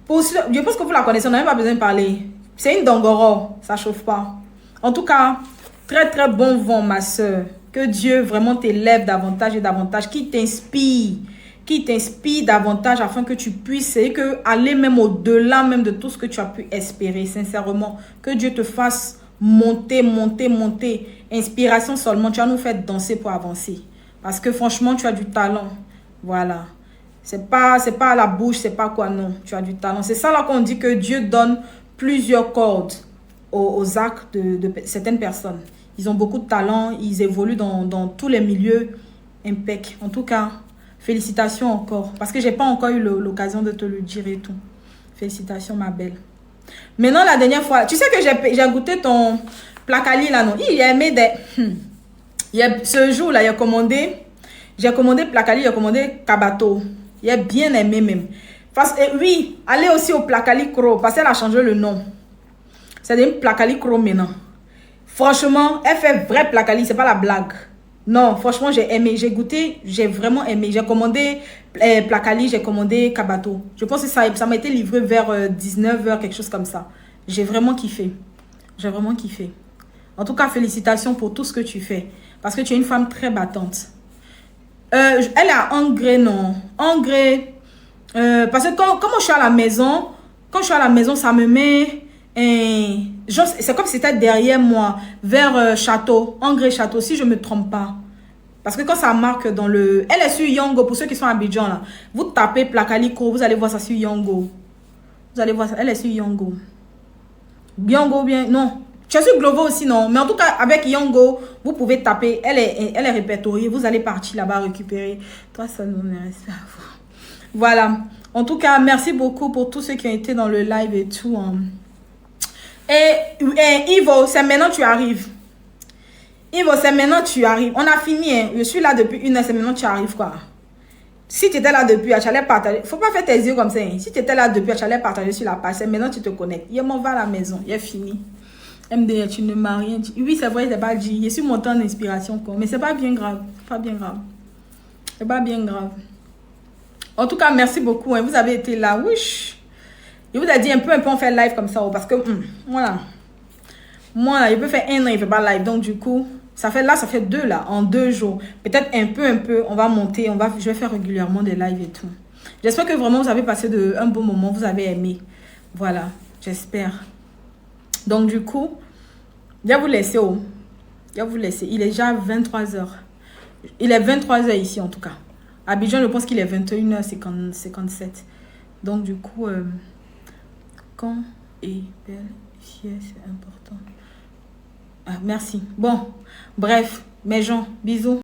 pense que vous la connaissez, on n'a même pas besoin de parler. C'est une Dongoro, ça chauffe pas. En tout cas, très très bon vent, ma soeur. Que Dieu vraiment t'élève davantage et davantage, qui t'inspire davantage afin que tu puisses et que aller même au-delà même de tout ce que tu as pu espérer, sincèrement. Que Dieu te fasse monter. Inspiration seulement, tu vas nous faire danser pour avancer. Parce que franchement, tu as du talent. Voilà. C'est pas à la bouche, c'est pas quoi, non. Tu as du talent. C'est ça là qu'on dit que Dieu donne plusieurs cordes aux arcs de certaines personnes. Ils ont beaucoup de talent, ils évoluent dans tous les milieux. Impec. En tout cas, félicitations encore. Parce que j'ai pas encore eu l'occasion de te le dire et tout. Félicitations, ma belle. Maintenant, la dernière fois, tu sais que j'ai goûté ton placali là, non? Il a aimé des... ce jour-là, j'ai commandé placali, j'ai commandé kabato. Il a bien aimé même. Oui, allez aussi au placali Cro, parce qu'elle a changé le nom. C'est une placali Cro maintenant. Franchement, elle fait vrai placali, c'est pas la blague. Non, franchement, j'ai aimé, j'ai goûté, j'ai vraiment aimé. J'ai commandé placali, j'ai commandé kabato. Je pense que ça m'a été livré vers 19h, quelque chose comme ça. J'ai vraiment kiffé. J'ai vraiment kiffé. En tout cas, félicitations pour tout ce que tu fais. Parce que tu es une femme très battante. Elle est à Angré, non. Angré. Parce que quand je suis à la maison, ça me met... c'est comme si c'était derrière moi, vers Château, Angré Château, si je ne me trompe pas. Parce que quand ça marque dans le... Elle est sur Yongo, pour ceux qui sont à Abidjan, là. Vous tapez Placalico, vous allez voir ça sur Yongo. Vous allez voir ça, elle est sur Yongo. Yongo, bien, non. Je suis Glovo aussi, non. Mais en tout cas, avec Yongo, vous pouvez taper, elle est répertoriée. Vous allez partir là-bas récupérer. Toi, ça ne me reste pas. Voilà. En tout cas, merci beaucoup pour tous ceux qui ont été dans le live et tout. Hein. Et Ivo, c'est maintenant que tu arrives. Ivo, c'est maintenant que tu arrives. On a fini. Hein. Je suis là depuis 1 heure. C'est maintenant que tu arrives, quoi. Si tu étais là depuis, tu allais partager. Faut pas faire tes yeux comme ça. Hein. Si tu étais là depuis, tu allais partager sur la page. C'est maintenant que tu te connectes. Il m'en va à la maison. Il est fini. MD, tu ne m'as rien dit. Oui, c'est vrai, c'est pas dit. Je suis monté en inspiration, quoi. Mais c'est pas bien grave. Pas bien grave. C'est pas bien grave. En tout cas, merci beaucoup. Hein. Vous avez été là. Wesh. Je vous ai dit un peu on fait live comme ça. Parce que, voilà. Moi, là, je peux faire 1 an, il ne fait pas live. Donc, du coup, ça fait 2 là, en 2 jours. Peut-être un peu, on va monter. Je vais faire régulièrement des lives et tout. J'espère que vraiment, vous avez passé un bon moment. Vous avez aimé. Voilà, j'espère. Donc, du coup, je vais vous laisser. Je vais vous laisser. Il est déjà 23h. Il est 23h ici, en tout cas. À Abidjan, je pense qu'il est 21h57. Donc, du coup, quand est belle, fière, c'est important. Ah, merci. Bon, bref, mes gens, bisous.